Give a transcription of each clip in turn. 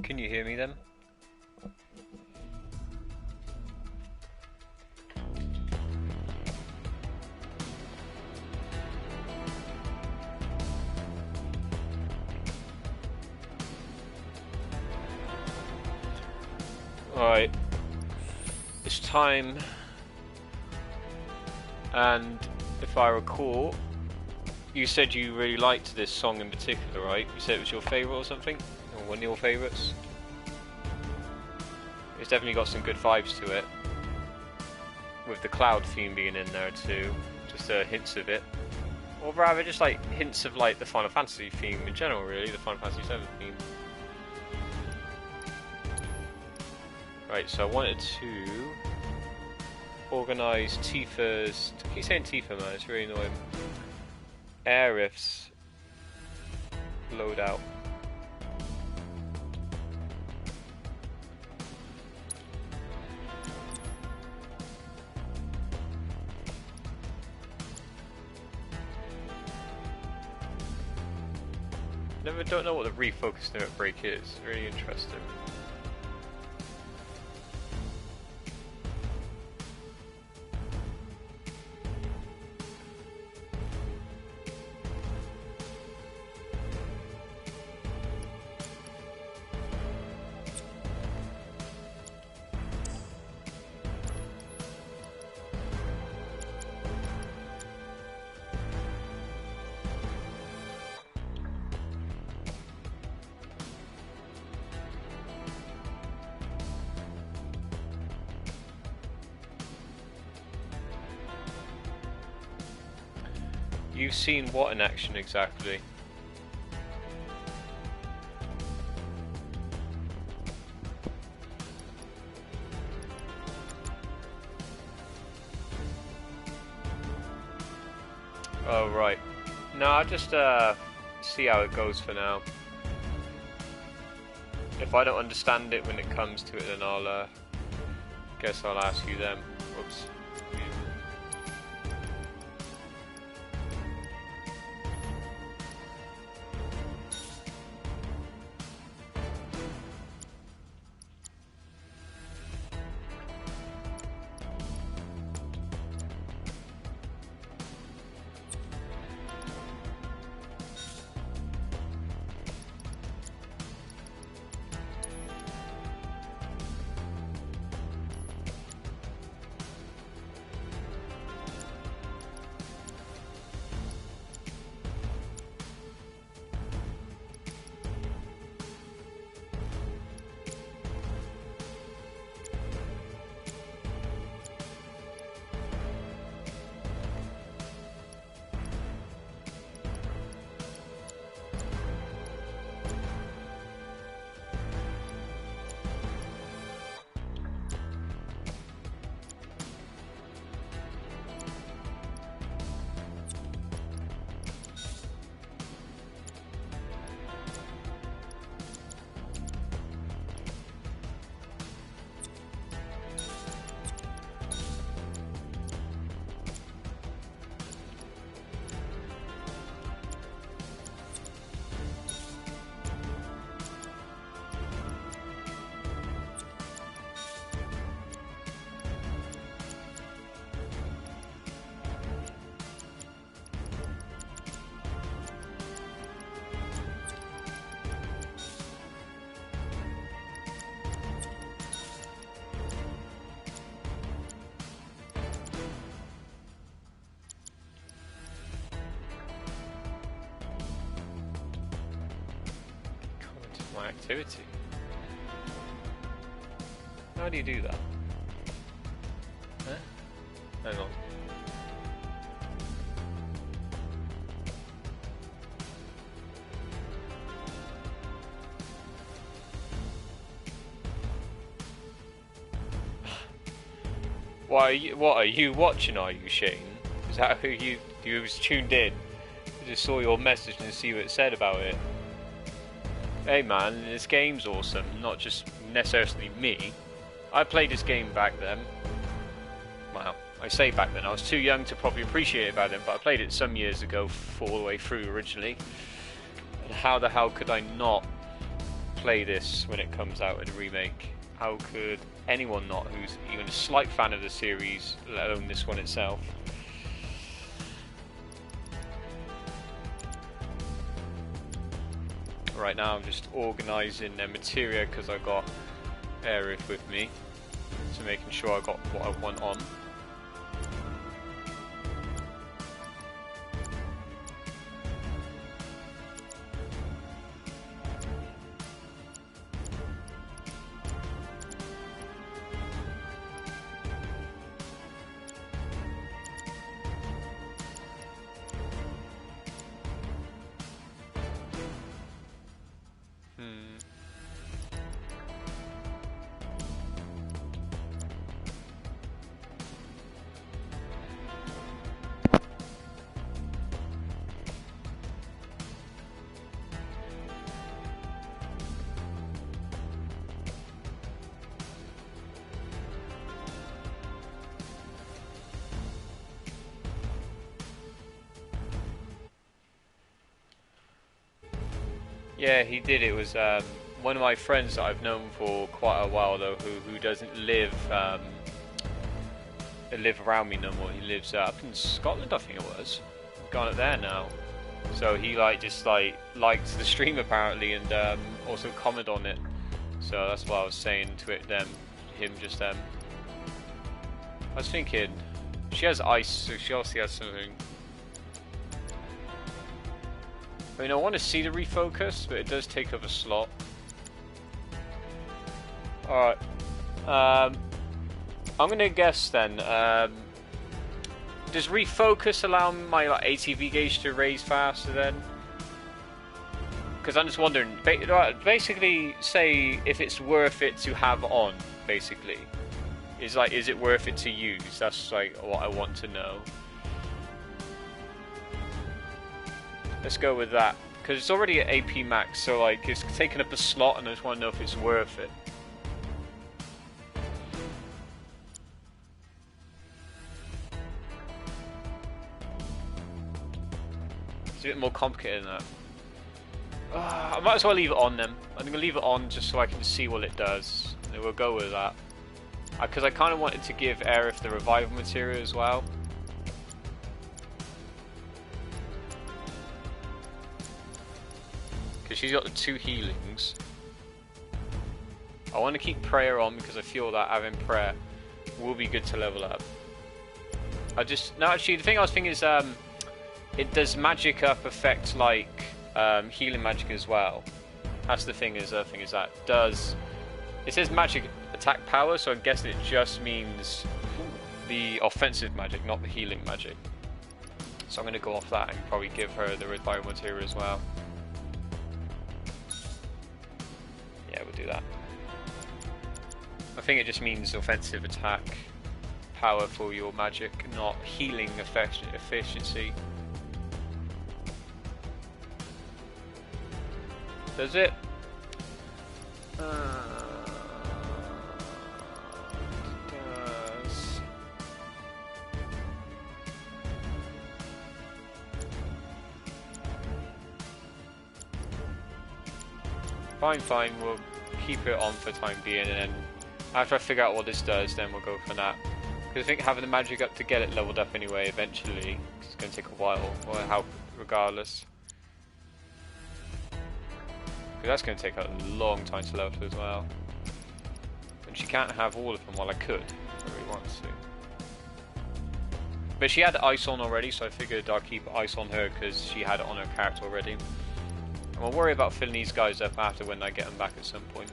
Can you hear me then? Alright, it's time, and if I recall, you said you really liked this song in particular, right? You said it was your favourite or something? Or one of your favourites? It's definitely got some good vibes to it, with the cloud theme being in there too, just hints of it. Or rather, just like hints of like the Final Fantasy theme in general, really, the Final Fantasy VII theme. Right, so I wanted to organise Tifa's... I keep saying Tifa, man, it's really annoying. Aerith's loadout. Don't know what the refocus limit break is. Really interesting. You've seen what in action exactly? Oh right. No, I'll just see how it goes for now. If I don't understand it when it comes to it, then I'll guess I'll ask you then. Whoops. Activity. How do you do that? Huh? Hang on. What are you watching, are you, Shane? Is that who you was tuned in? I just saw your message and see what it said about it. Hey man, this game's awesome, not just necessarily me. I played this game back then. Well, I say back then, I was too young to probably appreciate it back then, but I played it some years ago, all the way through originally. And how the hell could I not play this when it comes out in a remake. How could anyone not who's even a slight fan of the series, let alone this one itself? Right now I'm just organising their materia because I got Aerith with me, so making sure I got what I want on. Yeah, he did. It was one of my friends that I've known for quite a while, though, who doesn't live around me no more. He lives up in Scotland, I think it was. Gone up there now. So he liked the stream apparently, and also commented on it. So that's what I was saying to him just then. I was thinking, she has ice, so she obviously has something. I mean, I want to see the refocus, but it does take up a slot. Alright. I'm going to guess then. Does refocus allow my ATV gauge to raise faster then? Because I'm just wondering, basically say if it's worth it to have on, basically. Is it worth it to use? That's what I want to know. Let's go with that, because it's already at AP max, so it's taking up a slot, and I just want to know if it's worth it. It's a bit more complicated than that. I might as well leave it on then. I'm going to leave it on just so I can see what it does, and we'll go with that. Because I kind of wanted to give Aerith the revival material as well. Because she's got the 2 healings. I want to keep prayer on because I feel that having prayer will be good to level up. Actually the thing I was thinking is it does magic up affect healing magic as well. That's the thing is that it says magic attack power, so I'm guessing it just means the offensive magic, not the healing magic. So I'm going to go off that and probably give her the revival material as well. Yeah, we'll do that. I think it just means offensive attack power for your magic, not healing efficiency. Does it? Does. Fine, we'll keep it on for the time being, and then after I figure out what this does, then we'll go for that. Because I think having the magic up to get it leveled up anyway, eventually, it's going to take a while, will help regardless. Because that's going to take a long time to level as well. And she can't have all of them, while I could, if I really want to. But she had ice on already, so I figured I'll keep ice on her because she had it on her character already. And we'll worry about filling these guys up after when I get them back at some point.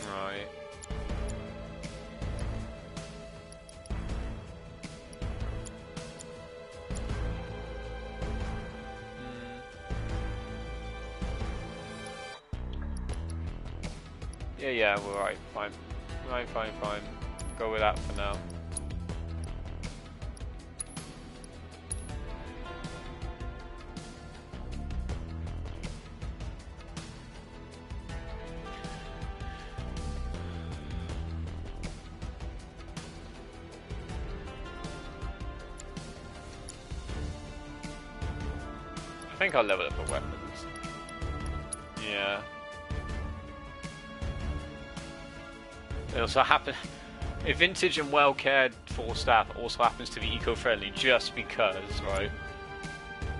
Right. Yeah, we're right, fine. Fine. Go with that for now. I think I'll level up the weapons. Yeah. It also happens. A vintage and well cared for staff also happens to be eco-friendly just because, right?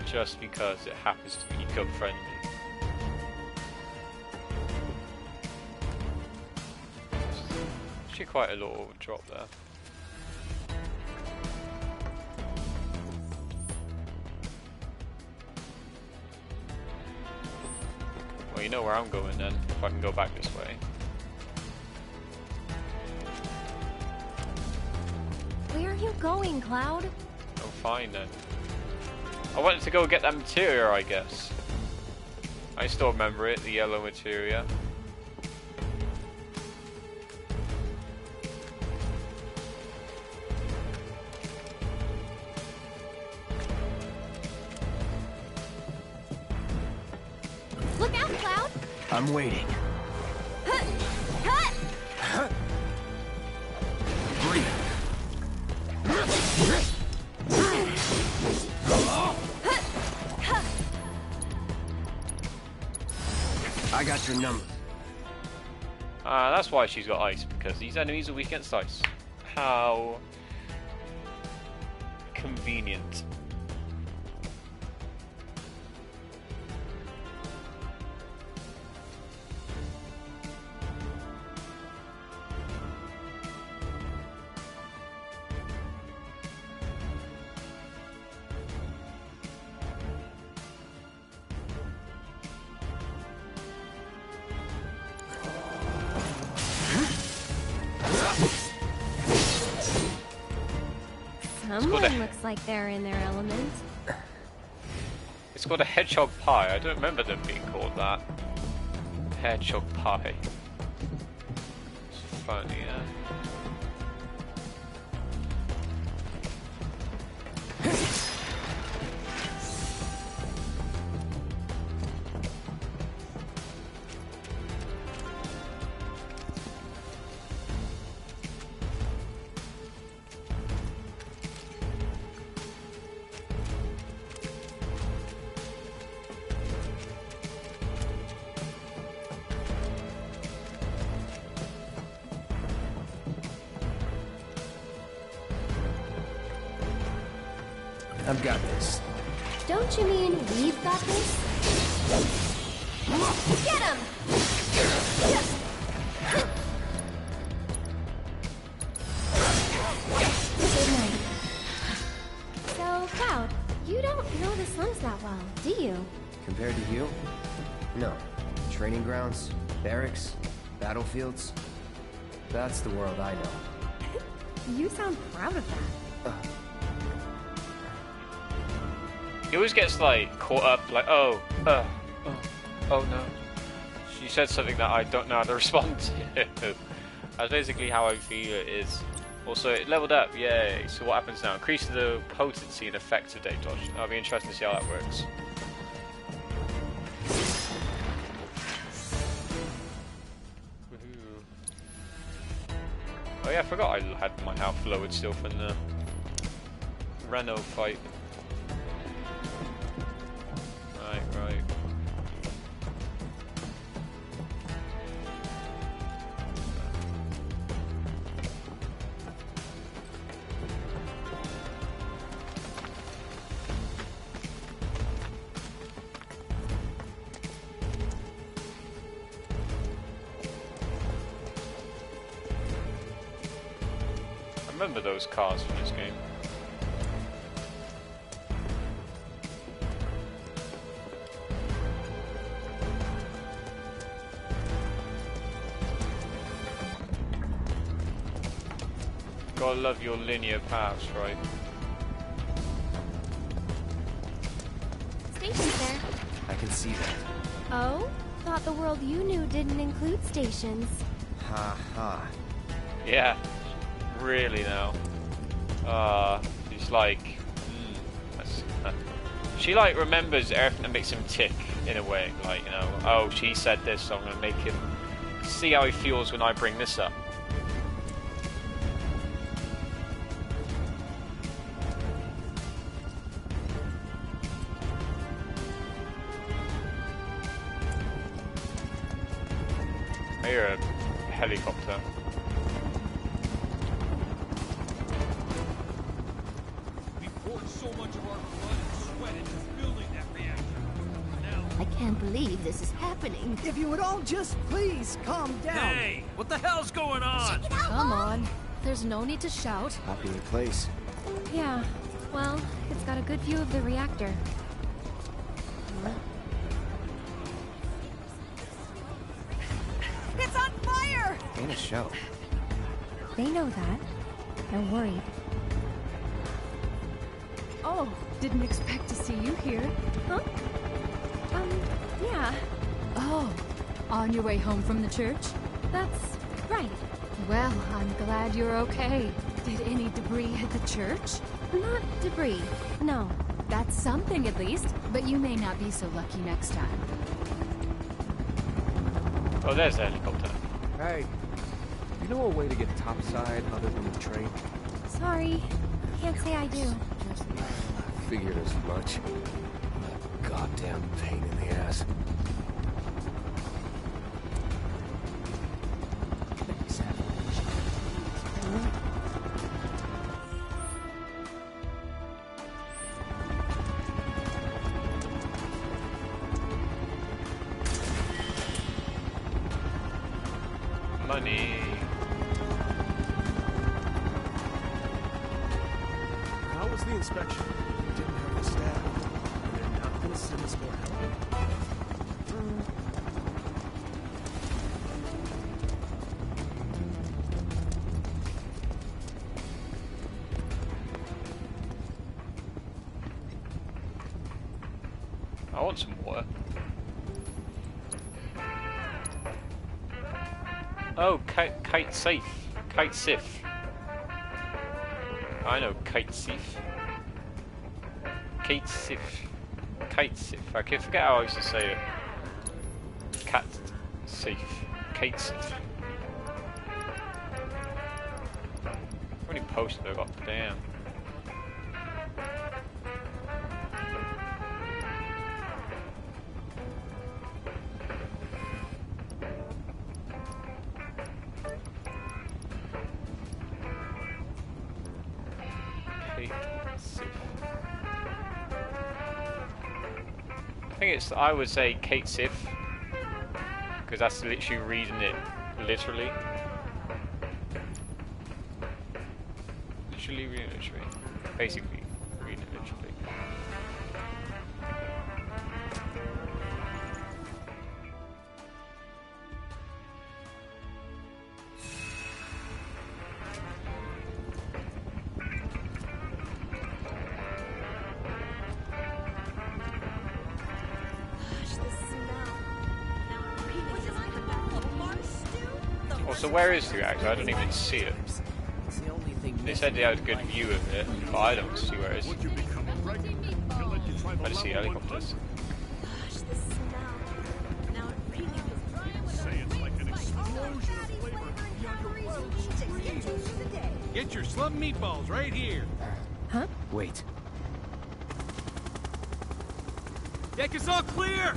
Just because it happens to be eco-friendly. Actually quite a little drop there. Well, you know where I'm going then, if I can go back this way. Where are you going, Cloud? Oh, fine then. I wanted to go get that materia, I guess. I still remember it, the yellow materia. Look out, Cloud! I'm waiting. Breathe. I got your number. That's why she's got ice, because these enemies are weak against ice. How convenient. Someone looks like they're in their element. It's called a hedgehog pie. I don't remember them being called that. Hedgehog pie. It's funny, yeah. I've got this. Don't you mean we've got this? Get him! Good night. So, Cloud, you don't know the slums that well, do you? Compared to you? No. Training grounds, barracks, battlefields. That's the world I know. You sound proud of that. He always gets like caught up, like, oh no. She said something that I don't know how to respond to. That's basically how I feel it is. Also, it leveled up, yay. So what happens now? Increase the potency and effect of day dodge. That'll be interesting to see how that works. Oh yeah, I forgot I had my health lowered still from the Renault fight. Right. I remember those cars from this game. Gotta love your linear paths, right? Station's there. I can see that. Oh? Thought the world you knew didn't include stations. Ha ha. Yeah, really now. She's like, she like remembers everything that makes him tick in a way. Like, you know, oh, she said this, so I'm gonna make him see how he feels when I bring this up. I hear a helicopter. We poured so much of our blood and sweat into building that reactor. Now, I can't believe this is happening. If you would all just please calm down. hey, what the hell's going on? Come on. There's no need to shout. Happy in place. Yeah, well, it's got a good view of the reactor. It's on fire! Ain't a show. They know that. They're worried. Oh, didn't expect to see you here. Huh? Yeah, Oh, on your way home from the church? that's right. Well, I'm glad you're okay. Did any debris hit the church? Not debris, no. That's something at least, but you may not be so lucky next time. Oh, there's the helicopter. Hey, you know a way to get topside other than the train? Sorry, can't say I do. Figured as much. Goddamn pain in the ass. Money. How was the inspection? We didn't have the staff. They're not gonna send us more help. I want some water. Oh, kite safe. Kite sif. I know kite sif. Kite sif. Kite sif. I can forget how I used to say it. Cat safe. Kite sif. How many posts have I got? Damn. I think it's, I would say Kate Sif, because that's literally reading it literally. Literally reading it literally. Basically reading it literally. So where is the reactor? I don't even see it. It's the only thing They said they had a good view of it, but I don't see where it is. I just see helicopters. Get your slum meatballs right here. Huh? Wait. Deck is all clear.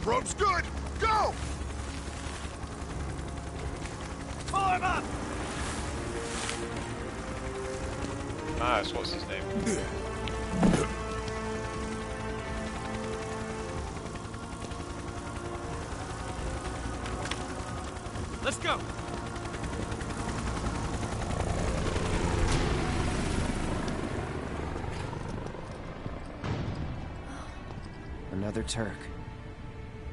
Probe's good! Go! Pull him up. Nice, what's his name? Let's go. Another Turk.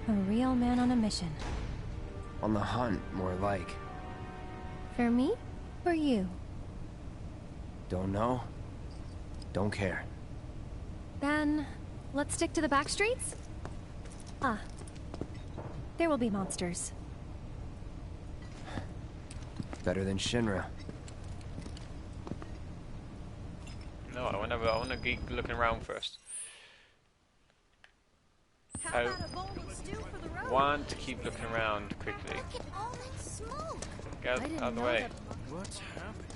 A real man on a mission. On the hunt, more like. For me? For you? Don't know. Don't care. Then, let's stick to the back streets? Ah. There will be monsters. Better than Shinra. No, I want to keep looking around first. I want to keep looking around quickly. Look at all that smoke. Get out of the way. What's happening?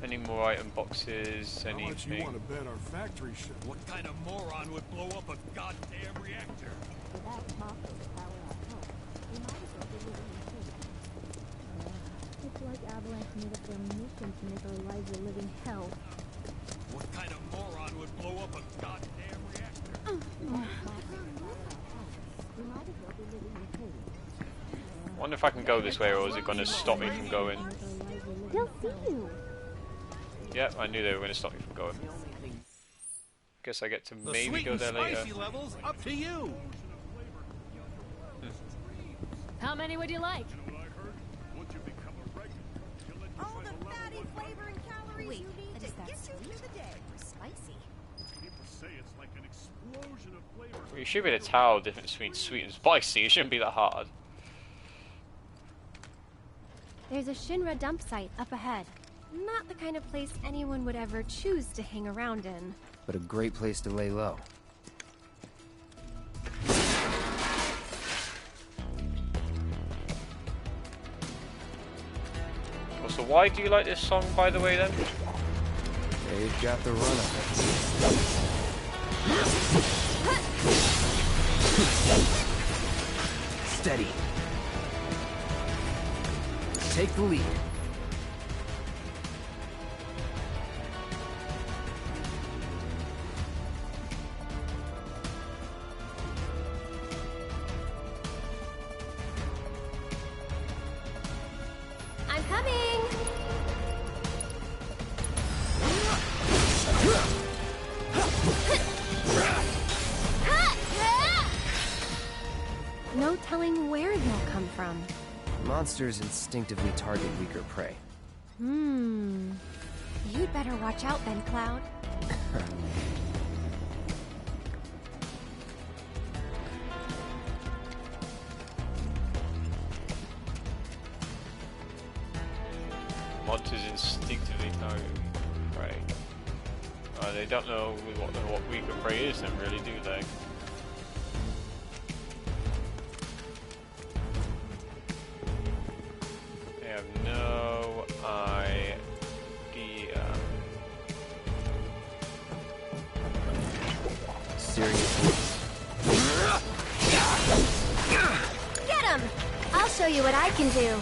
Any more item boxes? How much you Anything? want to bet our factory shut? What kind of moron would blow up a goddamn reactor? It's like Avalanche made up their mission to make our lives a living hell. What kind of moron would blow up a goddamn reactor? I wonder if I can go this way, or is it going to stop me from going? They'll see you. Yep, I knew they were going to stop me from going. Guess I get to The maybe sweet go and there later. spicy levels up to you. How many would you like? All the fatty flavor and calories you need to get you through the day. Spicy. Well, you should be able to tell the difference between sweet and spicy. It shouldn't be that hard. There's a Shinra dump site up ahead. Not the kind of place anyone would ever choose to hang around in. But a great place to lay low. Well, so why do you like this song, by the way, then? They've got the run of it. Steady. Take the lead. I'm coming! No telling where they'll come from. Monsters instinctively target weaker prey. You'd better watch out then, Cloud. Monsters instinctively target prey. They don't know what weaker prey is, then, really, do they? They have no idea. Seriously. Get him! I'll show you what I can do.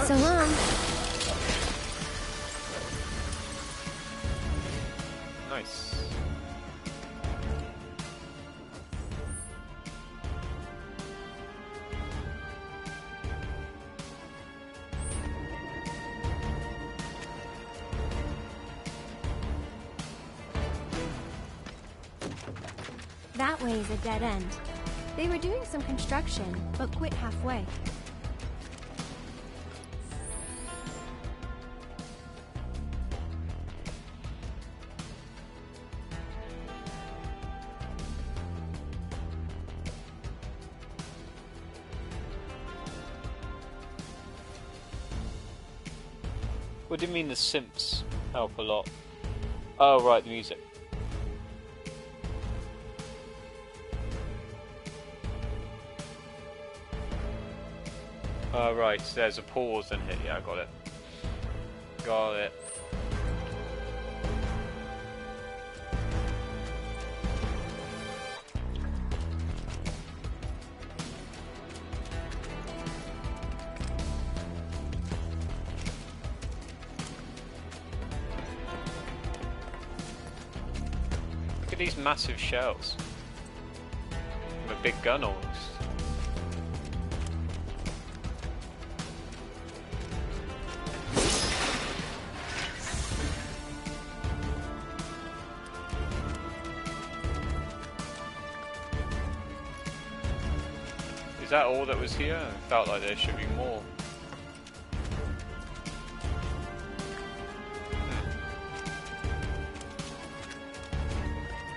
So long. Nice. That way is a dead end. They were doing some construction, but quit halfway. What do you mean the simps help a lot? Oh, right, the music. Oh, right, so there's a pause and hit. Yeah, I got it. Got it. Look at these massive shells. With a big gun almost. Is that all that was here? It felt like there should be more.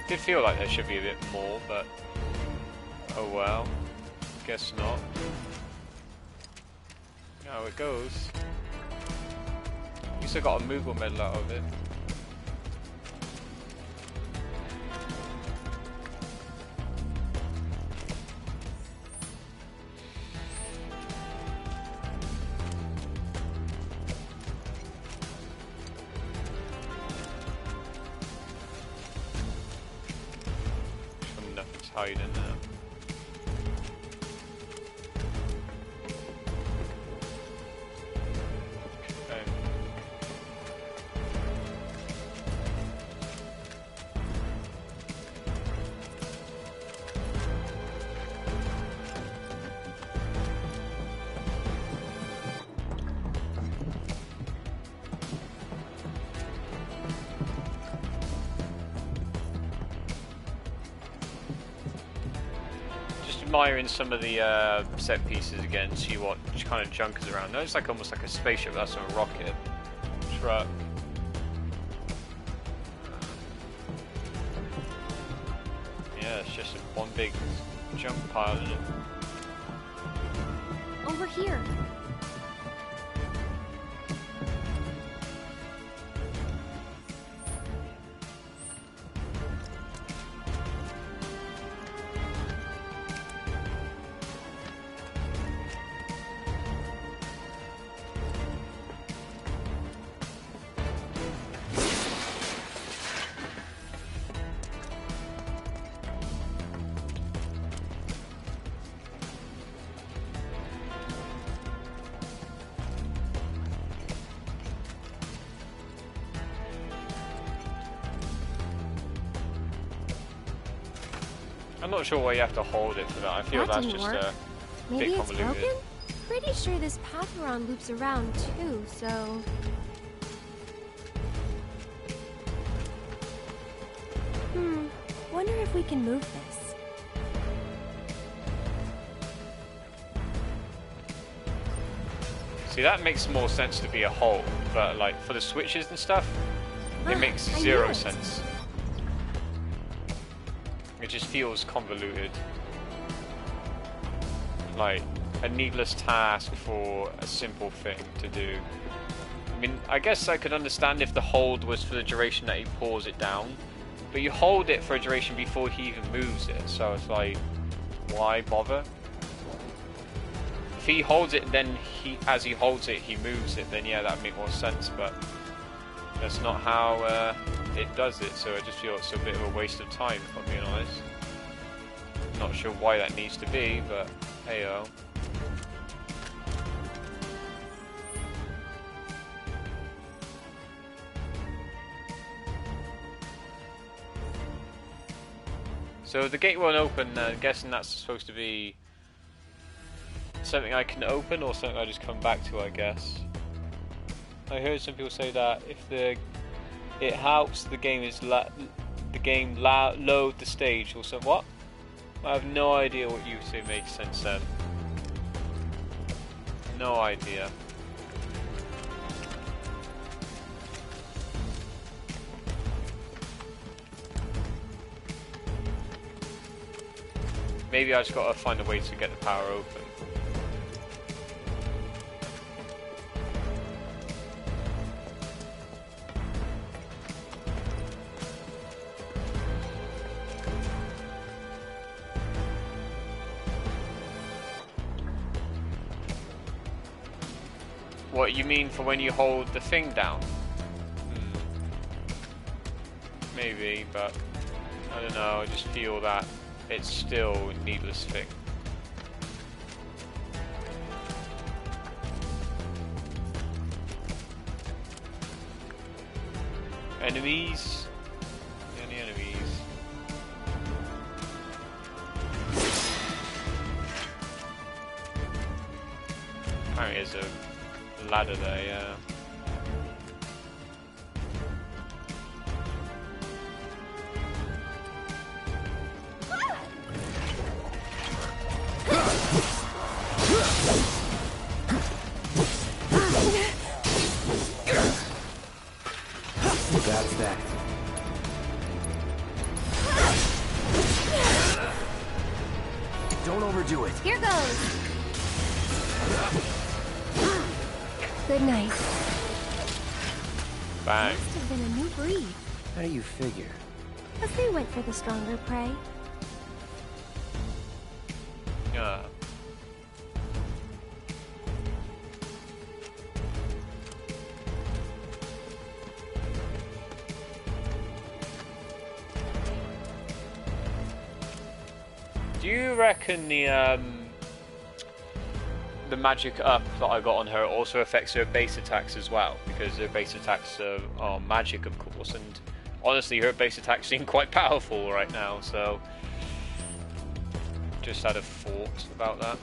Did feel like there should be a bit more, but oh well. Guess not. How it goes. At least I got a Moogle medal out of it. Nothing's hiding there. Admiring some of the set pieces again, see what kind of junk is around. No, it's like almost like a spaceship. That's a rocket truck. Yeah, it's just one big junk pile, isn't it? Over here. I'm not sure why you have to hold it for that. I feel that's just a Maybe bit it's convoluted. broken? Pretty sure this path we're on loops around too, so... Wonder if we can move this. See, that makes more sense to be a hole, but like for the switches and stuff, it makes I zero knew it. sense. It just feels convoluted. Like a needless task for a simple thing to do. I mean, I guess I could understand if the hold was for the duration that he pours it down, but you hold it for a duration before he even moves it, so it's like, why bother? If he holds it, then as he holds it, he moves it, then yeah, that'd make more sense, but that's not how it does it, so I just feel it's a bit of a waste of time, if I'm being honest. Not sure why that needs to be, but hey-oh. So the gate won't open, I'm guessing that's supposed to be something I can open or something I just come back to, I guess. I heard some people say that if it helps the game load the stage or something. What? I have no idea what you say makes sense then. No idea. Maybe I just gotta find a way to get the power open. What you mean for when you hold the thing down? Maybe, but I don't know, I just feel that it's still a needless thing. Enemies? Any enemies? Apparently there's a ladder there, yeah. That's that. Don't overdo it. Here goes. Good night. Bang. Must have been a new breed. How do you figure? Because they went for the stronger prey. Yeah. Do you reckon the magic up that I got on her also affects her base attacks as well? Because her base attacks are magic, of course, and honestly, her base attacks seem quite powerful right now. So, just had a thought about that.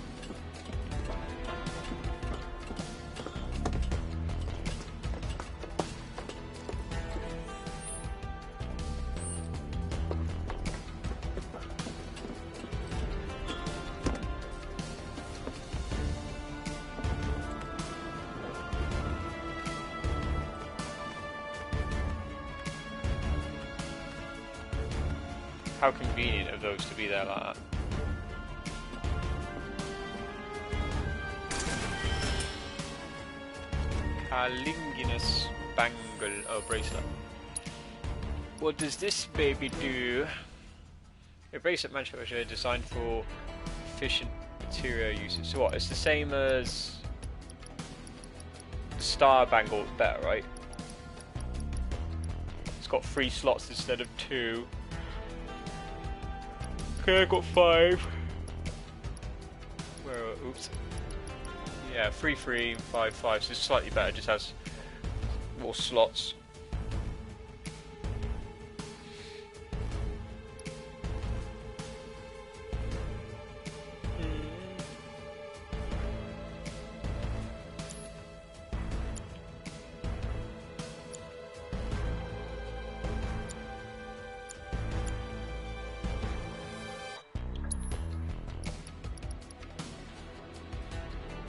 How convenient of those to be there like that. Kalinginus bangle bracelet. What does this baby do? A bracelet manufacturer designed for efficient material usage. So what? It's the same as the star bangle, better, right? It's got 3 slots instead of 2. Okay, I got 5. Where? Oops. Yeah, 3, 3, 5, 5. So it's slightly better. Just has more slots.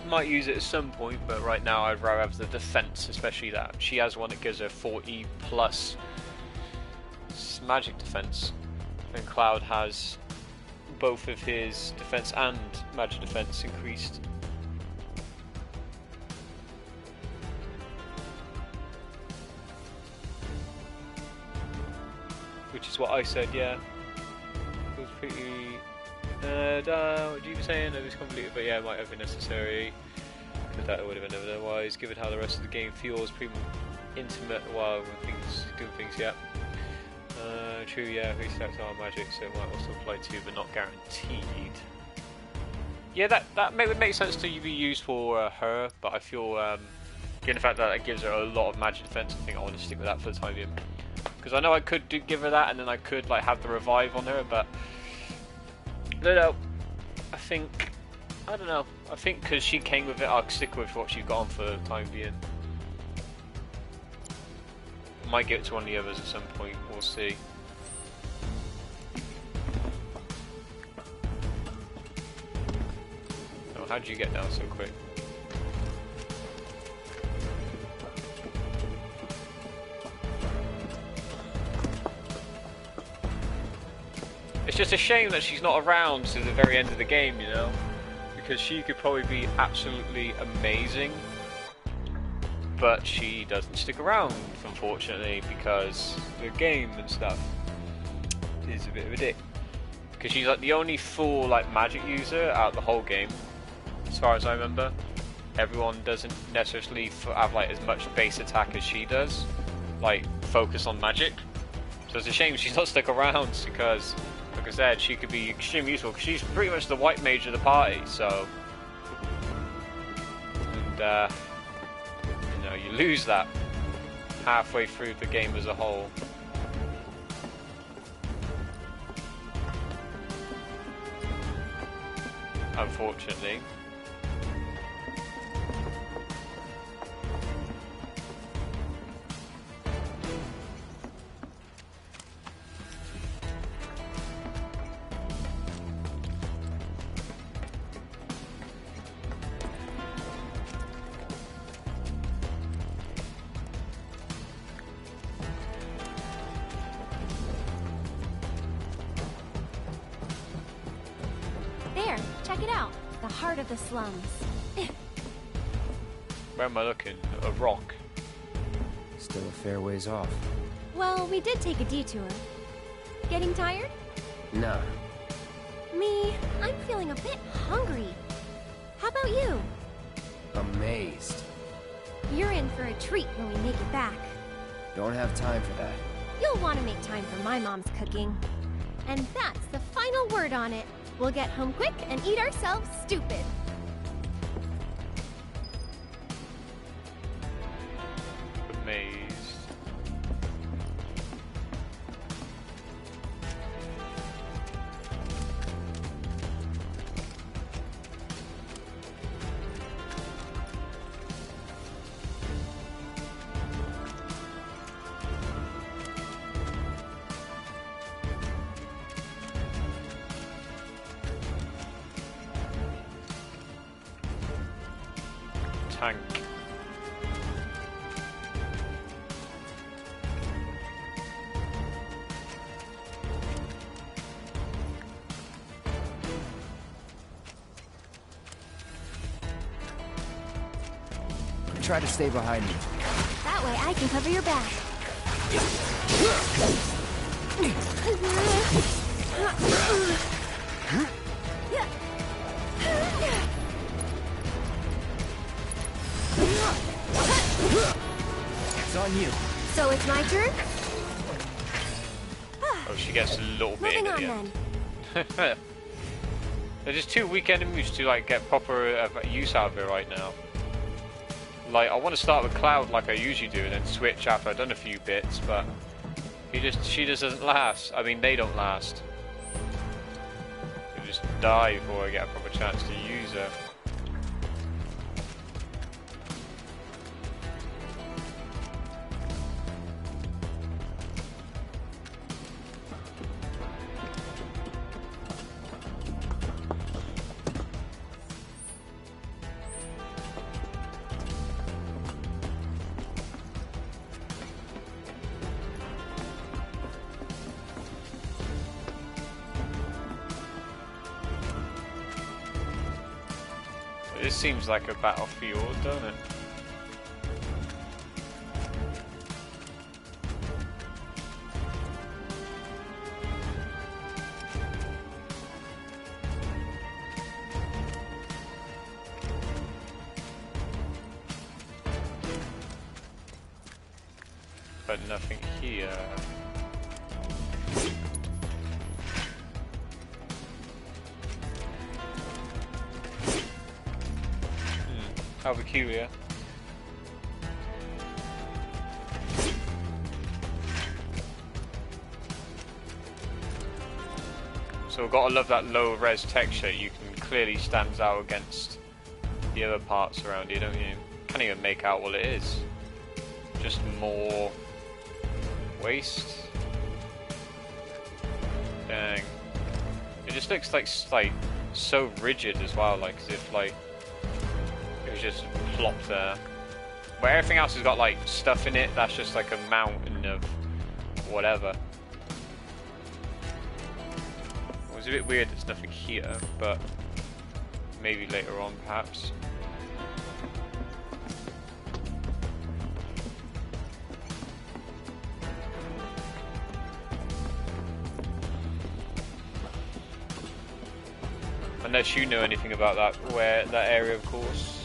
Might use it at some point, but right now I'd rather have the defense, especially that she has one that gives her 40 plus magic defense, and Cloud has both of his defense and magic defense increased. Which is what I said, yeah. It was pretty... what you were saying? It was completed, but yeah, it might have been necessary. Because that would have been otherwise. Given how the rest of the game feels, pretty intimate while doing things, yeah. True, yeah, restacks are magic, so it might also apply to, but not guaranteed. Yeah, that would make sense to be used for her, but I feel, given the fact that it gives her a lot of magic defense, I think I want to stick with that for the time being. Because I know I could give her that, and then I could like have the revive on her, but no, I don't know. I think because she came with it, I'll stick with what she got on for the time being. Might get to one of the others at some point, we'll see. Oh, how did you get down so quick? It's just a shame that she's not around to the very end of the game, you know? Because she could probably be absolutely amazing, but she doesn't stick around, unfortunately, because the game and stuff is a bit of a dick. Because she's like the only full like magic user out of the whole game, as far as I remember. Everyone doesn't necessarily have like as much base attack as she does, like focus on magic. So it's a shame she's not stuck around, because like I said, she could be extremely useful, because she's pretty much the white mage of the party, so... And, you know, you lose that halfway through the game as a whole. Unfortunately. There. check it out. The heart of the slums. Where am I looking? A rock. Still a fair ways off. Well, we did take a detour. Getting tired? Nah. Me, I'm feeling a bit hungry. How about you? Amazed. You're in for a treat when we make it back. Don't have time for that. You'll want to make time for my mom's cooking. And that's the final word on it. We'll get home quick and eat ourselves stupid. Amazed. Tank. Try to stay behind me. That way I can cover your back. It's on you. So it's my turn? Oh, she gets a little bit in Moving at on the end. then. They're just too weak enemies to like get proper use out of it right now. Like, I want to start with Cloud like I usually do, and then switch after I've done a few bits, but she just doesn't last. I mean, they don't last. They just die before I get a proper chance to use her. This seems like a battlefield, don't it? But nothing here. How peculiar. So we've got to love that low res texture. You can clearly stands out against the other parts around you, don't you? Can't even make out what it is. Just more waste. Dang. It just looks like so rigid as well, like as if like it was just plopped there. Where everything else has got like stuff in it, that's just like a mountain of whatever. It was a bit weird there's nothing here, but maybe later on perhaps. Unless you know anything about that area, of course.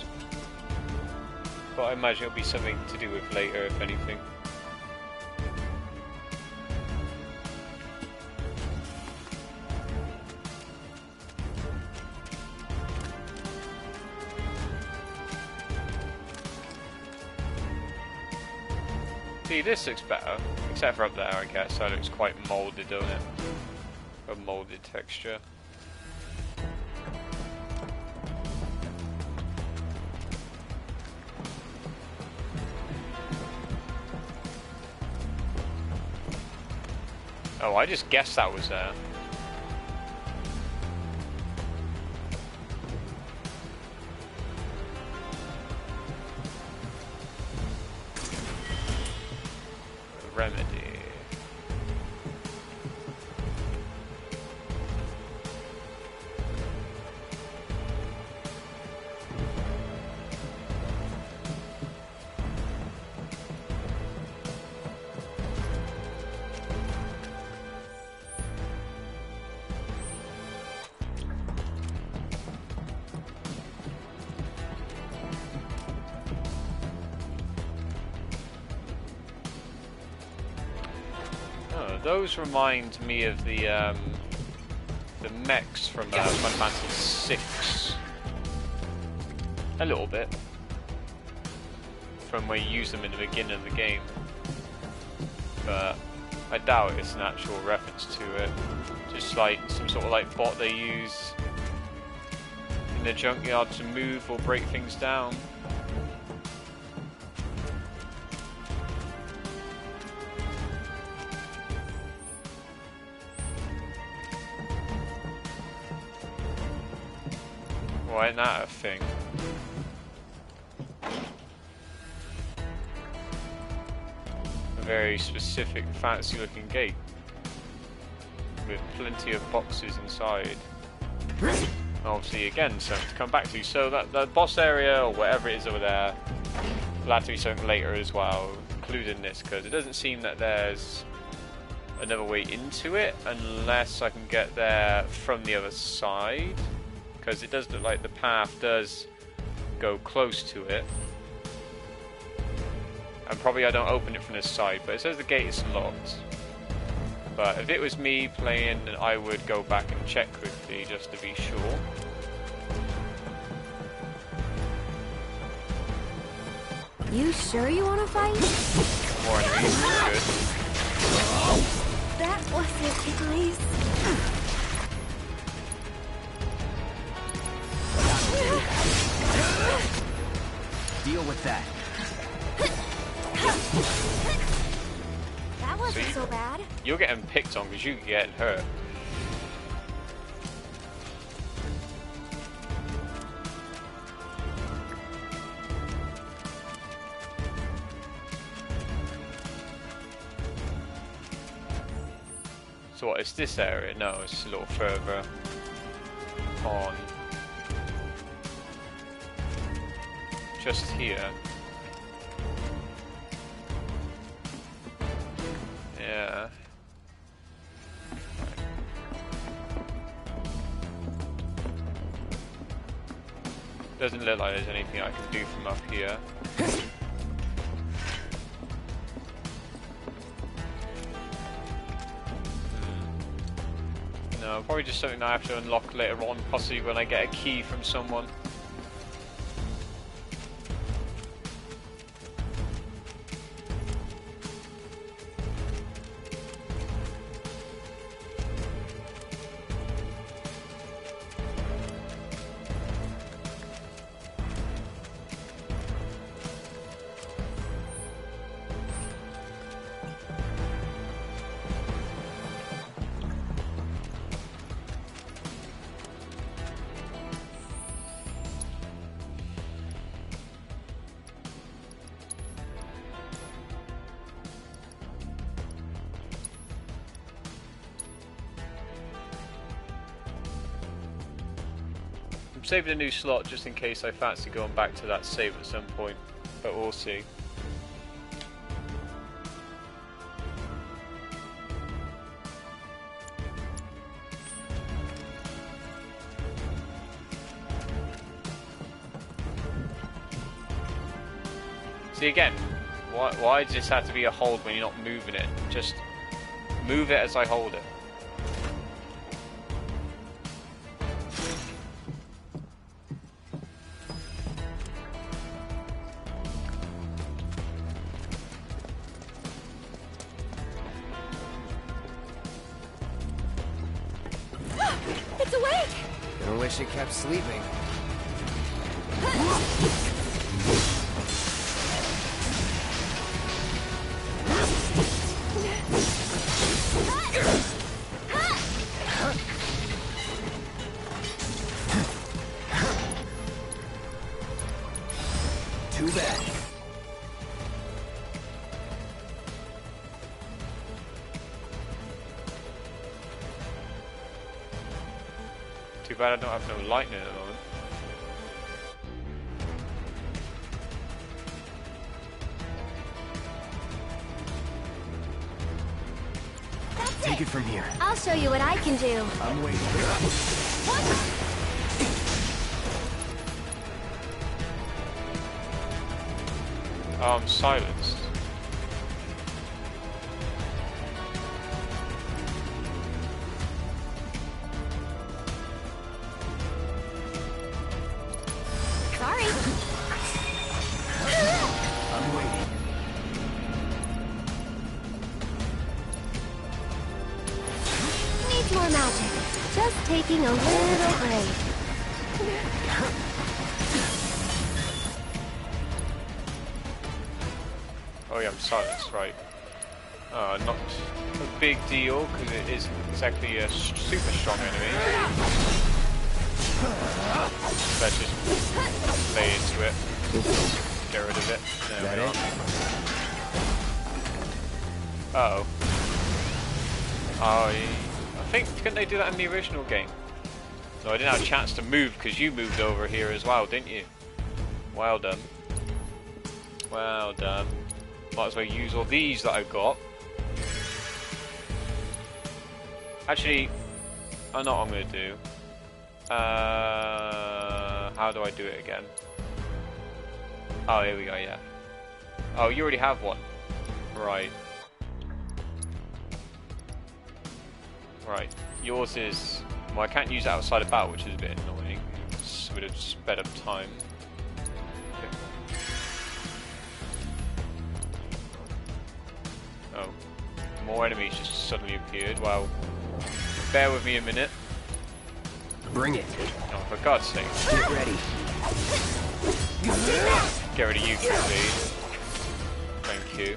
But I imagine it'll be something to do with later, if anything. See, this looks better, except for up there, I guess. That looks quite molded, doesn't it? A molded texture. Oh, I just guessed that was there. Remedy. Those remind me of the mechs from Final Fantasy VI. A little bit. From where you use them in the beginning of the game. But I doubt it's an actual reference to it. Just like some sort of like bot they use in the junkyard to move or break things down. Why isn't that a thing? A very specific, fancy-looking gate with plenty of boxes inside. Obviously, again, something to come back to. So that boss area or whatever it is over there will have to be something later as well, including this, because it doesn't seem that there's another way into it unless I can get there from the other side. Because it does look like the path does go close to it. And probably I don't open it from this side, but it says the gate is locked. But if it was me playing, I would go back and check quickly just to be sure. You sure you want to fight? More enemies is good. That wasn't nice. Deal with that. That wasn't so bad. You're getting picked on because you're getting hurt. So what, it's this area? No, it's a little further on. Just here. Yeah. Doesn't look like there's anything I can do from up here. No, probably just something I have to unlock later on, possibly when I get a key from someone. I'm saving a new slot just in case I fancy going back to that save at some point, but we'll see. See again, why does this have to be a hold when you're not moving it? Just move it as I hold it. It's awake! I wish it kept sleeping. Too bad. Too bad I don't have no lightning at the moment. Take it from here. I'll show you what I can do. I'm waiting. Oh, I'm silenced. Lots more magic. Just taking a little break. Oh yeah, I'm silenced, right. Not a big deal, because it isn't exactly a super strong enemy. Let's just lay into it. Get rid of it. There we are. Uh-oh. I think, couldn't they do that in the original game? No, I didn't have a chance to move, because you moved over here as well, didn't you? Well done. Well done. Might as well use all these that I've got. Actually, I know what I'm going to do. How do I do it again? Oh, here we go, yeah. Oh, you already have one. Right. Right. Yours is... Well, I can't use it outside of battle, which is a bit annoying. It would have sped up time. Oh. More enemies just suddenly appeared. Well, bear with me a minute. Bring it. Oh, for God's sake. Get ready. Get rid of you, please. Thank you.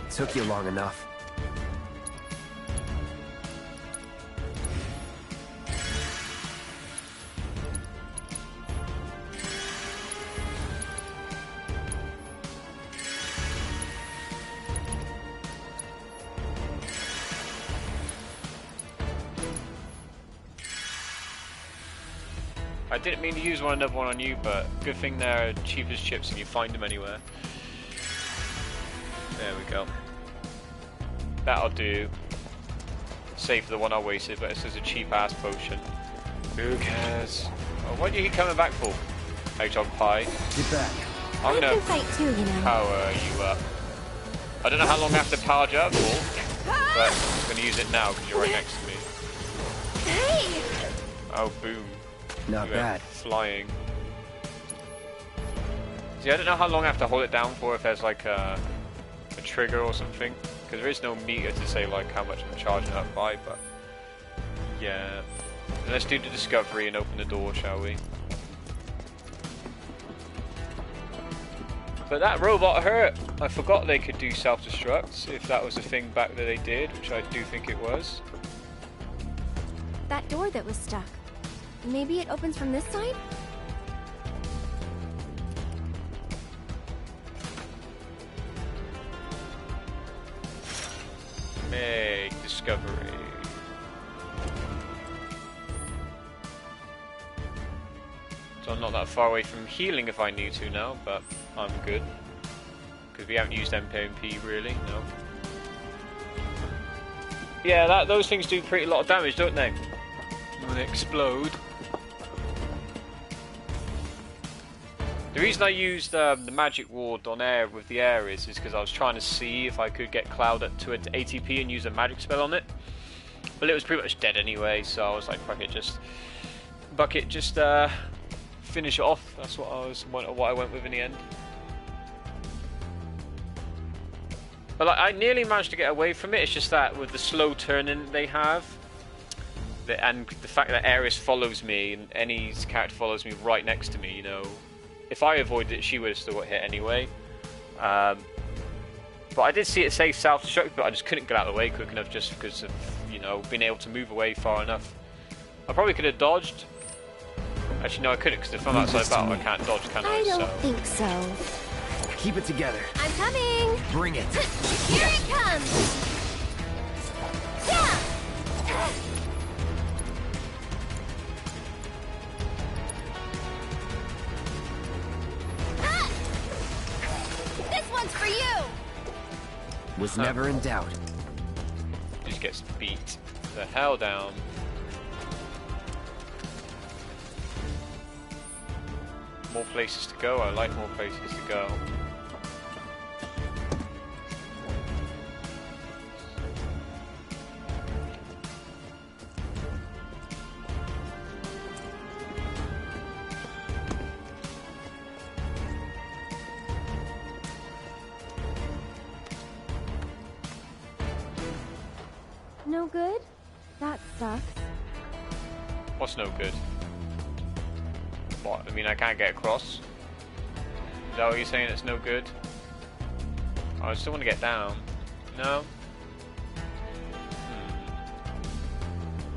Took you long enough. I didn't mean to use another one on you, but good thing they're cheap as chips and you find them anywhere. There we go. That'll do. Save for the one I wasted, but this is a cheap ass potion. Who cares? Oh, what do you keep coming back for? Hedgehog pie. Get back. I'm gonna fight too, you know. power you up. I don't know how long I have to power you up for, but I'm gonna use it now because you're right next to me. Hey! Oh, boom. Not bad. Flying. See, I don't know how long I have to hold it down for, if there's like a trigger or something, because there is no meter to say like how much I'm charging up by, but yeah. Let's do the discovery and open the door, shall we? But that robot hurt! I forgot they could do self-destruct, if that was a thing back that they did, which I do think it was. That door that was stuck. Maybe it opens from this side? Make discovery. So I'm not that far away from healing if I need to now, but I'm good. Because we haven't used MP really, no. Yeah, those things do pretty lot of damage, don't they? When they explode. The reason I used the magic ward on air with the air is because I was trying to see if I could get Cloud up to an ATP and use a magic spell on it. But it was pretty much dead anyway, so I was like, fuck it, just finish it off. That's what I went with in the end. But like, I nearly managed to get away from it. It's just that with the slow turning they have, and the fact that Ares follows me and any character follows me right next to me, you know. If I avoided it, she would have still got hit anyway. But I did see it say self-destruct, but I just couldn't get out of the way quick enough just because of, you know, being able to move away far enough. I probably could have dodged. Actually, no, I couldn't, because if I'm outside battle, I can't dodge, can I? I don't think so. Keep it together. I'm coming! Bring it. Here it comes! Yeah! Ah! This one's for you! Was never in doubt. Just gets beat the hell down. More places to go. I like more places to go. No good? That sucks. What's no good? What? I mean, I can't get across? Is that what you're saying? It's no good? I still want to get down. No?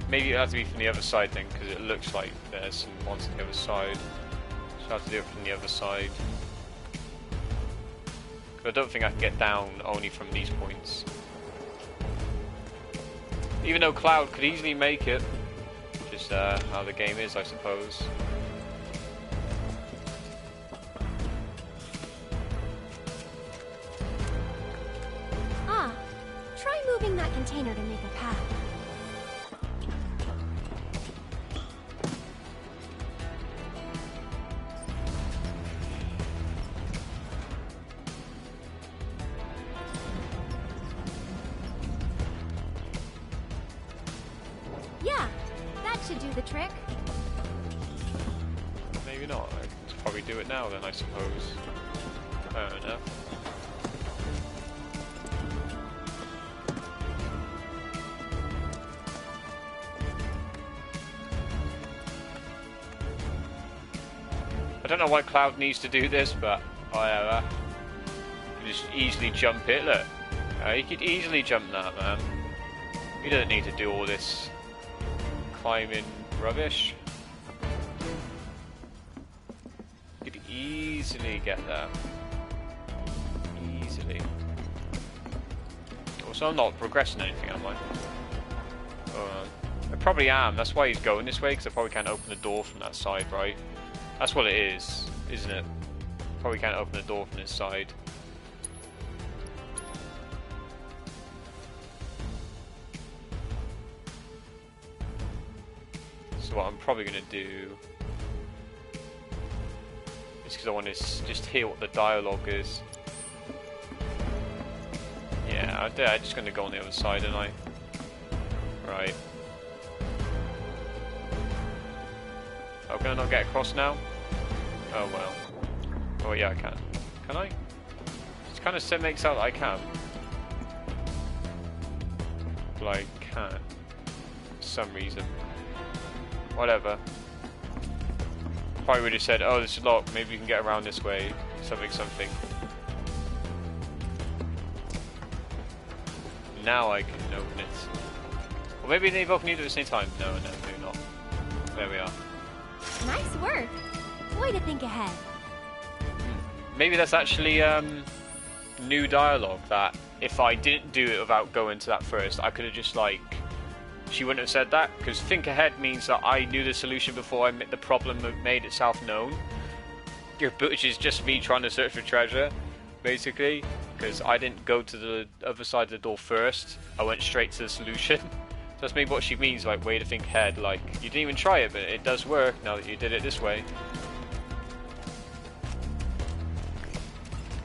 Maybe it has to be from the other side then, because it looks like there's some ones on the other side. So I have to do it from the other side. I don't think I can get down only from these points. Even though Cloud could easily make it. Just how the game is, I suppose. Ah, try moving that container to make a path. Yeah, that should do the trick. Maybe not. I can probably do it now then, I suppose. Fair enough. I don't know why Cloud needs to do this, but whatever. You just easily jump it, look. You could easily jump that, man. You don't need to do all this climbing rubbish. You could easily get that. Easily. Also, I'm not progressing anything, am I? I probably am. That's why he's going this way, because I probably can't open the door from that side, right? That's what it is, isn't it? Probably can't open the door from this side. So what I'm probably going to do is, because I want to just hear what the dialogue is. Yeah, I'm just going to go on the other side, aren't I? Right. Oh, can I not get across now? Oh well. Oh yeah, I can. Can I? It kind of makes out that I can. But I can't. For some reason. Whatever. Probably would have said, oh, this is locked, maybe you can get around this way. Something. Now I can open it. Or maybe they both need it at the same time. No, maybe not. There we are. Nice work. Way to think ahead. Maybe that's actually new dialogue, that if I didn't do it without going to that first, I could have just like... She wouldn't have said that, because think ahead means that I knew the solution before the problem made itself known. Which is just me trying to search for treasure, basically. Because I didn't go to the other side of the door first, I went straight to the solution. So that's maybe what she means, like, way to think ahead. Like, you didn't even try it, but it does work now that you did it this way.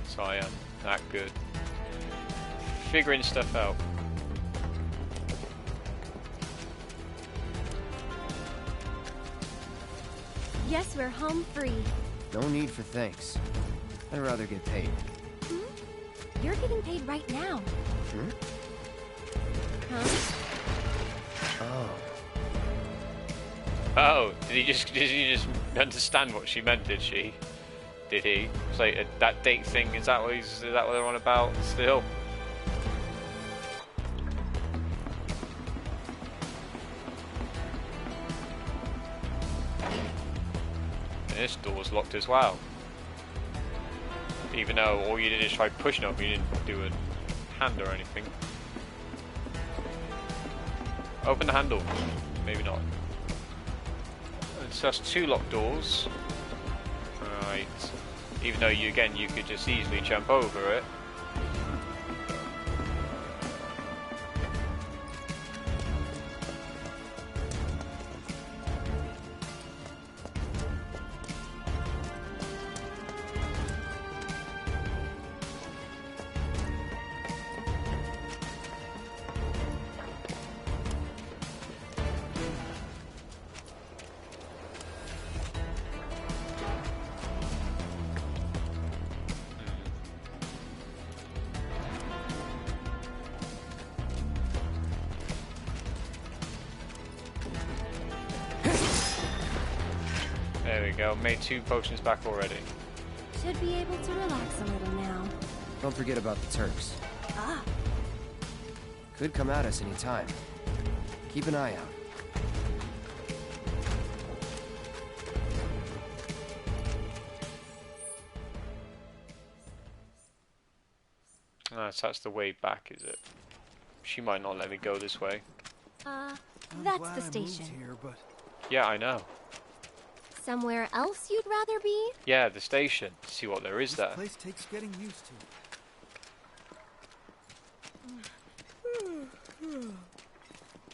So I am that good. Figuring stuff out. Guess we're home free. No need for thanks. I'd rather get paid. Hmm? You're getting paid right now. Hmm? Huh? Oh, did he just understand what she meant, did she? Did he? It's like that date thing, is that what they're on about still? And this door's locked as well. Even though all you did is try pushing up, you didn't do a hand or anything. Open the handle. Maybe not. So that's two locked doors. Right. Even though you could just easily jump over it. There we go. Made 2 potions back already. Should be able to relax a little now. Don't forget about the Turks. Ah, Could come at us any time. Keep an eye out. Ah, so that's the way back, is it? She might not let me go this way. I'm that's glad the I moved station. here, but Yeah, I know. Somewhere else you'd rather be? Yeah, the station. See what there is this there. place takes getting used to.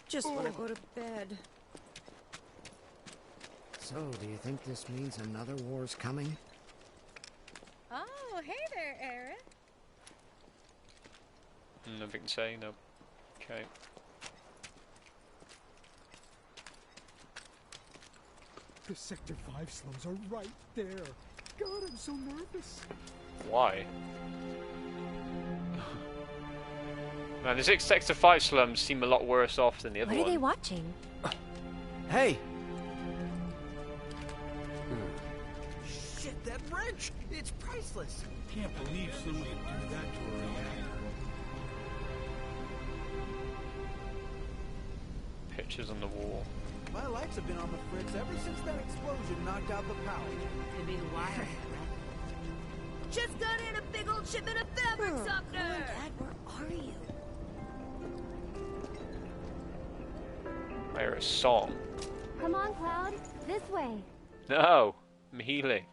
Just want to go to bed. So, do you think this means another war's coming? Oh, hey there, Eric. Nothing to say, no. Okay. The Sector 5 slums are right there. God, I'm so nervous. Why? Man, the Sector 5 slums seem a lot worse off than the other What are they one. watching? Hey! Shit, that wrench! It's priceless! Can't believe someone would do that to a reactor. Pictures on the wall. My lights have been on the fritz ever since that explosion knocked out the power. Could be the wire. Just got in a big old shipment of fabrics up there. Dad, where are you? I hear a song. Come on, Cloud. This way. No! I'm healing.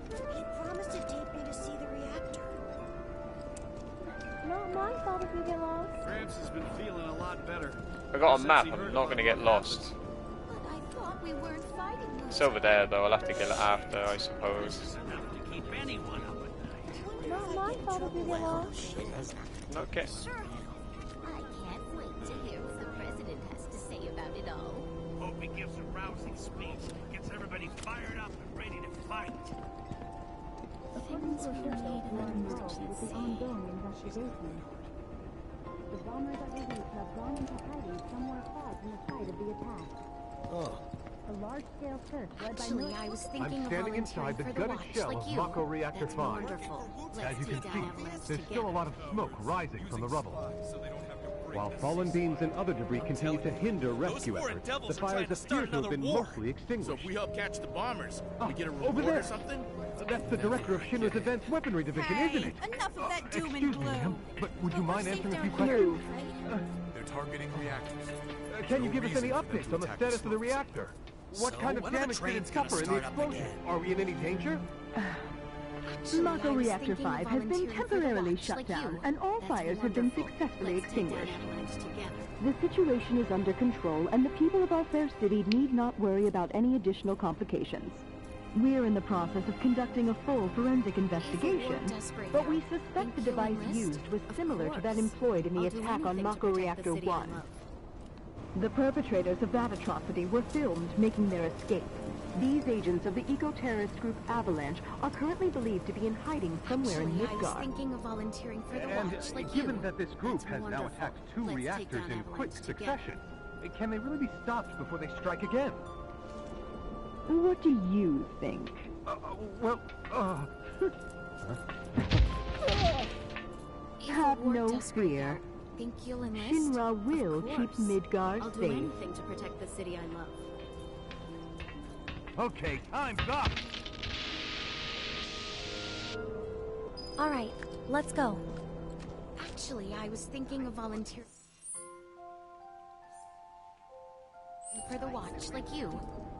He promised to take me to see the reactor. Not my fault if you get lost. France has been feeling a lot better. I got a map, I'm not going to get lost. But I thought we weren't fighting those. It's over there though, I'll have to get it after, I suppose. Not my fault if you get lost. Okay. Sure. I can't wait to hear what the president has to say about it all. Hope he gives a rousing speech, gets everybody fired up and ready to fight. Things we made in the emergency. The bombers at release have gone into hiding somewhere far from the site of the attack. A large-scale search led by Actually, I was thinking of standing volunteering inside the for the gutted watch, shell like of you. Mako Reactor That's 5. wonderful. As Let's you can take down see, Avalanche there's still a together. lot of smoke rising from the rubble. So they don't have to break While the fallen system. beams and other debris continue to hinder rescue foreign efforts, devils the are trying fires to start appear to have another been war. mostly extinguished. So if we help catch the bombers, we get a over reward there. or something? That's the director of Shinra's Advanced Weaponry Division, isn't it? Enough of that doom and Excuse me, gloom. ma'am, but would you mind answering a few down questions? They're targeting reactors. Can you No give us any reason for them updates to on the attack status of the slums. reactor? What So, kind of when are the damage did it trains gonna suffer in the start up explosion? again? Are we in any danger? Actually, Mako I was Reactor thinking of 5 has been volunteering for the temporarily watch, shut like down, you. and all That's fires have been wonderful. successfully Let's take down extinguished. Avalanche together. The situation is under control, and the people of our fair city need not worry about any additional complications. We're in the process of conducting a full forensic investigation, does break but we out, suspect then the kill device and list? used was Of similar to that course. employed in the I'll do attack on anything to Mako protect the Reactor city I 1. love. The perpetrators of that atrocity were filmed making their escape. These agents of the eco-terrorist group Avalanche are currently believed to be in hiding somewhere in Actually, I was Midgard. thinking of volunteering for the And watch, like given you. that this group That's has now wonderful. attacked 2 Let's take reactors down in quick Avalanche together. succession, can they really be stopped before they strike again? What do you think? Have War no does break fear. out. Think you'll enlist? Shinra will Of keep course. Midgard I'll do safe. anything to protect the city I love. Okay, time's up! All right, let's go. Actually, I was thinking of volunteering for the watch, like you.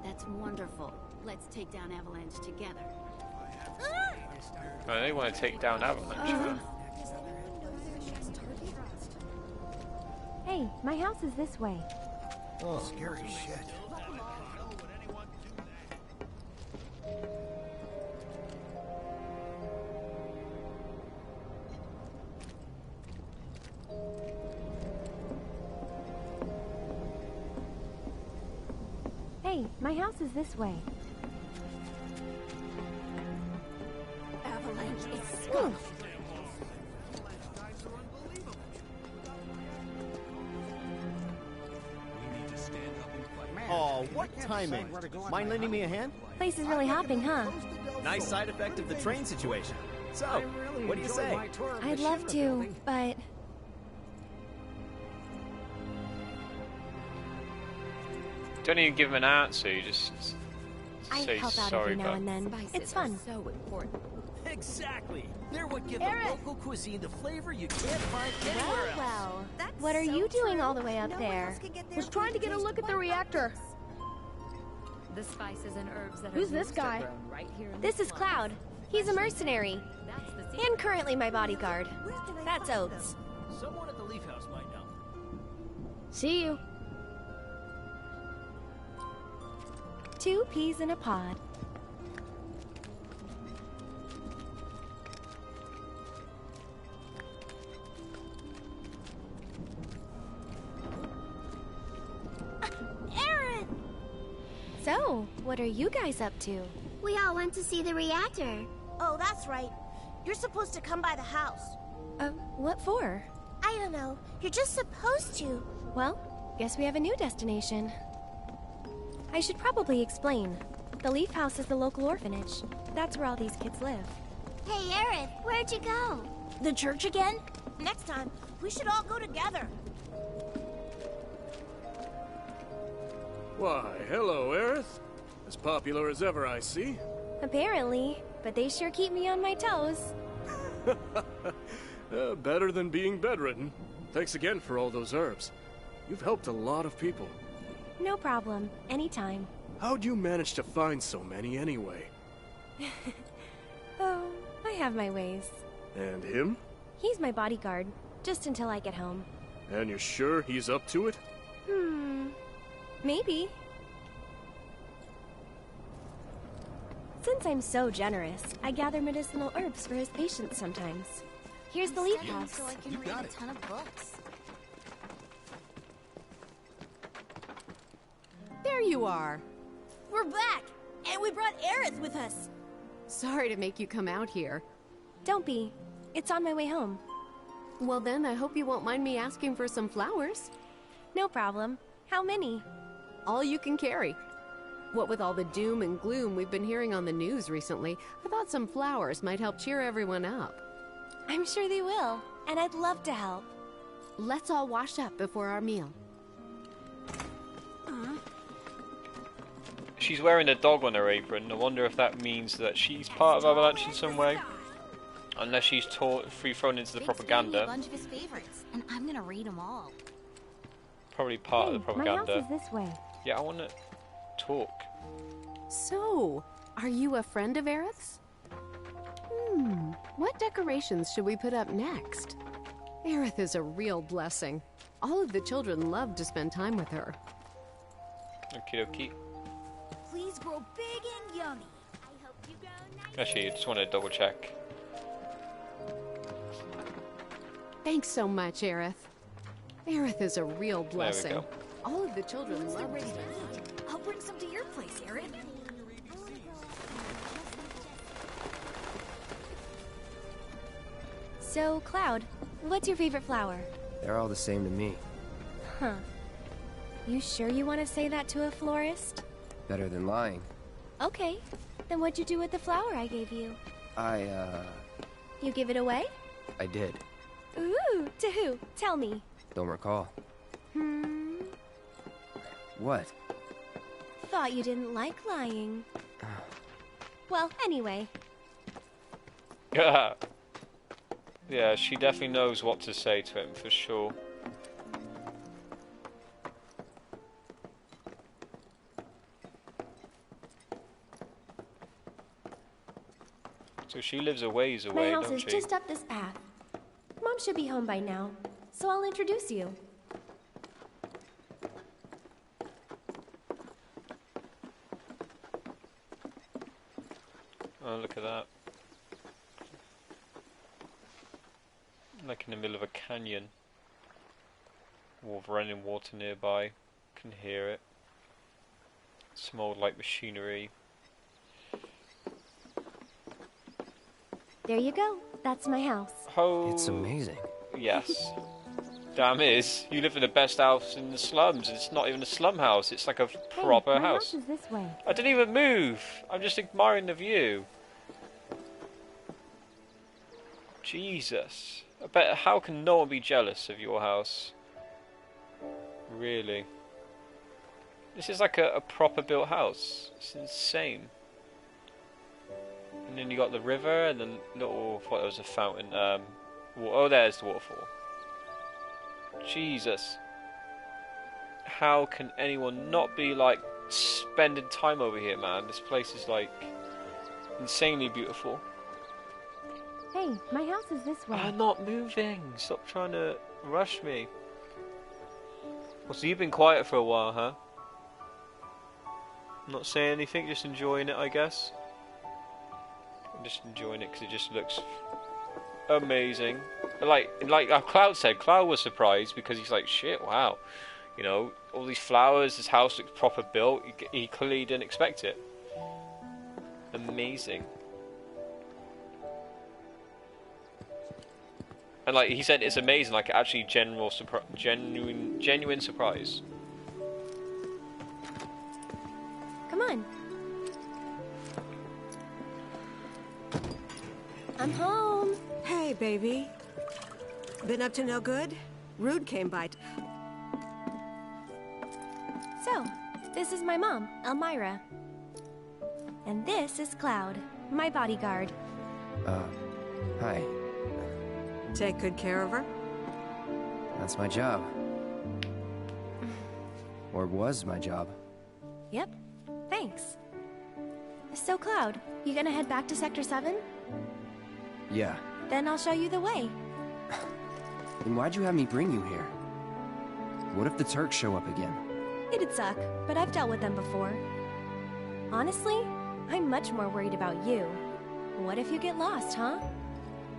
That's wonderful. Let's take down Avalanche together. Oh, they want to take down Avalanche. Hey, my house is this way. Scary shit. Hey, my house is this way. Avalanche is scuffed. what timing. Mind lending me a hand? Place is really hopping, huh? Nice side effect of the train situation. So, what do you say? I'd love to, but... Don't even give him an answer, you just I say help out sorry, every now but... and then. It's fun. So important. Exactly. They're what give Eric! the local cuisine the flavor you can't find anywhere else. Well, That's what are so you doing true. all the way up No one there? else can get their Was trying to food get a taste look at the quite reactor. The spices and herbs that Who's are this used are guy? grown right here in This is slums. Cloud. He's a mercenary. That's the secret. And currently my bodyguard. Where can I That's find Oates. Someone at the Leaf House might know. See you. 2 peas in a pod. Aaron! So, what are you guys up to? We all went to see the reactor. Oh, that's right. You're supposed to come by the house. What for? I don't know. You're just supposed to. Well, guess we have a new destination. I should probably explain. The Leaf House is the local orphanage. That's where all these kids live. Hey, Aerith, where'd you go? The church again? Next time, we should all go together. Why, hello, Aerith. As popular as ever, I see. Apparently, but they sure keep me on my toes. Better than being bedridden. Thanks again for all those herbs. You've helped a lot of people. No problem. Anytime. How'd you manage to find so many anyway? Oh, I have my ways. And him? He's my bodyguard, just until I get home. And you're sure he's up to it? Maybe. Since I'm so generous, I gather medicinal herbs for his patients sometimes. Here's the Leaf House. So I can read a ton of books. There you are. We're back, and we brought Aerith with us. Sorry to make you come out here. Don't be. It's on my way home. Well then, I hope you won't mind me asking for some flowers. No problem. How many? All you can carry. What with all the doom and gloom we've been hearing on the news recently, I thought some flowers might help cheer everyone up. I'm sure they will, and I'd love to help. Let's all wash up before our meal. She's wearing a dog on her apron. I wonder if that means that she's part of Avalanche in some way. Unless she's free-thrown into the propaganda. A bunch of his favorites, and I'm gonna read them all. Probably part of the propaganda. My house is this way. Yeah, I want to talk. So, are you a friend of Aerith's? What decorations should we put up next? Aerith is a real blessing. All of the children love to spend time with her. Okie dokie. Please grow big and yummy. I hope you grow nice. Actually, I just want to double check. Thanks so much, Aerith. Aerith is a real blessing. There we go. All of the children love Ready to to eat. I'll bring some to your place, Aerith. So, Cloud, what's your favorite flower? They're all the same to me. Huh. You sure you want to say that to a florist? Better than lying. Okay. Then what'd you do with the flower I gave you? You give it away? I did. Ooh, to who? Tell me. Don't recall. What? Thought you didn't like lying. Well, anyway. Yeah, she definitely knows what to say to him, for sure. So she lives a ways away, My house don't is she? just up this path. Mom should be home by now, so I'll introduce you. Oh, look at that. Like in the middle of a canyon. With running water nearby. Can hear it. Smelled like machinery. There you go. That's my house. Oh, It's amazing. Yes. Damn is. You live in the best house in the slums. It's not even a slum house. It's like a proper my house. house is this way. I didn't even move. I'm just admiring the view. Jesus. I bet, how can no one be jealous of your house? Really. This is like a proper built house. It's insane. And then you got the river and then little, I thought there was a fountain. Oh, there's the waterfall. Jesus. How can anyone not be like spending time over here, man? This place is like insanely beautiful. Hey, my house is this way. I'm not moving. Stop trying to rush me. Well, so you've been quiet for a while, huh? Not saying anything, just enjoying it, I guess. I'm just enjoying it because it just looks amazing. Like Cloud said, Cloud was surprised because he's like, shit, wow. You know, all these flowers, this house looks proper built. He clearly didn't expect it. Amazing. And like he said, it's amazing, like actually genuine surprise. Come on. I'm home. Hey, baby. Been up to no good? Rude came by. So, this is my mom, Elmira. And this is Cloud, my bodyguard. Hi. Take good care of her? That's my job. Or was my job. Yep. Thanks. So, Cloud, you gonna head back to Sector 7? Yeah. Then I'll show you the way. Then why'd you have me bring you here? What if the Turks show up again? It'd suck, but I've dealt with them before. Honestly, I'm much more worried about you. What if you get lost, huh?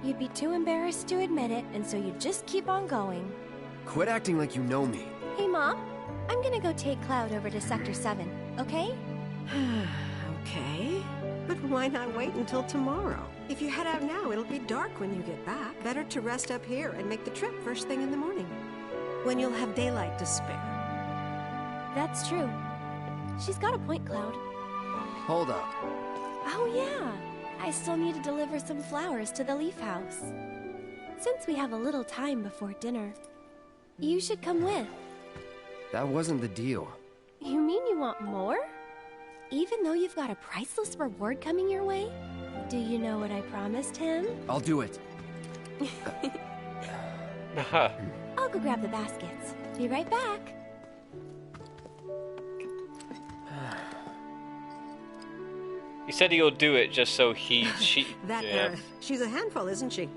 You'd be too embarrassed to admit it, and so you'd just keep on going. Quit acting like you know me. Hey, Mom. I'm gonna go take Cloud over to Sector 7, okay? Okay. But why not wait until tomorrow? If you head out now, it'll be dark when you get back. Better to rest up here and make the trip first thing in the morning, when you'll have daylight to spare. That's true. She's got a point, Cloud. Hold up. Oh, yeah. I still need to deliver some flowers to the Leaf House. Since we have a little time before dinner, you should come with. That wasn't the deal. You mean you want more? Even though you've got a priceless reward coming your way? Do you know what I promised him? I'll do it. I'll go grab the baskets. Be right back. He said he'll do it just so she. She's a handful, isn't she?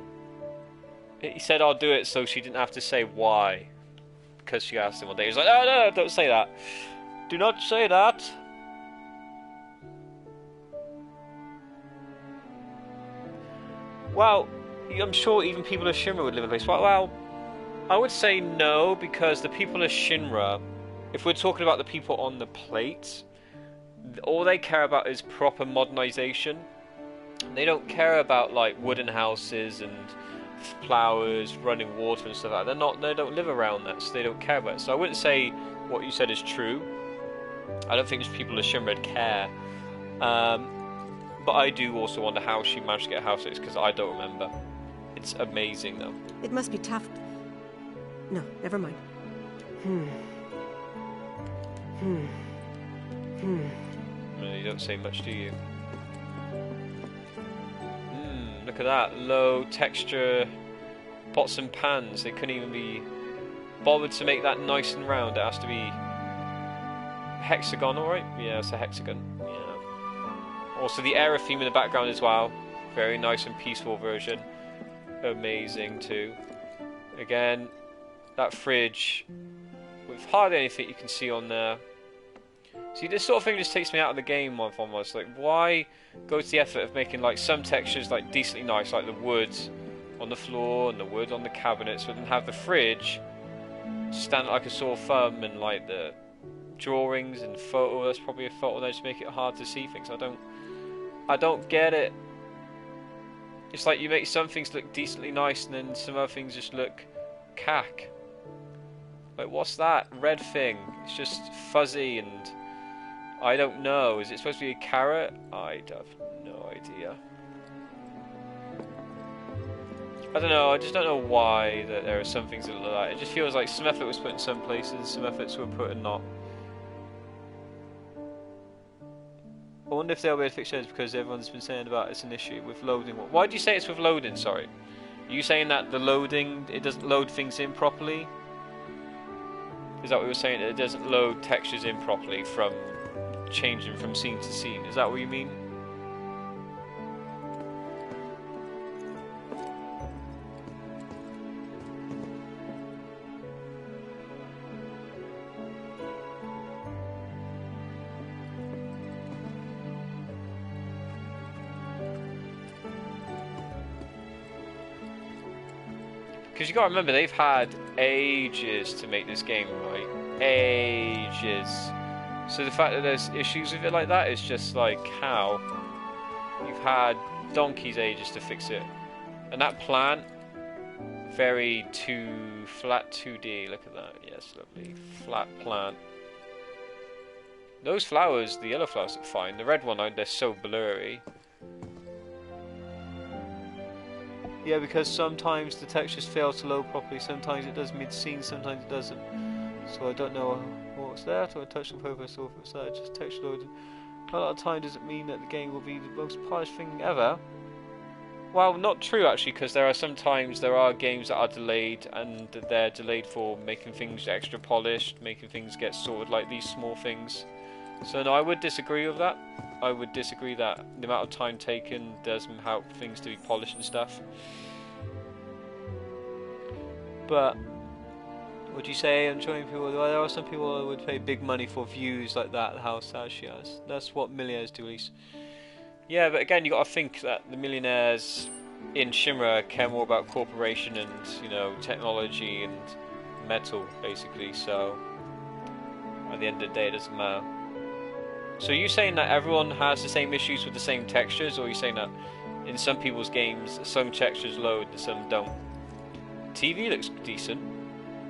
He said I'll do it so she didn't have to say why. Because she asked him one day. He was like, oh no, don't say that. Do not say that. Well, I'm sure even people of Shinra would live in a place. Well, I would say no, because the people of Shinra, if we're talking about the people on the plate, all they care about is proper modernization. They don't care about like wooden houses and flowers, running water and stuff like that. They don't live around that, so they don't care about it. So I wouldn't say what you said is true. I don't think just people of Shinra care. But I do also wonder how she managed to get a house like this, because I don't remember. It's amazing though. It must be tough. No, never mind. No, you don't say much, do you? Look at that. Low texture pots and pans. They couldn't even be bothered to make that nice and round. It has to be hexagonal, right? Yeah, it's a hexagon. Yeah. Also the era theme in the background as well. Very nice and peaceful version. Amazing too. Again, that fridge with hardly anything you can see on there. See, this sort of thing just takes me out of the game almost. Like, why go to the effort of making like some textures like decently nice, like the wood on the floor and the wood on the cabinets, but then have the fridge stand like a sore thumb, and like the drawings and photo, that's probably a photo there, just make it hard to see things. I don't get it. It's like you make some things look decently nice and then some other things just look cack. Like, what's that red thing? It's just fuzzy and I don't know. Is it supposed to be a carrot? I have no idea. I don't know. I just don't know why that there are some things that look like that. It just feels like some effort was put in some places, some efforts were put in not. I wonder if they'll be able to fix it because everyone's been saying about it's an issue with loading. Why do you say it's with loading? Sorry. Are you saying that the loading, it doesn't load things in properly? Is that what you're saying? It doesn't load textures in properly from changing from scene to scene? Is that what you mean? Because you gotta remember, they've had ages to make this game, right? Ages. So the fact that there's issues with it like that is just like, how? You've had donkey's ages to fix it. And that plant, very flat 2D, look at that, yes, lovely. Flat plant. Those flowers, the yellow flowers look fine. The red one, they're so blurry. Yeah, because sometimes the textures fail to load properly, sometimes it does mid-scene, sometimes it doesn't. So I don't know what's that, or touch the purpose, or if it's that, just texture loaded. A lot of time doesn't mean that the game will be the most polished thing ever. Well, not true actually, because there are games that are delayed, and they're delayed for making things extra polished, making things get sorted, like these small things. So no, I would disagree with that. I would disagree that the amount of time taken doesn't help things to be polished and stuff. But would you say, I'm showing people, there are some people that would pay big money for views like that, how sad she has. That's what millionaires do, at least. Yeah, but again, you got to think that the millionaires in Shimra care more about corporation and, you know, technology and metal, basically. So at the end of the day, it doesn't matter. So are you saying that everyone has the same issues with the same textures, or are you saying that in some people's games some textures load and some don't? TV looks decent.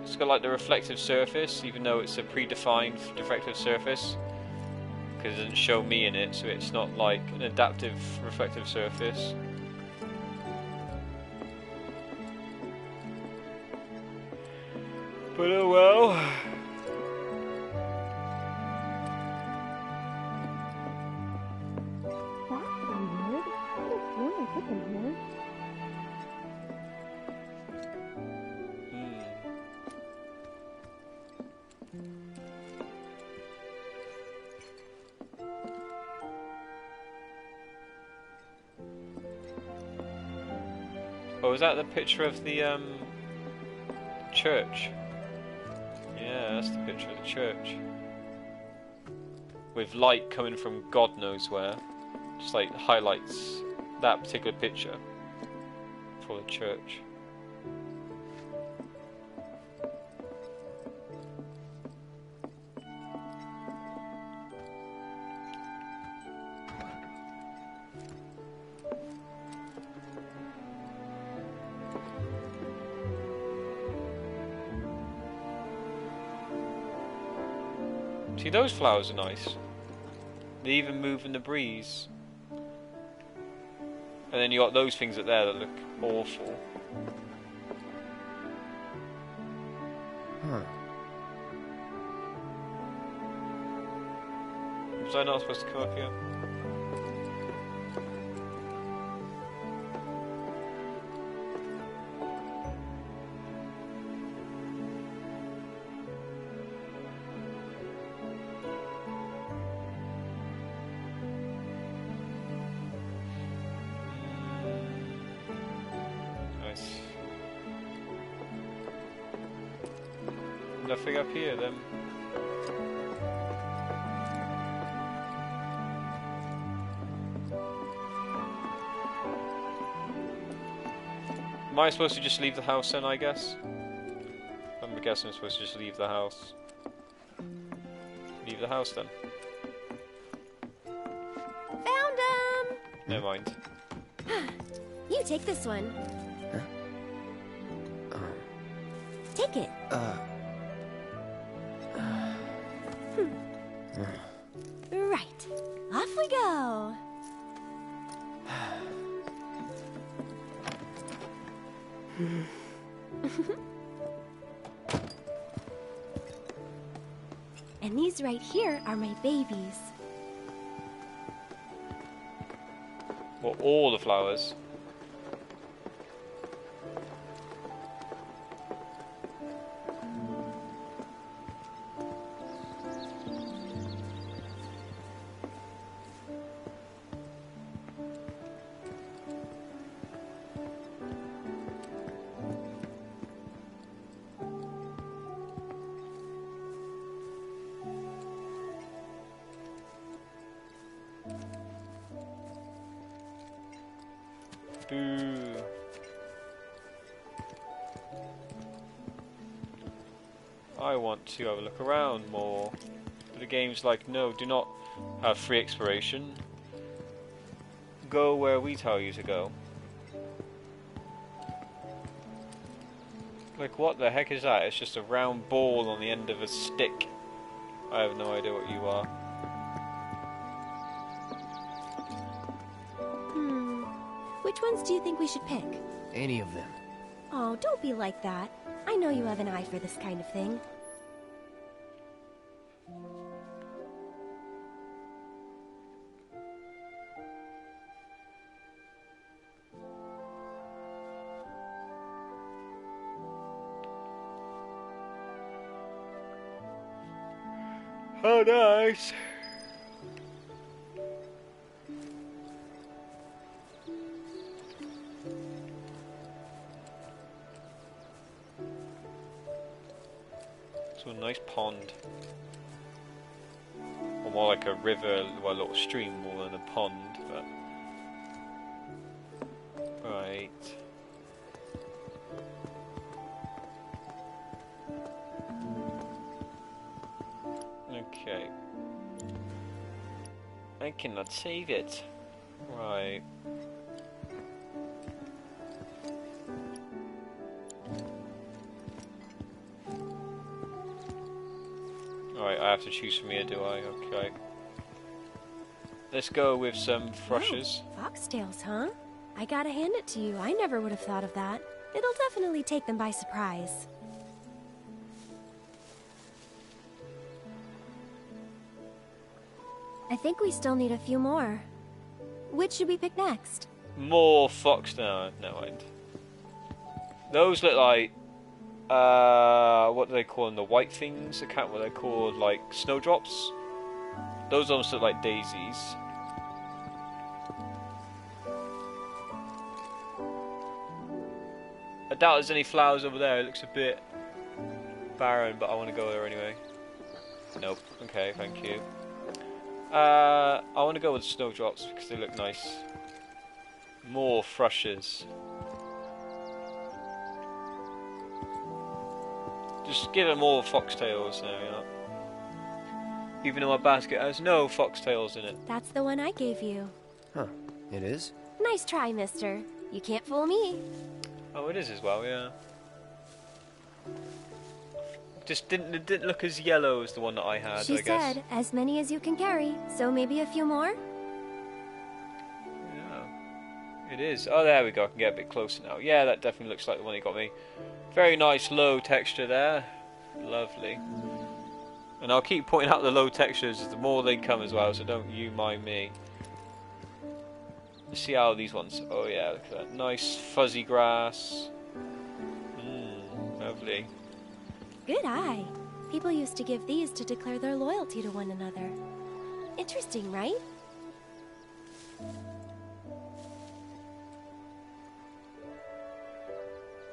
It's got like the reflective surface, even though it's a predefined reflective surface, because it doesn't show me in it, so it's not like an adaptive reflective surface. But oh well. Oh, is that the picture of the church? Yeah, that's the picture of the church. With light coming from God knows where. Just like highlights that particular picture for the church. See, those flowers are nice. They even move in the breeze. And then you got those things up there that look awful. Huh. Was I not supposed to come up here? Nothing up here then. Am I supposed to just leave the house then, I guess? I'm guessing I'm supposed to just leave the house. Leave the house then. Found him! Never mind. You take this one. Huh? Take it. Right. Off we go. And these right here are my babies. Well, all the flowers. Boo. I want to have a look around more. But the game's like, no, do not have free exploration. Go where we tell you to go. Like, what the heck is that? It's just a round ball on the end of a stick. I have no idea what you are. Which ones do you think we should pick? Any of them. Oh, don't be like that. I know you have an eye for this kind of thing. Oh, nice. It's a nice pond. Or more like a river, well, a little stream more than a pond, but... Right. Okay. I cannot save it. Right. Alright, I have to choose from here, do I? Okay. Let's go with some thrushes. Oh, foxtails, huh? I gotta hand it to you. I never would have thought of that. It'll definitely take them by surprise. I think we still need a few more. Which should we pick next? More fox... No, never mind. Those look like... what do they call them? The white things? I can't what they're called, like snowdrops? Those almost look like daisies. I doubt there's any flowers over there. It looks a bit barren, but I want to go there anyway. Nope. Okay, thank you. I want to go with snowdrops because they look nice. More thrushes. Just give them all foxtails now, you know. Even though my basket has no foxtails in it. That's the one I gave you. Huh. It is? Nice try, mister. You can't fool me. Oh, it is as well, yeah. Just didn't look as yellow as the one that I had, She I guess. said, as many as you can carry, so maybe a few more? Yeah. It is. Oh, there we go. I can get a bit closer now. Yeah, that definitely looks like the one you got me. Very nice low texture there. Lovely. And I'll keep pointing out the low textures the more they come as well, so don't you mind me. Let's see how these ones... Oh yeah, look at that. Nice fuzzy grass. Lovely. Good eye. People used to give these to declare their loyalty to one another. Interesting, right?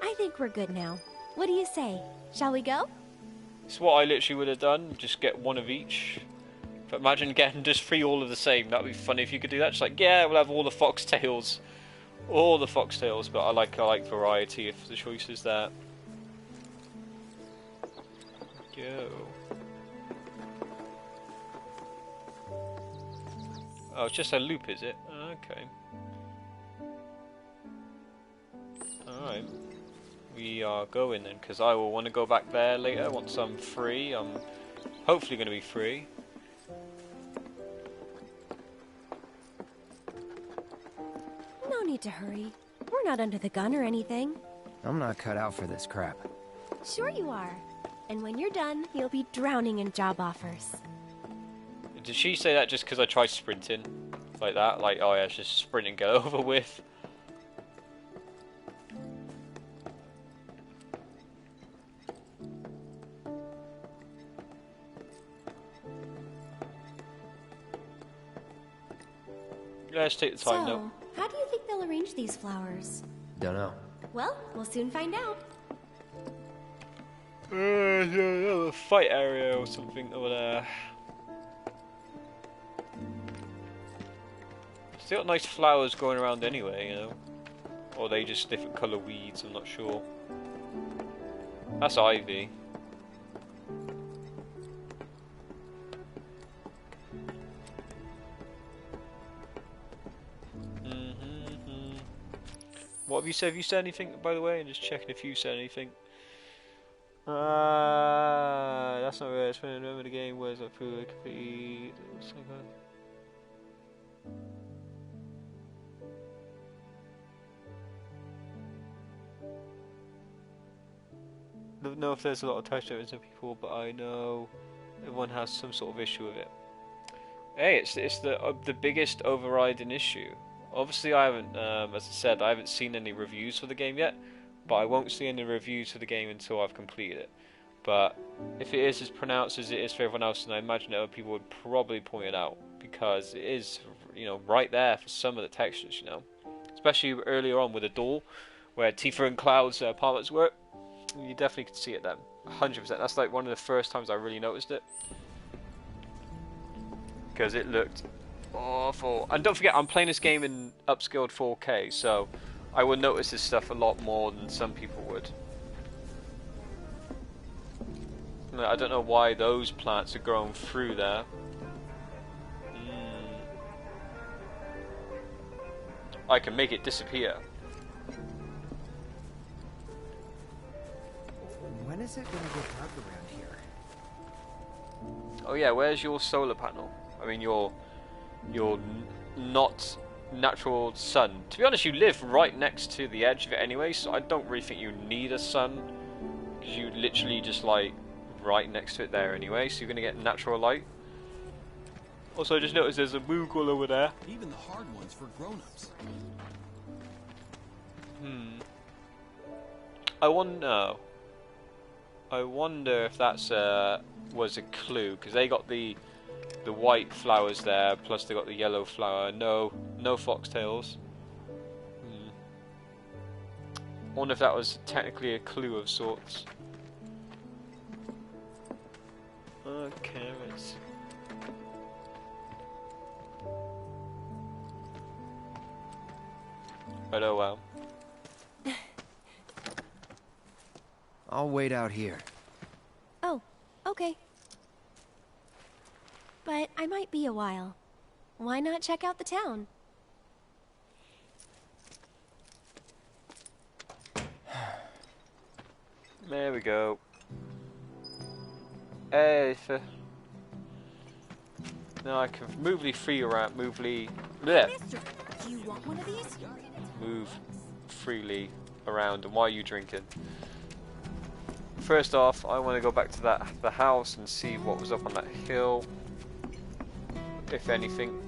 I think we're good now. What do you say? Shall we go? It's what I literally would have done. Just get one of each. But imagine getting just 3 all of the same. That'd be funny if you could do that. Just like, yeah, we'll have all the foxtails. All the foxtails. But I like variety if the choice is there. Go. Oh, it's just a loop, is it? Okay. Alright. We are going then, because I will want to go back there later once I'm free. I'm hopefully going to be free. No need to hurry. We're not under the gun or anything. I'm not cut out for this crap. Sure you are. And when you're done, you'll be drowning in job offers. Did she say that just because I tried sprinting? Like that? Like, oh yeah, it's just sprint and get over with. Let's take the time though. How do you think they'll arrange these flowers? Don't know. Well, we'll soon find out. A fight area or something over there. Still got nice flowers going around anyway, you know. Or are they just different colour weeds, I'm not sure. That's ivy. What have you said? Have you said anything, by the way? I'm just checking if you said anything. That's not right. It's when I remember the game was a pretty complete. I don't know if there's a lot of touchdowns in people, but I know everyone has some sort of issue with it. Hey, it's the biggest overriding issue. Obviously, I haven't, as I said, I haven't seen any reviews for the game yet, but I won't see any reviews for the game until I've completed it. But if it is as pronounced as it is for everyone else, and I imagine other people would probably point it out, because it is, you know, right there for some of the textures, you know, especially earlier on with the door, where Tifa and Cloud's apartments were. You definitely could see it then, 100%. That's like one of the first times I really noticed it, because it looked awful. And don't forget, I'm playing this game in upscaled 4K, so I would notice this stuff a lot more than some people would. I don't know why those plants are growing through there. I can make it disappear. When is it gonna get dark around here? Oh yeah, where's your solar panel? I mean, your not natural sun. To be honest, you live right next to the edge of it anyway, so I don't really think you need a sun, because you literally just like right next to it there anyway, so you're gonna get natural light. Also, I just noticed there's a Moogle over there. Even the hard ones for grown-ups. I wonder if that's was a clue, because they got the white flowers there, plus they got the yellow flower. No foxtails. I wonder if that was technically a clue of sorts. Carrots. But oh well. I'll wait out here. Oh, okay. But I might be a while. Why not check out the town? There we go. Hey, now I can move freely around. Move freely around. And why are you drinking? First off, I want to go back to the house and see what was up on that hill, if anything.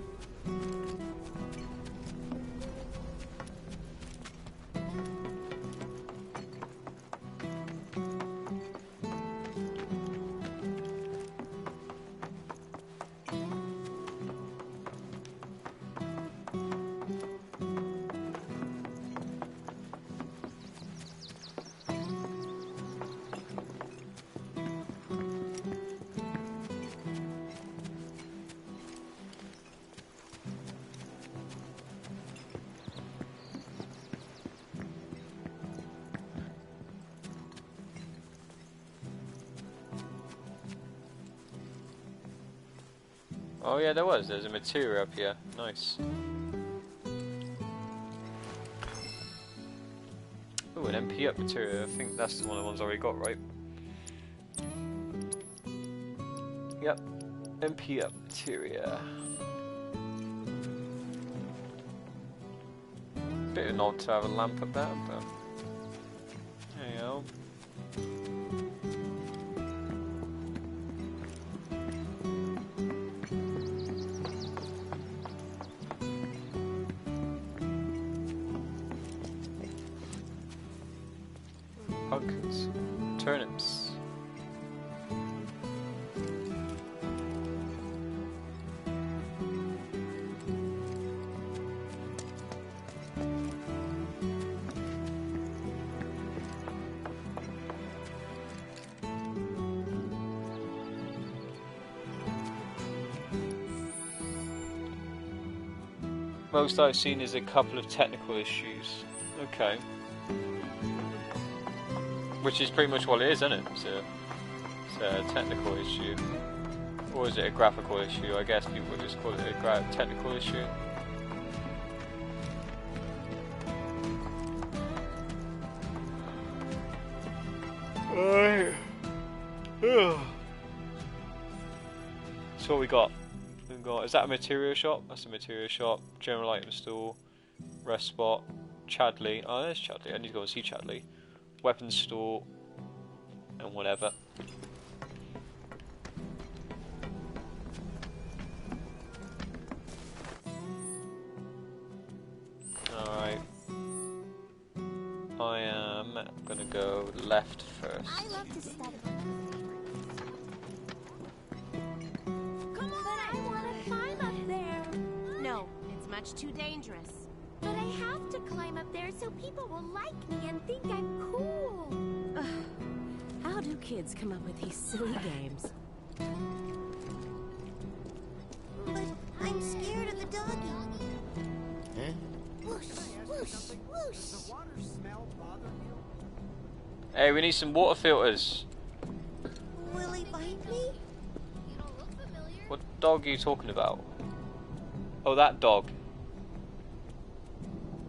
Oh yeah, there's a material up here. Nice. Ooh, an MP up material. I think that's one of the ones I already got, right? Yep. MP up materia. Bit of an odd to have a lamp up there, but there you go. Pumpkins, turnips. Most I've seen is a couple of technical issues. Okay. Which is pretty much what it is, isn't it? It's a technical issue. Or is it a graphical issue? I guess people would just call it a technical issue. So what we got? We've got, is that a material shop? That's a material shop. General item store. Rest spot. Chadley. Oh, there's Chadley. I need to go and see Chadley. Weapons store. And whatever. Alright. I am gonna go left first. I love to study. Come on! But I want to climb up there. No, it's much too dangerous. But I have to climb up there so people will like me and think I'm cool. How do kids come up with these silly games? But I'm scared of the doggy. Huh? Whoosh, whoosh, whoosh. Hey, we need some water filters. Will he bite me? What dog are you talking about? Oh, that dog.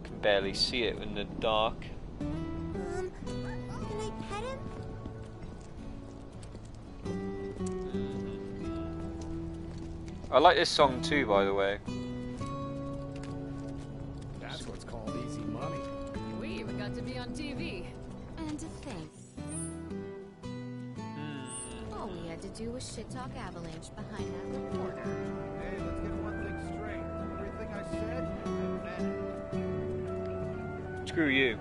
Can barely see it in the dark. Can I pet him? I like this song too, by the way. That's what's called easy money. We even got to be on TV. And to think, all we had to do was shit talk Avalanche behind that reporter. Hey, let's get one thing straight. Everything I said, I meant it. Screw you.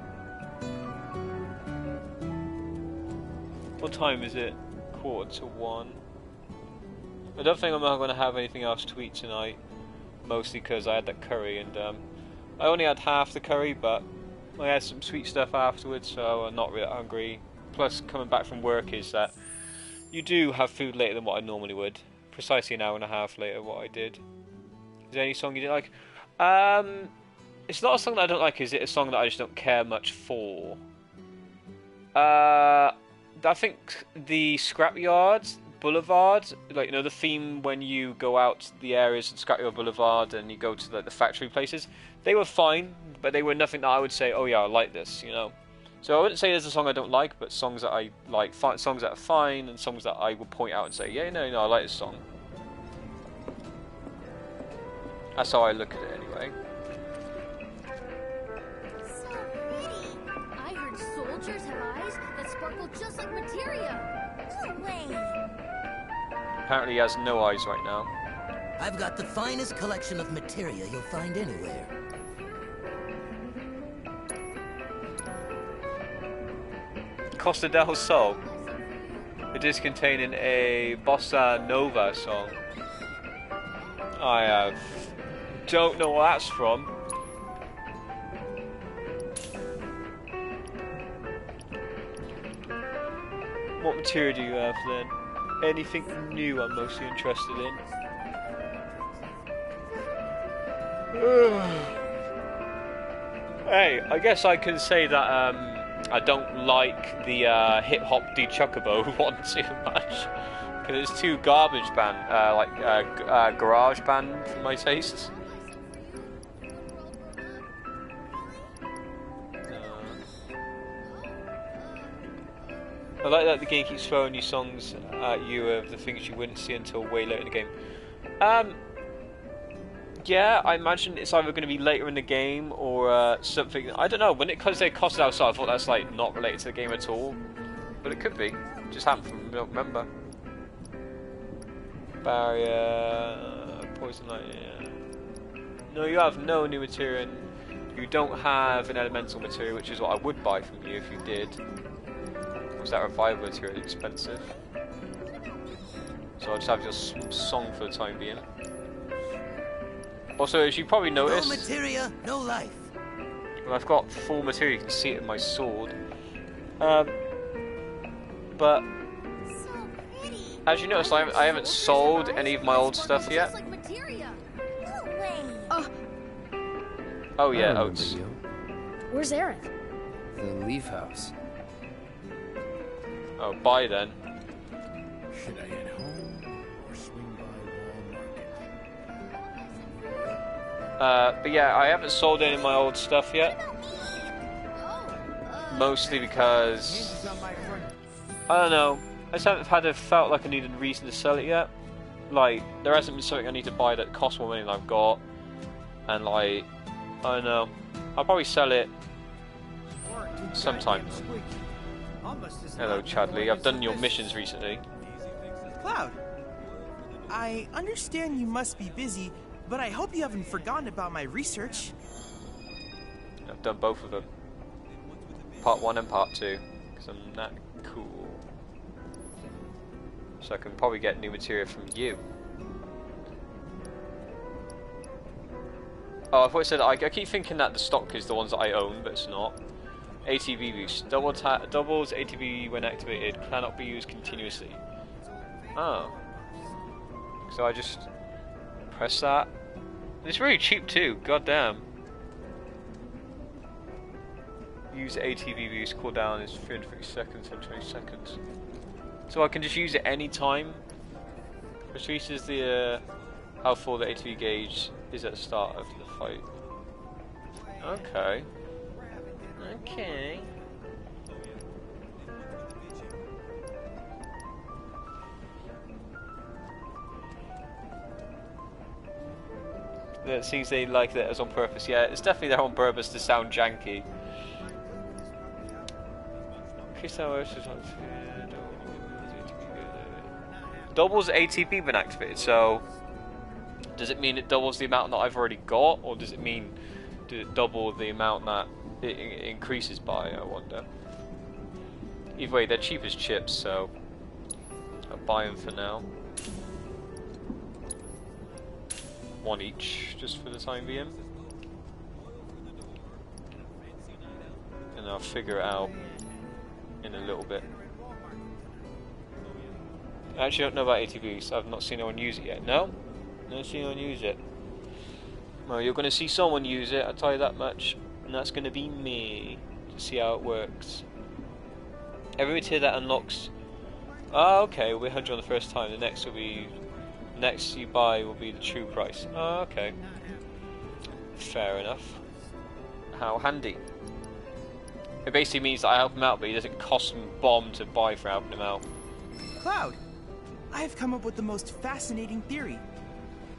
What time is it? 1:45. I don't think I'm not going to have anything else to eat tonight. Mostly because I had that curry and I only had half the curry, but I had some sweet stuff afterwards, so I'm not really hungry. Plus, coming back from work is that you do have food later than what I normally would. Precisely an hour and a half later what I did. Is there any song you didn't like? It's not a song that I don't like, is it a song that I just don't care much for? I think the Scrapyard Boulevard, like, you know, the theme when you go out to the areas of Scrapyard Boulevard and you go to the factory places, they were fine, but they were nothing that I would say, oh yeah, I like this, you know. So I wouldn't say there's a song I don't like, but songs that I like, songs that are fine, and songs that I would point out and say, yeah, no, I like this song. That's how I look at it anyway. So pretty. I heard soldiers have eyes that sparkle just like materia. No way. Apparently he has no eyes right now. I've got the finest collection of materia you'll find anywhere. Costa del Sol. It is containing a bossa nova song. I don't know what that's from. What material do you have then? Anything new I'm mostly interested in. Hey, I guess I can say that I don't like the Hip Hop De Chocobo one too much. Because it's too garbage band, garage band for my tastes. like that the game keeps throwing you songs at you of the things you wouldn't see until way later in the game. Yeah, I imagine it's either going to be later in the game or something. I don't know. When it comes to cost outside, I thought that's like not related to the game at all, but it could be. Just happened from I don't remember. Barrier, poison light. Yeah. No, you have no new material. You don't have an elemental material, which is what I would buy from you if you did. Was that revival material expensive? So I'll just have your song for the time being. Also, as you probably noticed, no materia, no life. Well, I've got full material. You can see it in my sword. But as you noticed, I haven't sold any of my old stuff yet. Oh yeah, Oats. Where's Eric? The Leaf House. Oh, bye then. Should I head home or swing by Wall Market? But yeah, I haven't sold any of my old stuff yet. Mostly because I don't know. I just haven't felt like I needed a reason to sell it yet. Like there hasn't been something I need to buy that costs more money than I've got, and like I don't know. I'll probably sell it sometime. Hello, Chadley. I've done your missions recently. Cloud, I understand you must be busy, but I hope you haven't forgotten about my research. I've done both of them. Part 1 and Part 2. Because I'm that cool. So I can probably get new material from you. Oh, I thought it said, I keep thinking that the stock is the ones that I own, but it's not. ATB boost. Doubles ATB when activated. Cannot be used continuously. Oh. So I just press that. It's really cheap too, god damn. Use ATB boost, cooldown is 330 seconds and 20 seconds. So I can just use it any time. Which reaches the how full the ATB gauge is at the start of the fight. Okay. Okay. It seems they like that as on purpose. Yeah, it's definitely there on purpose to sound janky. Doubles ATB been activated, so does it mean it doubles the amount that I've already got, or does it mean double the amount that it increases by, I wonder. Either way, they're cheap as chips, so I'll buy them for now. One each, just for the time being. And I'll figure it out in a little bit. I actually don't know about ATBs. I've not seen anyone use it yet. No? Not seen anyone use it. Well, you're going to see someone use it, I'll tell you that much. And that's going to be me. To see how it works. Every material that unlocks... Oh, okay, we're 100 on the first time. The next will be... Next you buy will be the true price. Oh, okay. Fair enough. How handy. It basically means that I help him out, but he doesn't cost him a bomb to buy for helping him out. Cloud, I have come up with the most fascinating theory.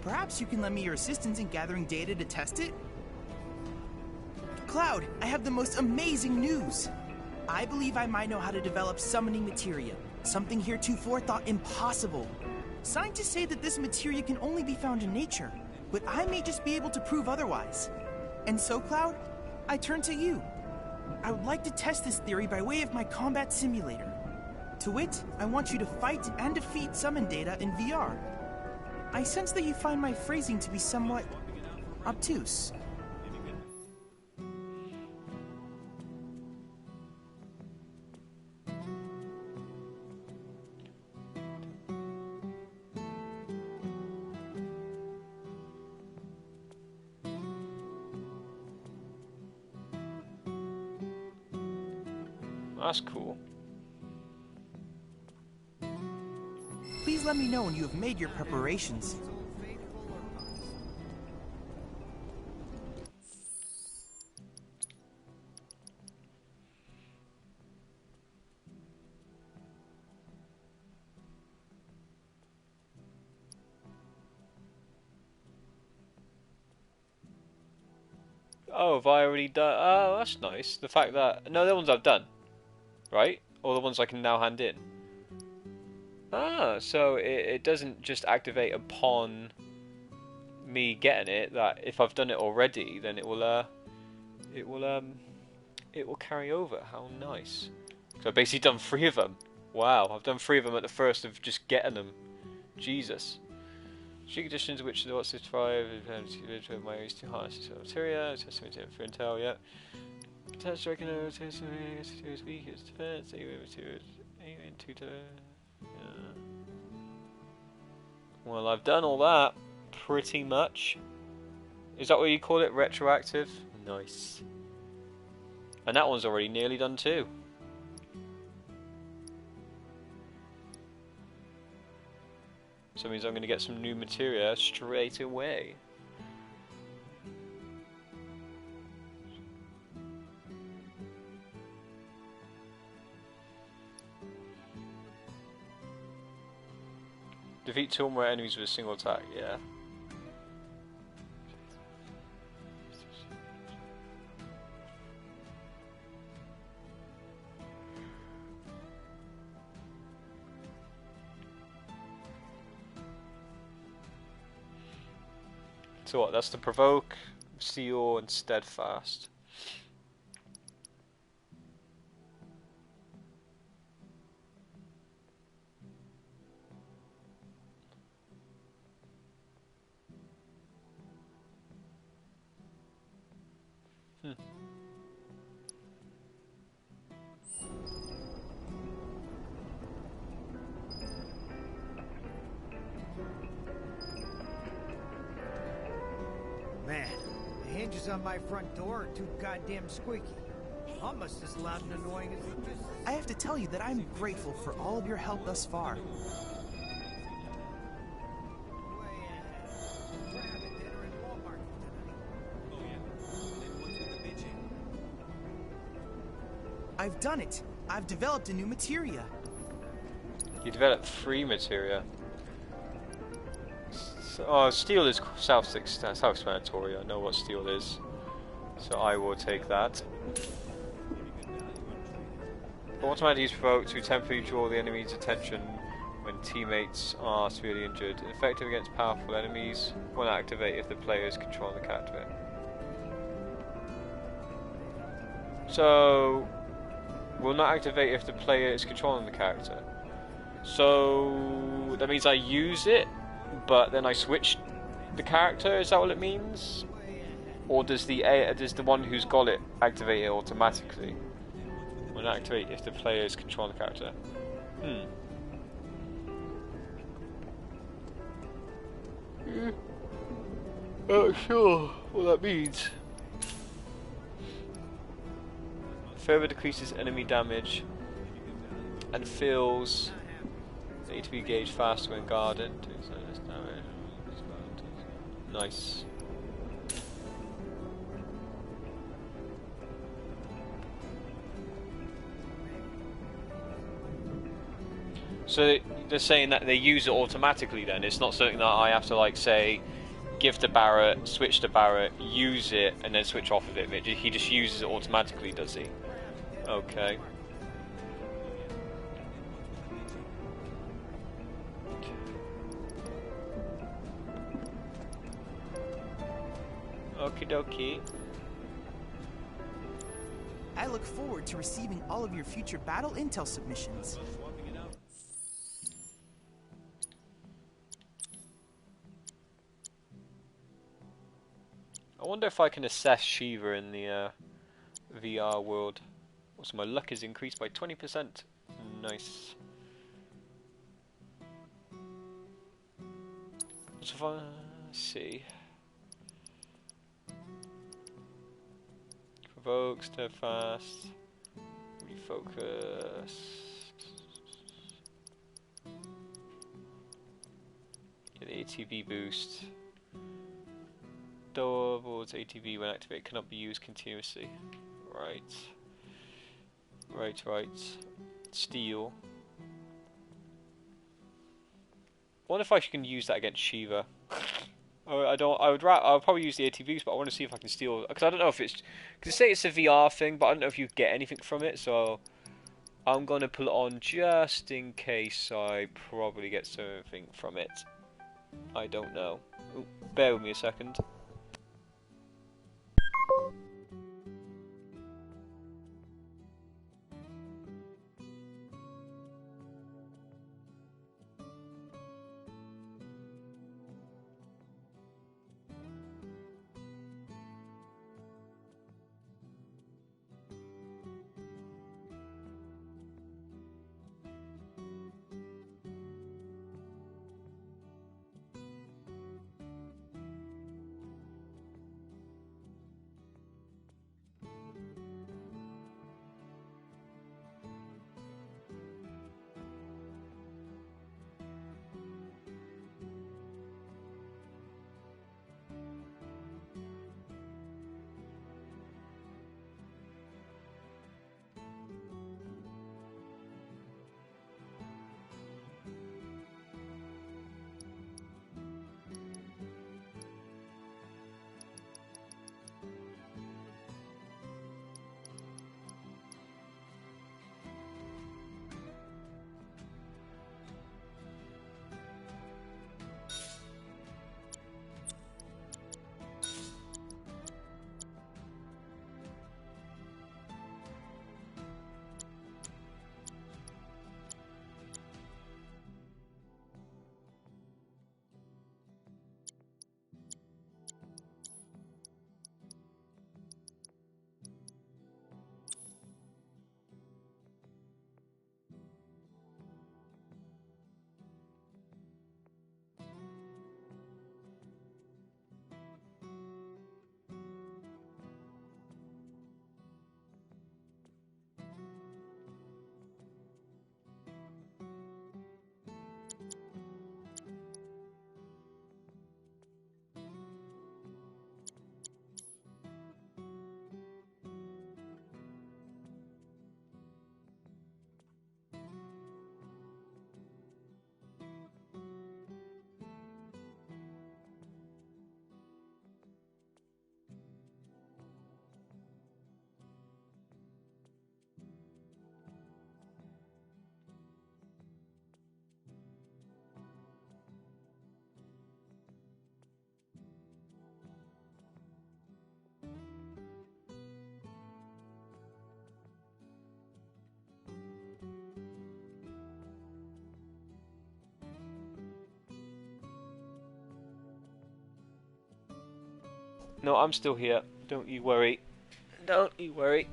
Perhaps you can lend me your assistance in gathering data to test it? Cloud, I have the most amazing news. I believe I might know how to develop summoning materia, something heretofore thought impossible. Scientists say that this materia can only be found in nature, but I may just be able to prove otherwise. And so, Cloud, I turn to you. I would like to test this theory by way of my combat simulator. To wit, I want you to fight and defeat summon data in VR. I sense that you find my phrasing to be somewhat obtuse. That's cool. Please let me know when you have made your preparations. Oh, have I already done? Oh, that's nice. The fact that no, the ones I've done, right? Or the ones I can now hand in. Ah, so it doesn't just activate upon me getting it. That if I've done it already, then it will carry over. How nice. So I've basically done 3 of them. Wow, I've done 3 of them at the first of just getting them. Jesus. Streak conditions which the what's this 5 my areas to harness bacteria, testament for intel, yeah. Attach striking to weak as defense, well, I've done all that pretty much. Is that what you call it? Retroactive? Nice. And that one's already nearly done too. So it means I'm going to get some new materia straight away. Defeat 2 or more enemies with a single attack, yeah. So what, that's to provoke, seal, and steadfast. Man, the hinges on my front door are too goddamn squeaky. Almost as loud and annoying as it just... I have to tell you that I'm grateful for all of your help thus far. I've done it. I've developed a new materia. You developed 3 materia. So, steel is self-explanatory. I know what steel is, so I will take that. Automatically is provoked to temporarily draw the enemy's attention when teammates are severely injured. Effective against powerful enemies. Will not activate if the player is controlling the character. So, will not activate if the player is controlling the character. So that means I use it, but then I switch the character. Is that what it means? Or does the one who's got it activate it automatically? Will not activate if the player is controlling the character. Not sure what that means. Further decreases enemy damage and fills the ATB gauge faster when guarded. Nice. So they're saying that they use it automatically then? It's not something that I have to, like, say, give to Barrett, switch to Barrett, use it, and then switch off of it. He just uses it automatically, does he? Okay. Okie dokie. I look forward to receiving all of your future battle intel submissions. I wonder if I can assess Shiva in the VR world. Also, my luck is increased by 20%. Nice. So if I see. Provoke, steadfast, refocus. Get the ATB boost. Doubles ATB when activated cannot be used continuously. Right. Right. Steel. I wonder if I can use that against Shiva. I don't. I'll probably use the AT boost, but I want to see if I can steal. Because I don't know if it's. Because say it's a VR thing, but I don't know if you get anything from it. So I'm gonna put it on just in case I probably get something from it. I don't know. Ooh, bear with me a second. No, I'm still here. Don't you worry. Don't you worry.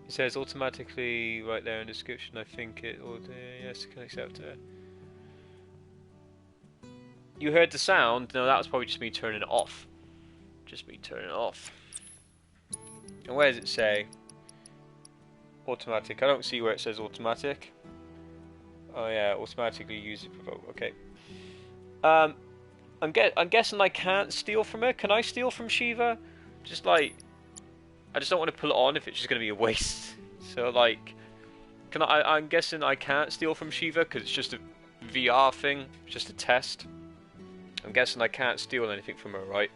It says automatically right there in the description. I think it or yes, can accept it. You heard the sound? No, that was probably just me turning it off. Just me turning it off. And where does it say automatic? I don't see where it says automatic. Oh yeah, automatically use it provoke. Okay. I'm guessing I can't steal from her. Can I steal from Shiva? Just like, I just don't want to pull it on if it's just going to be a waste. So like, can I'm guessing I can't steal from Shiva because it's just a VR thing, it's just a test. I'm guessing I can't steal anything from her, right?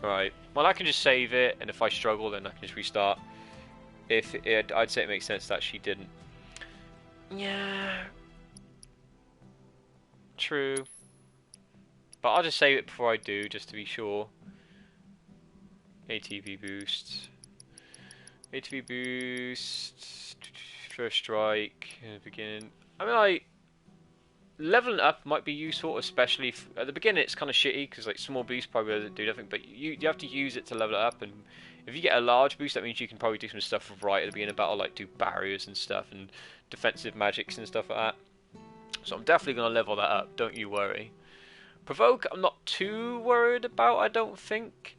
Right. Well, I can just save it, and if I struggle, then I can just restart. I'd say it makes sense that she didn't. Yeah. True. But I'll just save it before I do, just to be sure. ATV boost. ATV boost. First strike. In the beginning. I mean, like, leveling up might be useful, especially if, at the beginning it's kind of shitty because like small boost probably doesn't do nothing, but you have to use it to level it up. And if you get a large boost, that means you can probably do some stuff right at the beginning of battle, like do barriers and stuff and defensive magics and stuff like that. So I'm definitely going to level that up, don't you worry. Provoke, I'm not too worried about, I don't think,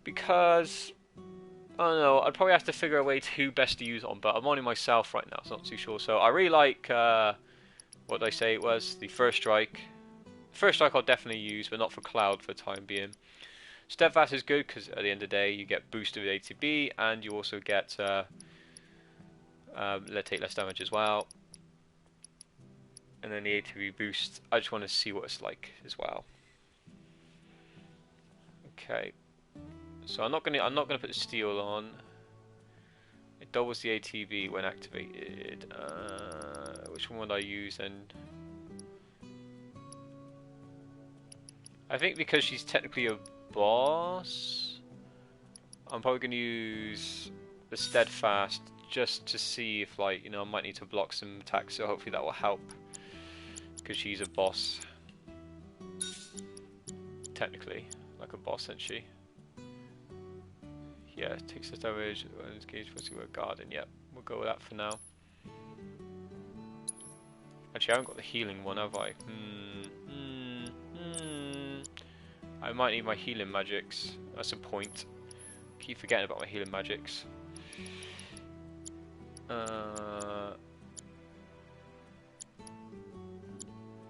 because I don't know, I'd probably have to figure a way to who best to use it on, but I'm only myself right now, so I'm not too sure. So I really like what did I say it was? The first strike. First strike I'll definitely use, but not for Cloud for the time being. Steadfast is good because at the end of the day you get boosted with ATB and you also get take less damage as well. And then the ATB boost, I just want to see what it's like as well. Okay, so I'm not gonna put the steel on. It doubles the ATB when activated. Which one would I use then? I think because she's technically a boss, I'm probably gonna use the Steadfast just to see if, like, you know, I might need to block some attacks. So hopefully that will help because she's a boss. Technically, like a boss, isn't she? Yeah, takes the damage, engage once you were guarding. Yep, we'll go with that for now. Actually, I haven't got the healing one, have I? I might need my healing magics. That's a point. Keep forgetting about my healing magics.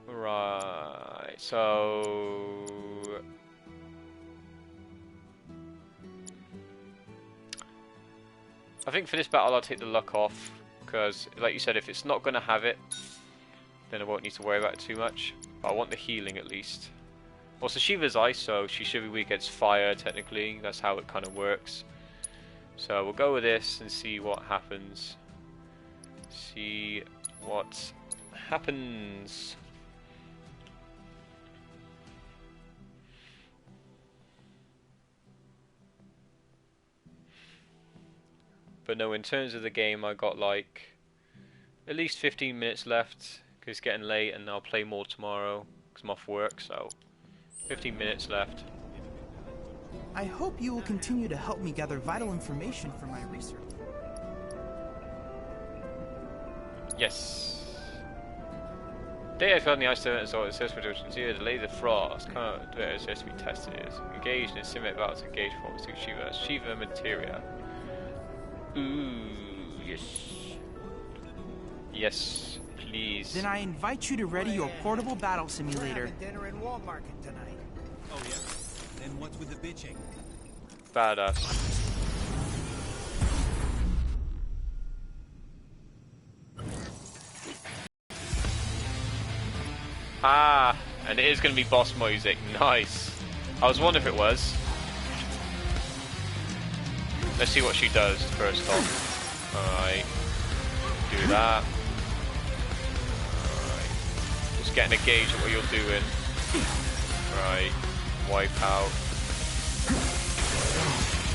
Right, so I think for this battle I'll take the luck off, because like you said, if it's not going to have it, then I won't need to worry about it too much. But I want the healing at least. Also, Shiva's ice, so she should be weak against fire technically. That's how it kind of works. So we'll go with this and see what happens. See what happens. But no, in terms of the game, I got like at least 15 minutes left because it's getting late and I'll play more tomorrow because I'm off work, so 15 minutes left. I hope you will continue to help me gather vital information for my research. Yes. Data found the ice and so it says production zero, delay the frost, current data is to be tested. Engaged in a simulated battle to engage performance to Shiva. Shiva materia. Ooh, yes. Yes, please. Then I invite you to ready your portable battle simulator. Dinner in Walmart tonight. Oh yeah? Then what's with the bitching? Badass. Ah, and it is going to be boss music. Nice. I was wondering if it was. Let's see what she does first off. Alright. Do that. Alright. Just getting a gauge of what you're doing. Right. Wipe out.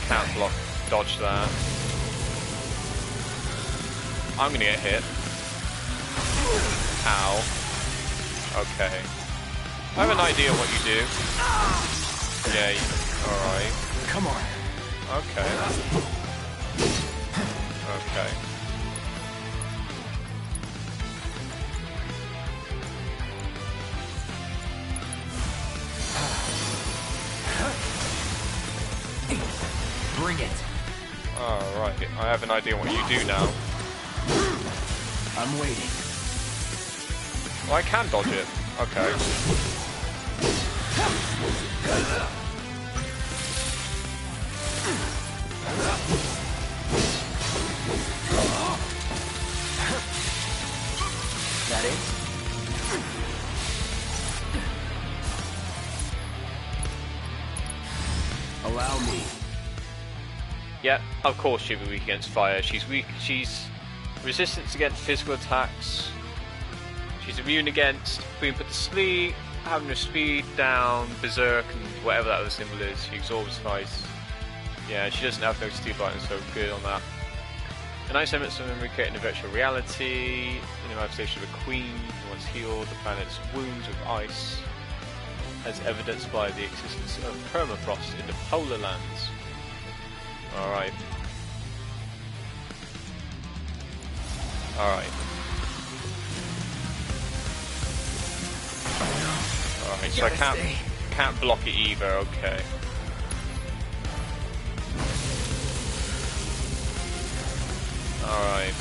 Can't block. Dodge that. I'm gonna get hit. Ow. Okay. I have an idea what you do. Yeah, alright. Come on. Okay. Okay. Bring it. Alright, I have an idea what you do now. I'm waiting. Oh, I can dodge it. Okay. That it? Allow me. Yeah, of course she'll be weak against fire. She's weak. She's resistant against physical attacks. She's immune against being put to sleep, having her speed down, berserk, and whatever that other symbol is. She absorbs ice. Yeah, she doesn't have no steel buttons, so good on that. An ice elements from memory creating a virtual reality. The manifestation of a queen who once healed the planet's wounds with ice, as evidenced by the existence of permafrost in the polar lands. Alright. Alright. Alright, so I can't block it either, okay. Alright.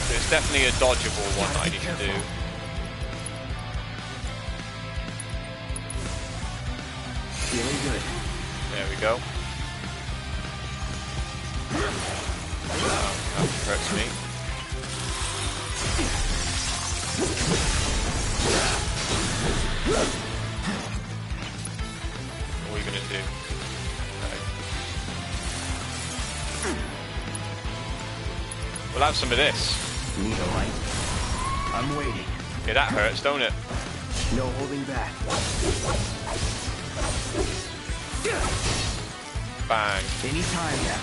It's definitely a dodgeable one I need to do. Feeling good. There we go. That hurts me. What are we gonna do? We'll have some of this. Need a light? I'm waiting. Yeah, that hurts, don't it? No holding back. Bang. Anytime now.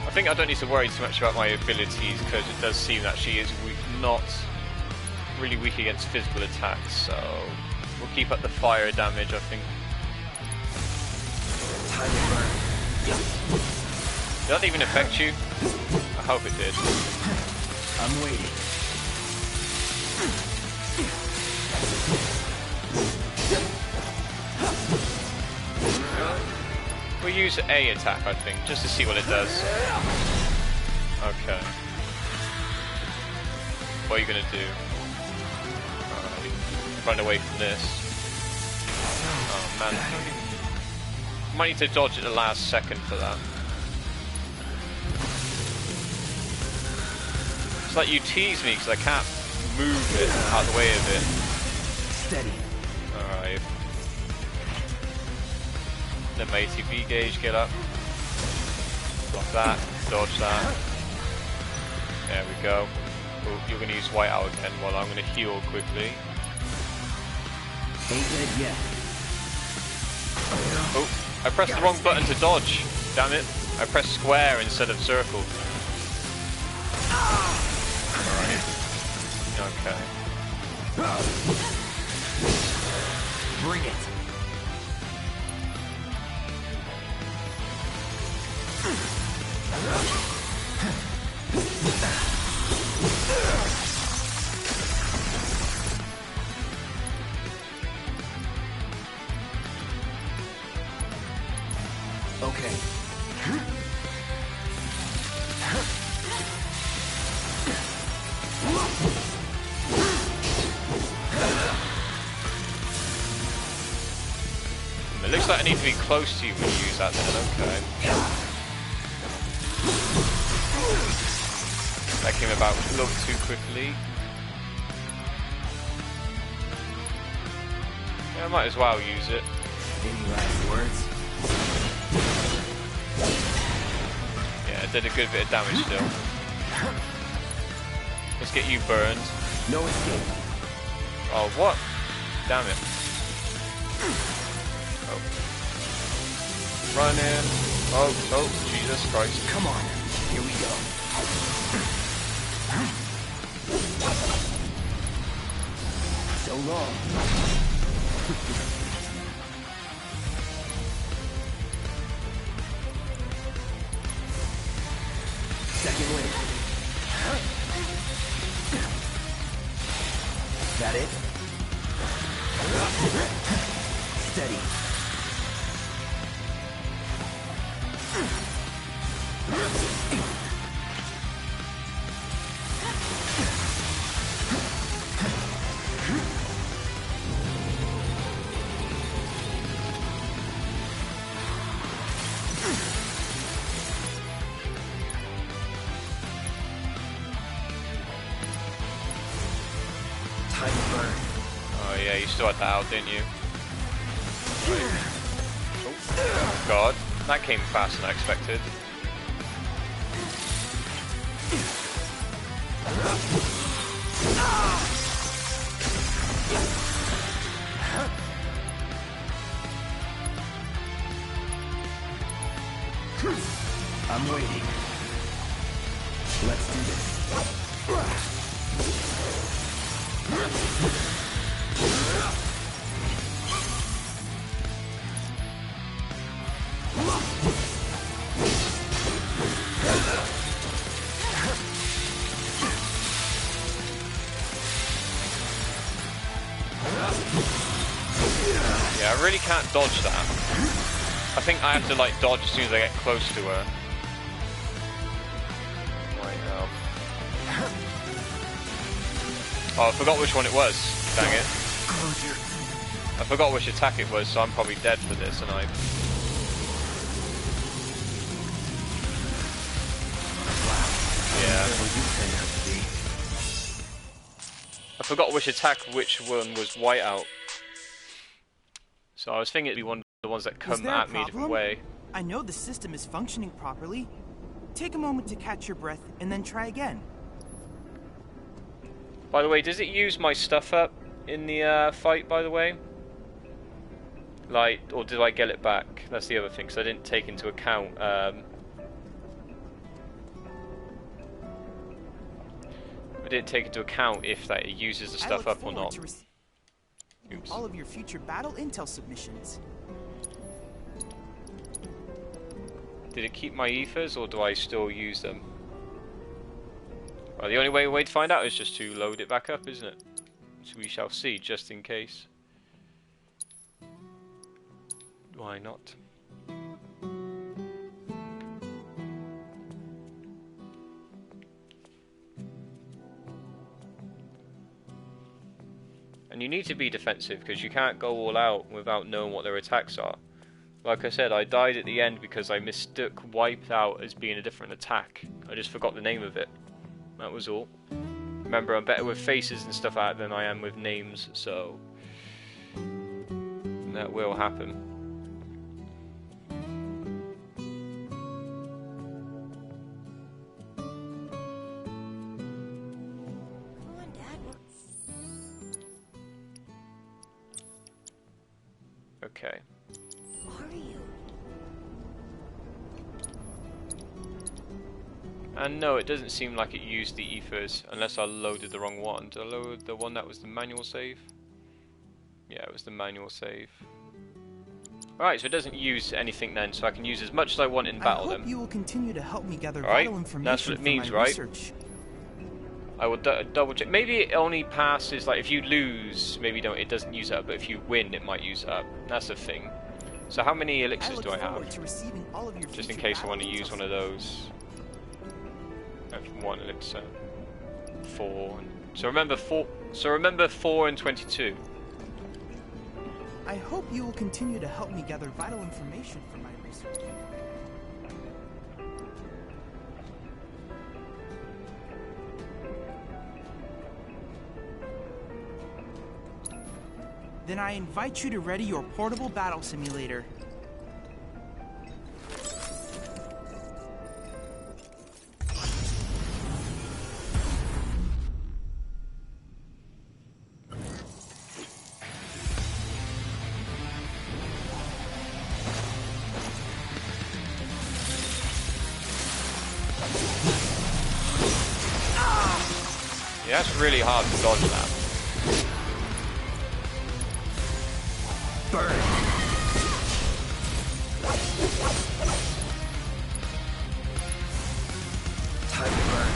I think I don't need to worry too much about my abilities because it does seem that she is not really weak against physical attacks, so we'll keep up the fire damage, I think. Time to burn. Did that even affect you? I hope it did. I'm waiting. We'll use A attack, I think, just to see what it does. Okay. What are you gonna do? Run away from this. Oh man. Might need to dodge at the last second for that. It's like you tease me because I can't move it out of the way of it. Steady. Alright. Let my ATB gauge get up. Block that. Dodge that. There we go. Oh, you're going to use whiteout again while I'm going to heal quickly. Ain't dead yet. Oh, I pressed the wrong button to dodge. Damn it. I pressed square instead of circle. Alright. Okay. Bring it. Okay. It looks like I need to be close to you when you use that then, okay. That came about a little too quickly. Yeah, I might as well use it. Any last words? Yeah, it did a good bit of damage still. Let's get you burned. No escape. Oh, what? Damn it. Oh. Run in. Oh, Jesus Christ. Come on. Here we go. So long. Second wave. That it? Steady. Time to burn. Oh yeah, you still had that out, didn't you? Right. Oh god, that came faster than I expected. I'm waiting. Let's do this. Yeah, I really can't dodge that. I think I have to like dodge as soon as I get close to her. Right now. Oh, I forgot which one it was. Dang it. I forgot which attack it was, so I'm probably dead for this, and I... Yeah. I forgot which attack, which one was whiteout. So I was thinking it'd be one of the ones that come at me a different way. I know the system is functioning properly. Take a moment to catch your breath and then try again. By the way, does it use my stuff up in the fight, by the way? Like, or did I get it back? That's the other thing, because I didn't take into account... I didn't take into account if that it uses the stuff up or not. Oops. All of your future battle intel submissions. Did it keep my ethers, or do I still use them? Well, the only way to find out is just to load it back up, isn't it? So we shall see, just in case. Why not? And you need to be defensive, because you can't go all out without knowing what their attacks are. Like I said, I died at the end because I mistook wiped out as being a different attack. I just forgot the name of it. That was all. Remember, I'm better with faces and stuff like that than I am with names, so... that will happen. Okay. Are you? And no, it doesn't seem like it used the ethers, unless I loaded the wrong one. Did I load the one that was the manual save? Yeah, it was the manual save. Alright, so it doesn't use anything then, so I can use as much as I want in battle then. I hope you will continue to help me gather Alright, vital information that's what it means, right? Research. I will double check. Maybe it only passes, like if you lose, maybe it doesn't use it up, but if you win, it might use it up. That's the thing. So how many elixirs do I have? Just in case I want to use one of those. I have 1 elixir. 4. So remember 4. So remember 4 and 22. I hope you will continue to help me gather vital information for my research. Then I invite you to ready your portable battle simulator. Yeah, it's really hard to dodge that. Burn. Time to burn.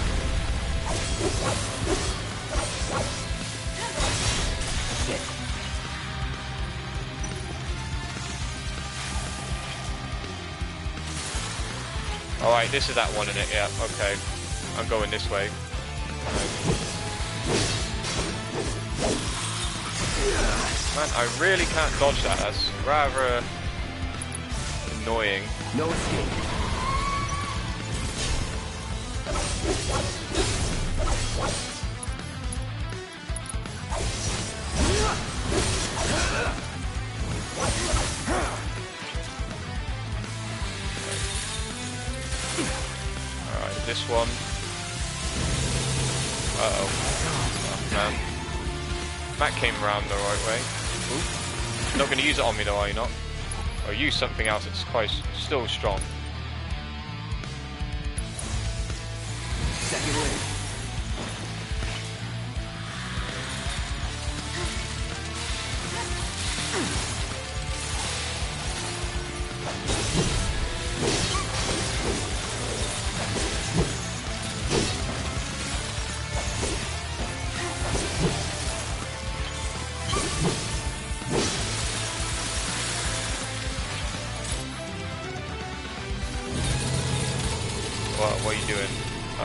Shit. Alright, this is that one in it, yeah, okay. I'm going this way. Man, I really can't dodge that. That's rather annoying. No escape. Alright, this one. Uh-oh. Oh, man. That came around the right way. Ooh. You're not going to use it on me though, are you not? Or use something else that's quite still strong. Second win.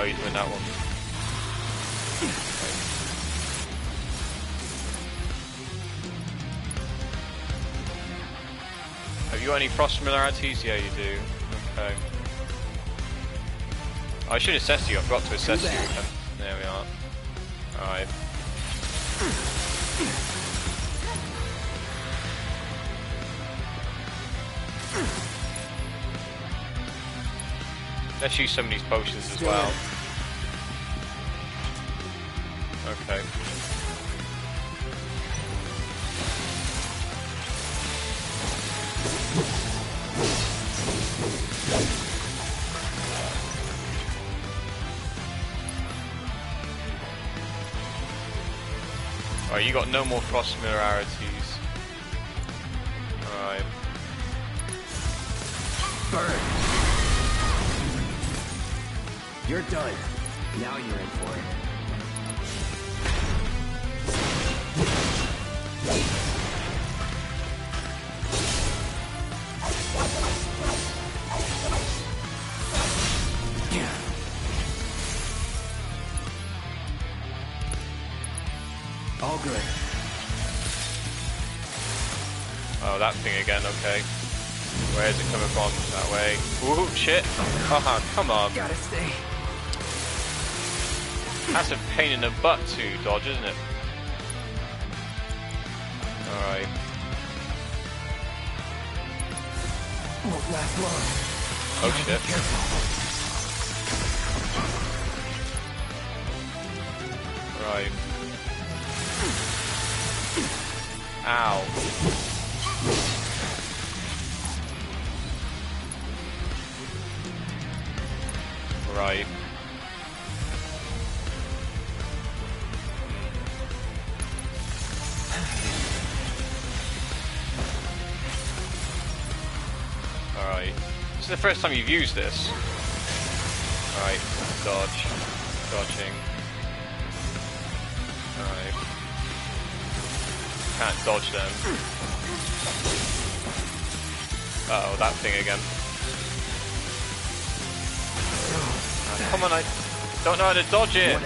Oh, you're doing that one. Have you got any frost similarities? Yeah, you do. Okay. I should assess you. I forgot to assess you again. There we are. Alright. Let's use some of these potions as well. Okay. Alright, you got no more frost similarities. Alright. Burn! You're done. Now you're in for it. All good. Oh, that thing again, okay. Where is it coming from? That way. Ooh, shit! Oh, come on. Gotta stay. That's a pain in the butt to dodge, isn't it? Alright. Won't last long. Oh shit. Right. Ow. Right. Alright. This is the first time you've used this. Alright. Dodge. Dodging. Alright. Can't dodge them. Uh oh, that thing again. Oh, come on, I don't know how to dodge it.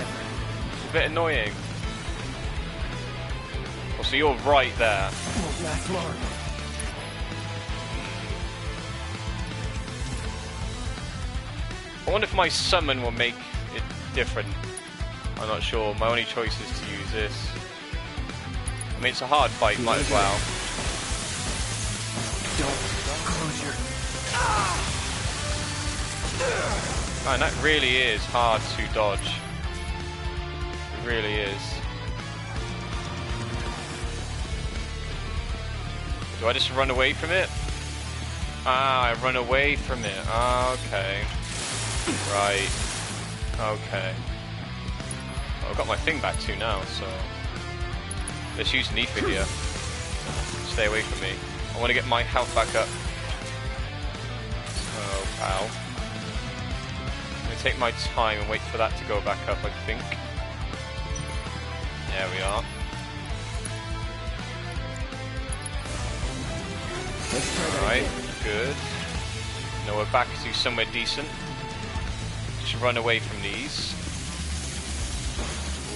It's a bit annoying. Oh, so you're right there. Won't last long. I wonder if my summon will make it different. I'm not sure. My only choice is to use this. I mean, it's a hard fight, might as well. Don't close your... Man, that really is hard to dodge. It really is. Do I just run away from it? Ah, I run away from it. Ah, okay. Right. Okay. Well, I've got my thing back too now, so... Let's use Nephidia. Stay away from me. I want to get my health back up. Oh, pal. I'm going to take my time and wait for that to go back up, I think. There we are. Alright, good. Now we're back to somewhere decent. Just run away from these.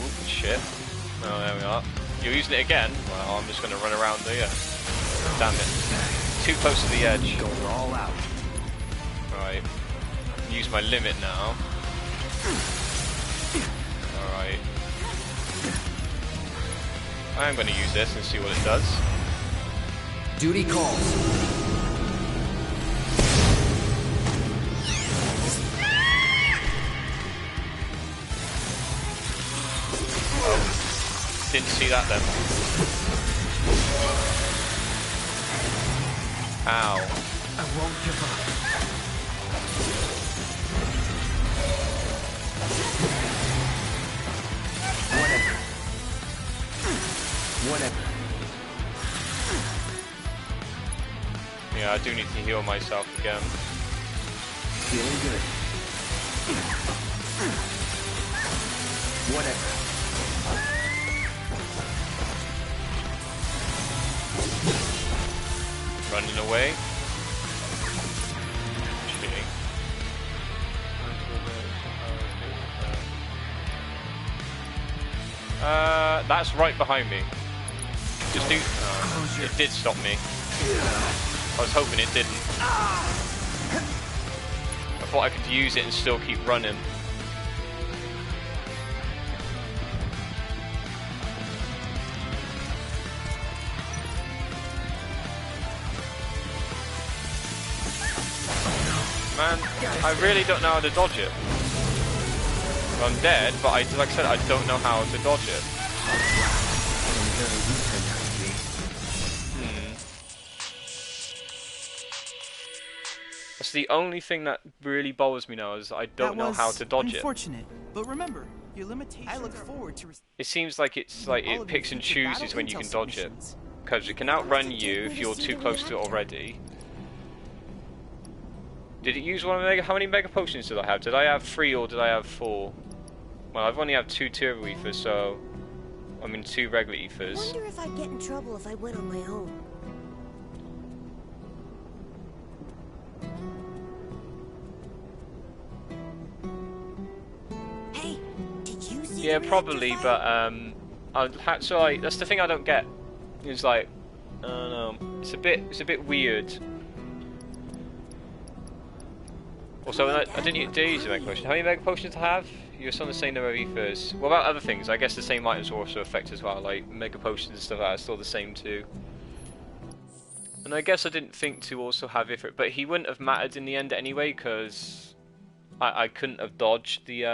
Ooh, shit. Oh, there we are. You're using it again? Well, I'm just going to run around there. Damn it. Too close to the edge. Going all out. Right. Use my limit now. Alright. I'm going to use this and see what it does. Duty calls. Didn't see that then. Ow. I won't give up. Whatever. Whatever. Yeah, I do need to heal myself again. Feeling good. Whatever. Running away. Okay. That's right behind me. Just do. It did stop me. I was hoping it didn't. I thought I could use it and still keep running. Man, I really don't know how to dodge it. I'm dead, but like I said, I don't know how to dodge it. That's the only thing that really bothers me now, is I don't know how to dodge it. Unfortunate, but remember, your limitations. I look forward to. It seems like it's like it picks and chooses when you can dodge it, because it can outrun you if you're too close to it already. Did it use one of the how many mega potions did I have? Did I have 3 or did I have 4? Well, I've only have 2 turbo ethers, so I mean 2 regular ethers. I wonder if I'd get in trouble if I went on my own. Hey, did you see? Yeah, probably, but that's the thing I don't get. It's like, I don't know. It's a bit weird. Also, I didn't use a mega potion. How many mega potions do I have? You're still on the same number of ethers. What about other things? I guess the same items will also affect as well, like mega potions and stuff like that are still the same too. And I guess I didn't think to also have Ifrit, but he wouldn't have mattered in the end anyway, because I couldn't have dodged the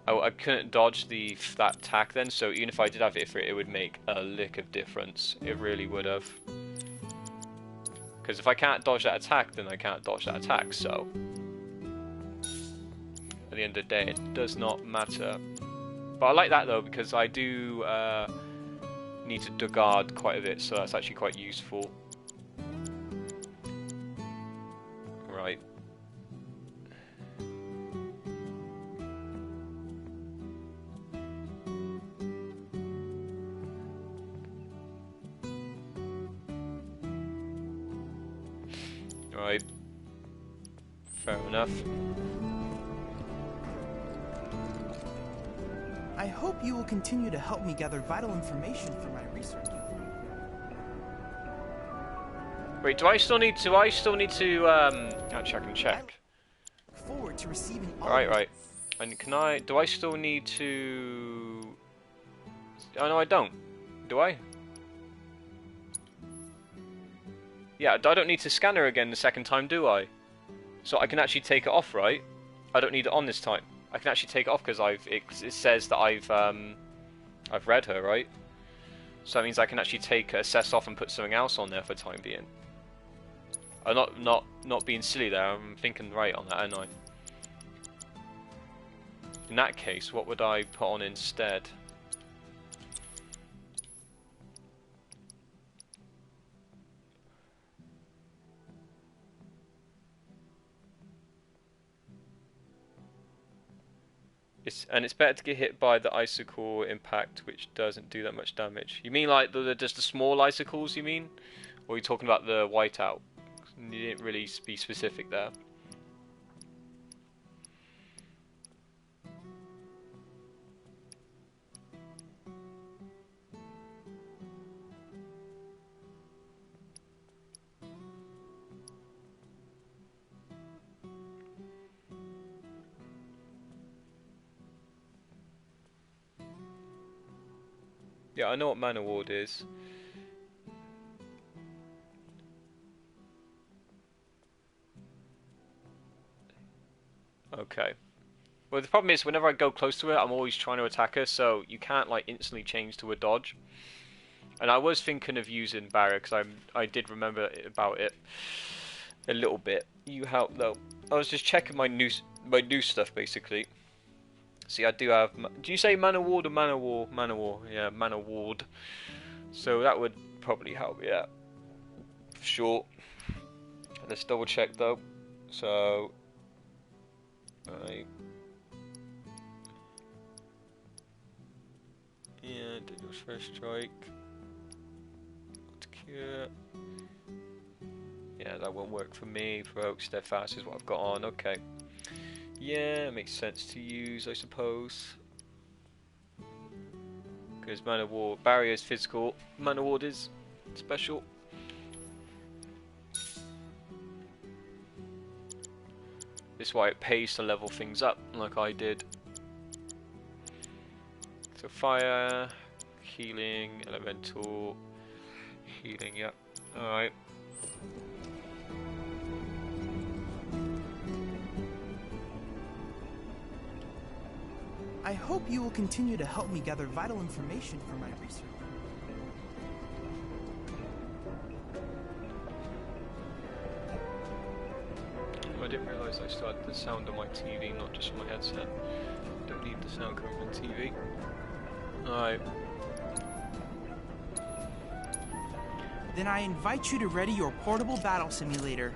I couldn't dodge that attack then. So even if I did have Ifrit, it would make a lick of difference. It really would have. Because if I can't dodge that attack, then I can't dodge that attack, so at the end of the day, it does not matter. But I like that though, because I do need to guard quite a bit, so that's actually quite useful. Right. Right. Fair enough. I hope you will continue to help me gather vital information for my research. Wait, do I still need to actually I can check. Forward to receiving all Right. And do I still need to Oh no, I don't. Do I? Yeah, I don't need to scan her again the second time, do I? So I can actually take it off, right? I don't need it on this time. I can actually take it off because it says that I've read her, right? So that means I can actually take assess off and put something else on there for the time being. I'm not being silly there. I'm thinking right on that, aren't I? In that case, what would I put on instead? It's better to get hit by the icicle impact, which doesn't do that much damage. You mean like just the small icicles, you mean? Or are you talking about the whiteout? You didn't really be specific there. Yeah, I know what Mana Ward is. Okay. Well, the problem is whenever I go close to her, I'm always trying to attack her, so you can't like instantly change to a dodge. And I was thinking of using Barra because I did remember about it a little bit. You helped though. I was just checking my new stuff basically. See, I do have. Do you say Mana Ward or Mana War? Mana War, yeah, Mana Ward. So that would probably help, yeah, for sure. Let's double check though. So, yeah, Daniel's first strike. Cure. Yeah, that won't work for me. Provoke Steadfast is what I've got on. Okay. Yeah, it makes sense to use, I suppose. Because Man of War barrier is physical, Man of War is special. This is why it pays to level things up, like I did. So fire, healing, elemental, healing, yep. Alright. I hope you will continue to help me gather vital information for my research. I didn't realise I still had the sound on my TV, not just my headset. Don't need the sound coming from the TV. Alright. Then I invite you to ready your portable battle simulator.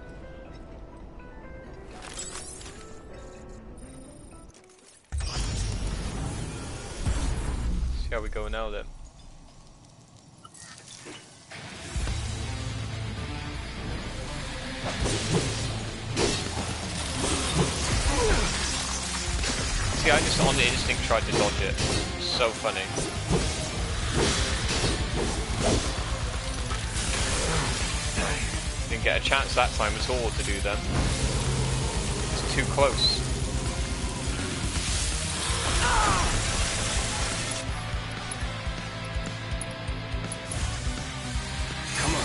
See how we go now then. See, I just on the instinct tried to dodge it. So funny. Didn't get a chance that time at all to do them. It's too close. Come on.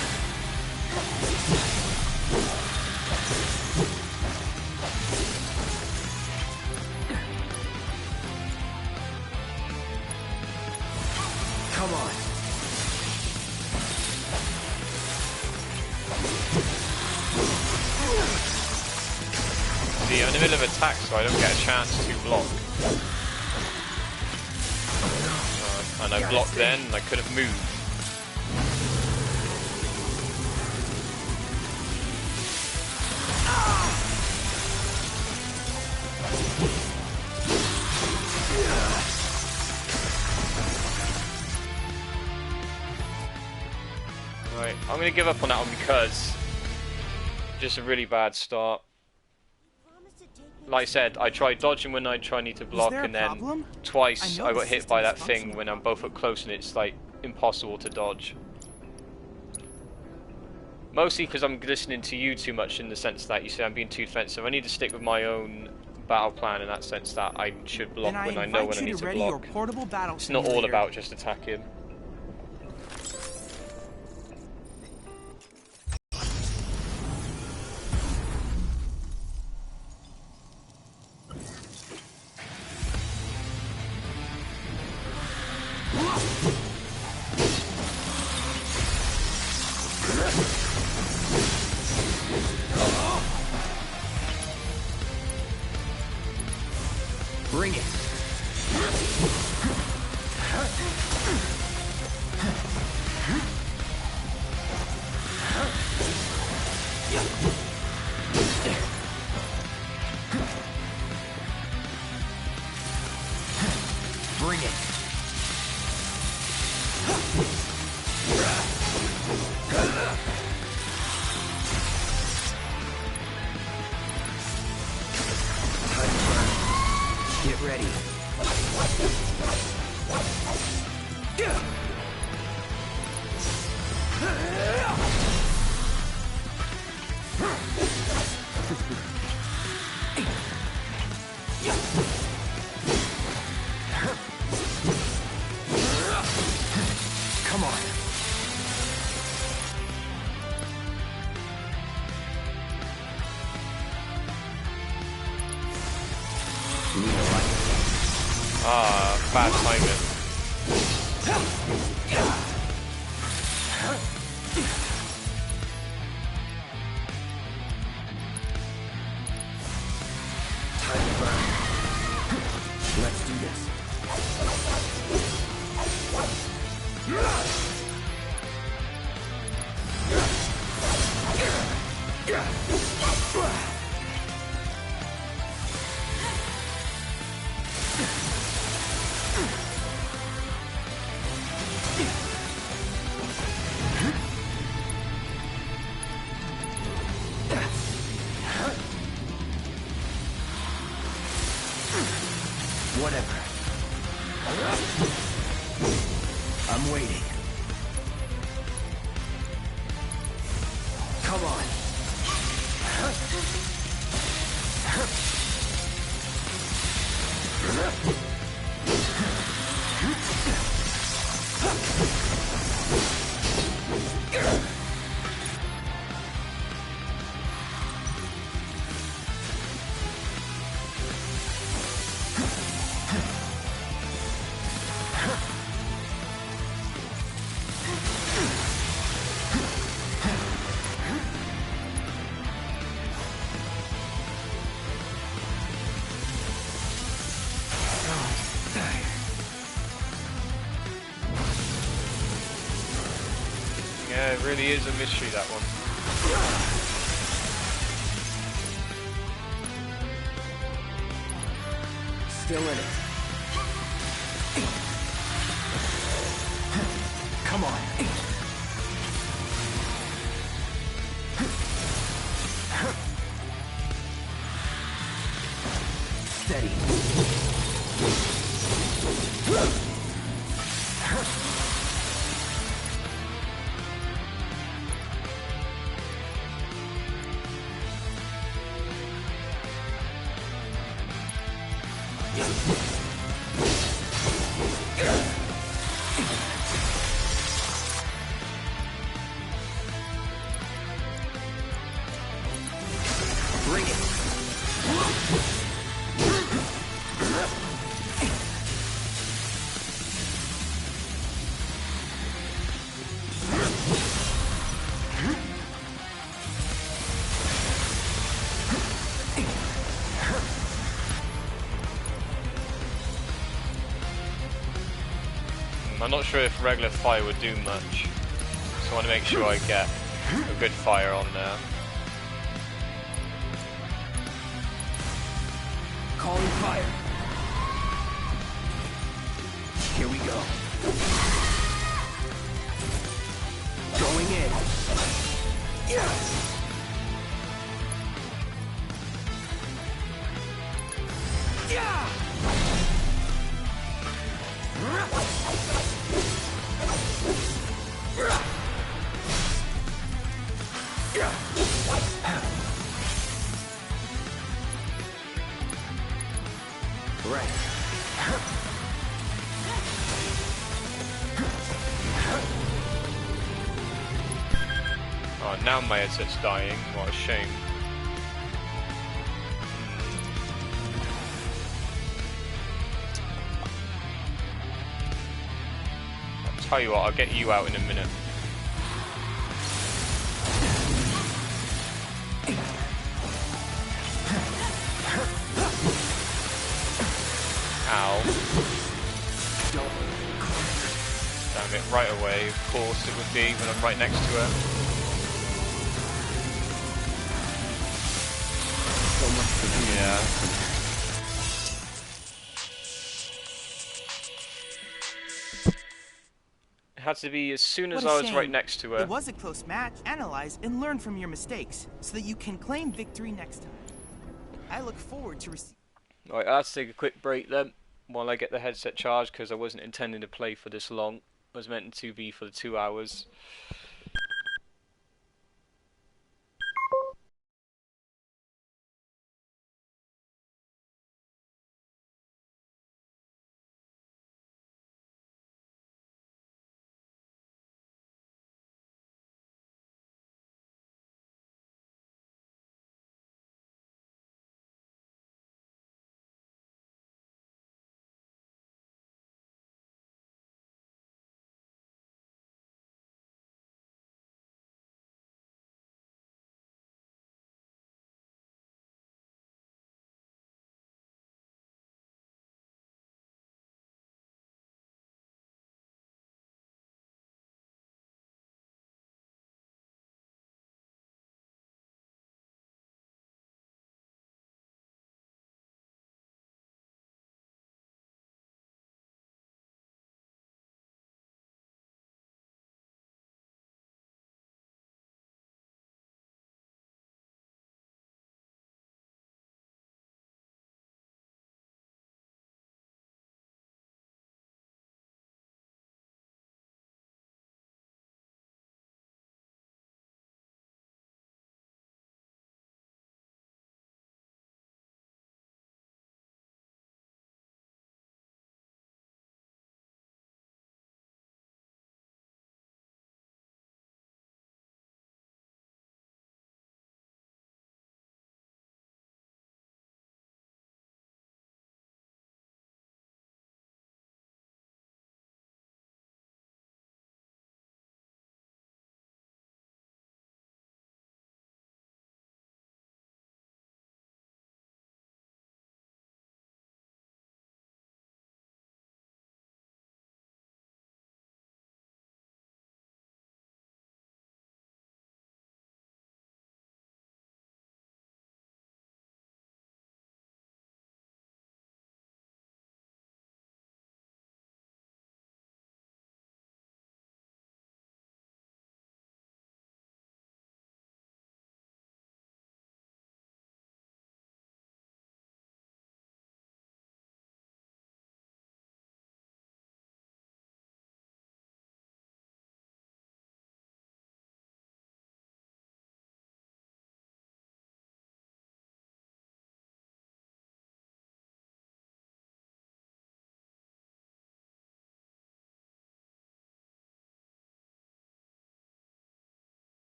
Come on. See, I'm in the middle of attack, so I don't get a chance to block. And I blocked then, and I couldn't move. Right, I'm gonna give up on that one because just a really bad start. Like I said, I tried dodging when I need to block, and then twice I got hit by that thing when I'm both up close, and it's like impossible to dodge. Mostly because I'm listening to you too much in the sense that you say I'm being too defensive. I need to stick with my own battle plan in that sense that I should block when I know when I need to block. It's not all about just attacking. Bring it. Bring it. Get ready. Come on. Ah, bad timing. Time to burn. Let's do this. Whatever. waiting. Come on. Yeah, it really is a mystery, that one. Still in it. Come on. Steady. Bring it. I'm not sure if regular fire would do much, so I want to make sure I get a good fire on there. Calling fire. Here we go. Going in. Yeah. Right. Oh, now my headset's dying. What a shame. I'll tell you what, I'll get you out in a minute. Ow. Damn it, right away. Of course it would be when I'm right next to her. So much for you. Yeah. It had to be as soon as What a I was right shame. next to her. It was a close match. Analyze and learn from your mistakes so that you can claim victory next time. I look forward to receiving. Right, I'll have to take a quick break then while I get the headset charged because I wasn't intending to play for this long. I was meant to be for the 2 hours.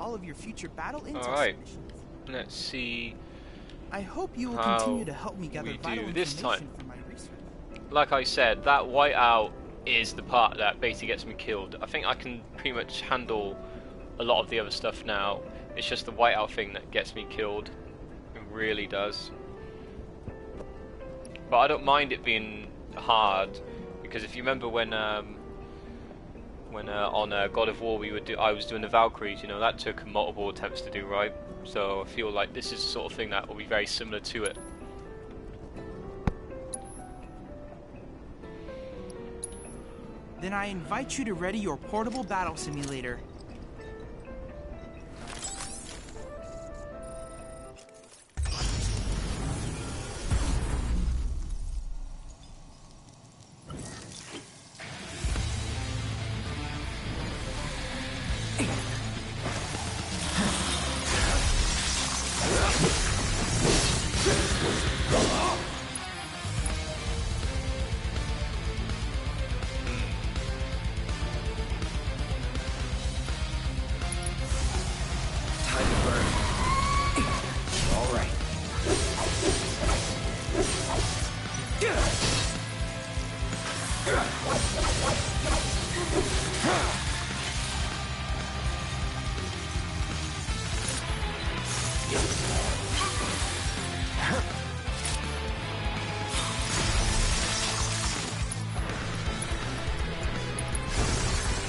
all of your future battle intel Alright, submissions. let's see. I hope you will how continue to help me gather we vital do this information time. for my research. Like I said, that whiteout is the part that basically gets me killed. I think I can pretty much handle a lot of the other stuff now. It's just the whiteout thing that gets me killed. It really does. But I don't mind it being hard, because if you remember when on God of War I was doing the Valkyries, you know, that took multiple attempts to do, right? So I feel like this is the sort of thing that will be very similar to it. Then I invite you to ready your portable battle simulator.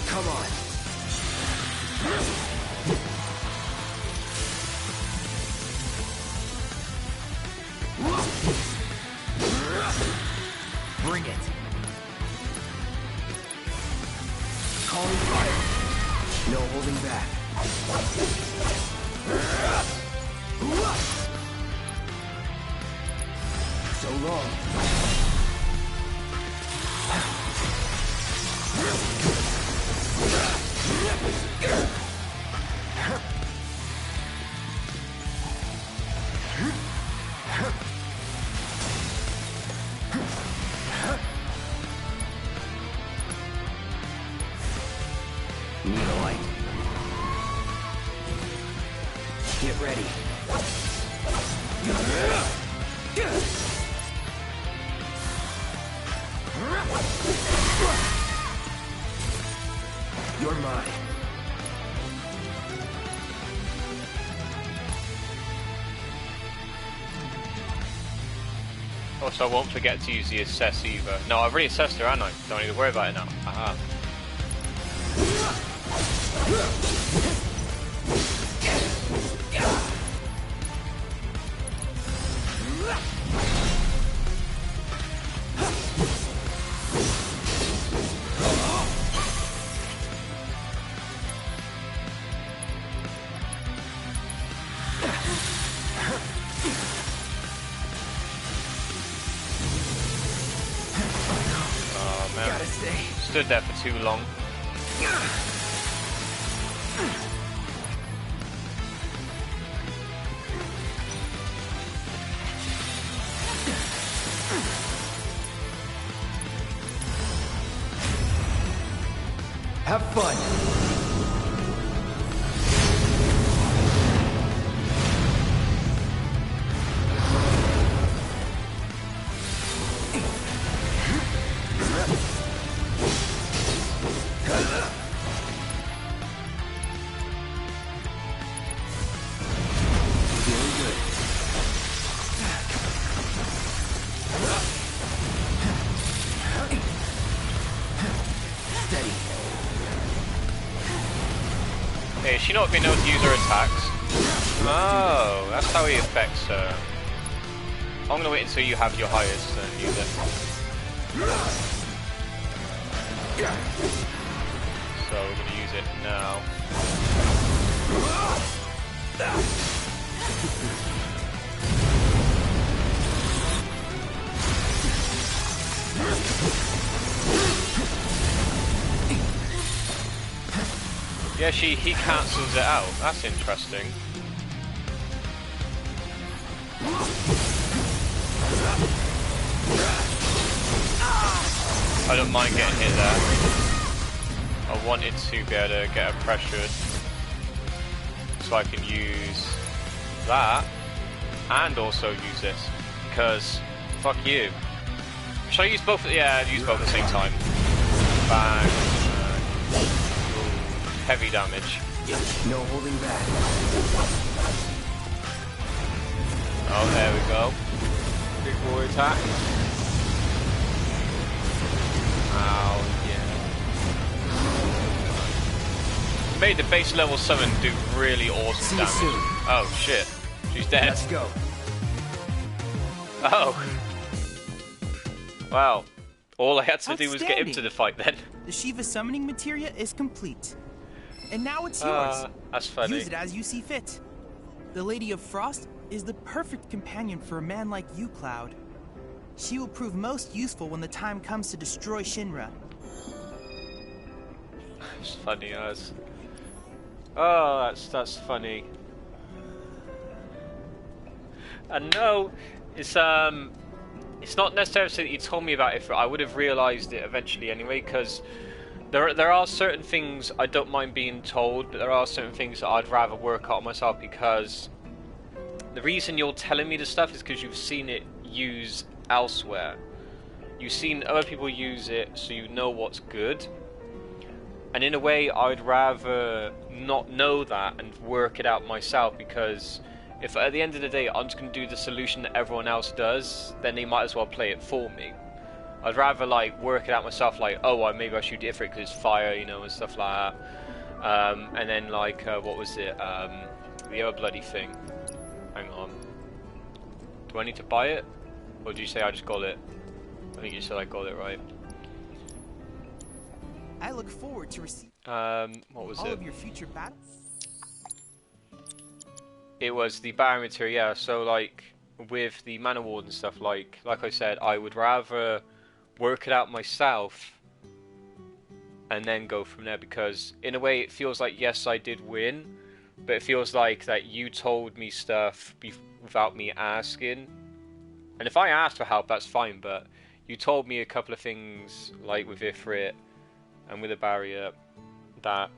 Come on. Bring it. Calling fire. No holding back. So long. Need a light? Get ready. You're mine. Also, I won't forget to use the assess either. No, I've already assessed her, haven't I? Don't need to worry about it now. Aha. Oh man, stood there for too long. Have fun. Hey, is she not being able to use her attacks? Oh, that's how he affects her. I'm gonna wait until you have your highest and use it. So we're gonna use it now. Yeah, he cancels it out. That's interesting. I don't mind getting hit there. I wanted to be able to get her pressured. so I can use that and also use this, because fuck you. Should I use both? Yeah, I'd use both at the same time. Bang. Ooh, heavy damage. No holding back. Oh, there we go. Big boy attack. Ow, yeah. Made the base level summon do really awesome damage. Soon. Oh shit. She's dead. Let's go. Oh. Wow. All I had to do was get him to the fight then. The Shiva summoning materia is complete. And now it's yours. That's funny. Use it as you see fit. The Lady of Frost is the perfect companion for a man like you, Cloud. She will prove most useful when the time comes to destroy Shinra. It's funny as. Oh, that's funny. And no, it's not necessarily that you told me about it. I would have realised it eventually anyway, because there are certain things I don't mind being told, but there are certain things that I'd rather work out myself, because the reason you're telling me this stuff is because you've seen it used elsewhere. You've seen other people use it, so you know what's good. And in a way, I'd rather not know that and work it out myself, because if at the end of the day I'm just going to do the solution that everyone else does, then they might as well play it for me. I'd rather like work it out myself, like, oh, maybe I should do it for it because it's fire, you know, and stuff like that. And then like, what was it? The other bloody thing. Hang on. Do I need to buy it? Or did you say I just got it? I think you said I got it, right? I look forward to receiving what was all it? of your future battles. It was the barrier material, yeah. So like with the mana ward and stuff, like I said, I would rather work it out myself and then go from there, because in a way it feels like, yes, I did win, but it feels like that you told me stuff without me asking. And if I asked for help, that's fine, but you told me a couple of things, like with Ifrit and with the barrier, that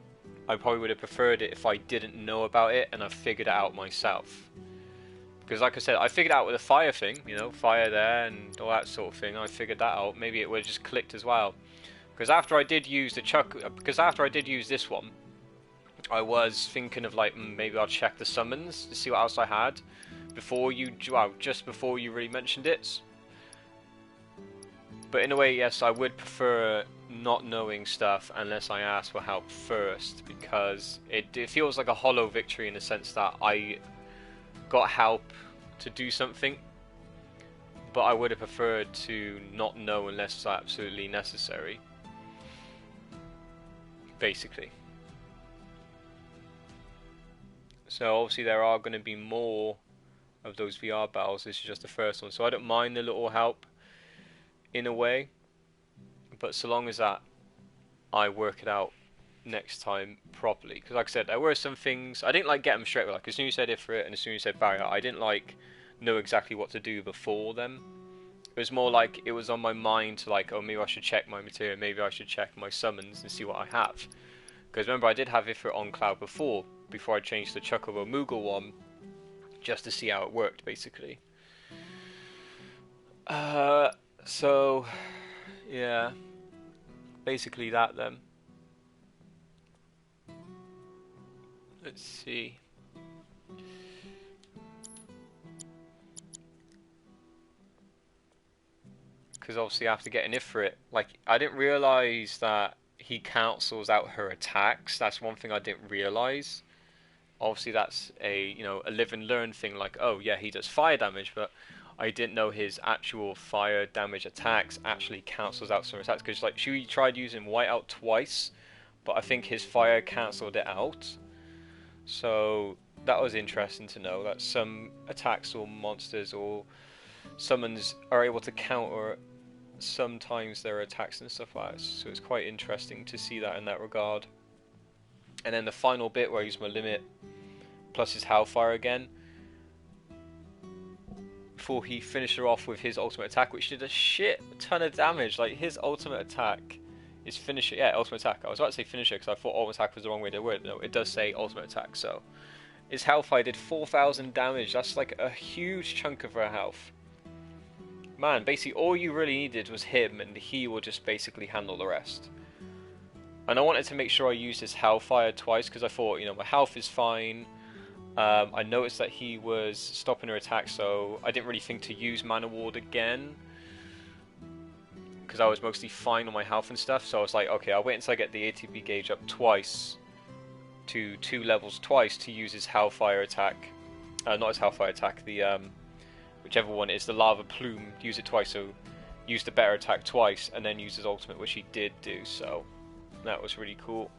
I probably would have preferred it if I didn't know about it and I figured it out myself. Because like I said, I figured out with the fire thing, you know, fire there and all that sort of thing, I figured that out. Maybe it would have just clicked as well. Because after I did use this one, I was thinking of like, maybe I'll check the summons to see what else I had before you, just before you really mentioned it. But in a way, yes, I would prefer not knowing stuff unless I ask for help first, because it feels like a hollow victory in the sense that I got help to do something, but I would have preferred to not know unless it's absolutely necessary, basically. So obviously there are going to be more of those VR battles. This is just the first one, so I don't mind the little help in a way, but so long as that I work it out next time properly. Because like I said, there were some things I didn't like get them straight away. Like as soon as you said Ifrit and as soon as you said barrier, I didn't like know exactly what to do before them. It was more like it was on my mind to like, oh, maybe I should check my material, maybe I should check my summons and see what I have. Because remember, I did have Ifrit on Cloud before I changed the Chocobo Moogle one, just to see how it worked, basically. So yeah, basically that then. Let's see. Because obviously after getting Ifrit, like, I didn't realise that he cancels out her attacks. That's one thing I didn't realise. Obviously that's a live and learn thing, like, oh yeah, he does fire damage, but I didn't know his actual fire damage attacks actually cancels out some attacks. Because like she tried using Whiteout twice, but I think his fire cancelled it out. So that was interesting to know, that some attacks or monsters or summons are able to counter sometimes their attacks and stuff like that. So it's quite interesting to see that in that regard. And then the final bit where I use my limit plus his Hellfire again, before he finished her off with his ultimate attack, which did a shit ton of damage. Like his ultimate attack is finisher. Yeah, ultimate attack. I was about to say finisher because I thought ultimate attack was the wrong way to word it. No, it does say ultimate attack, so His Hellfire did 4,000 damage. That's like a huge chunk of her health. Man, basically all you really needed was him, and he will just basically handle the rest. And I wanted to make sure I used his Hellfire twice, because I thought, you know, my health is fine. I noticed that he was stopping her attack, so I didn't really think to use Mana Ward again, because I was mostly fine on my health and stuff. So I was like, okay, I'll wait until I get the ATB gauge up twice, to 2 levels twice, to use his Hellfire attack. Not his Hellfire attack, the whichever one it is, the Lava Plume, use it twice, so use the better attack twice, and then use his ultimate, which he did do, so that was really cool.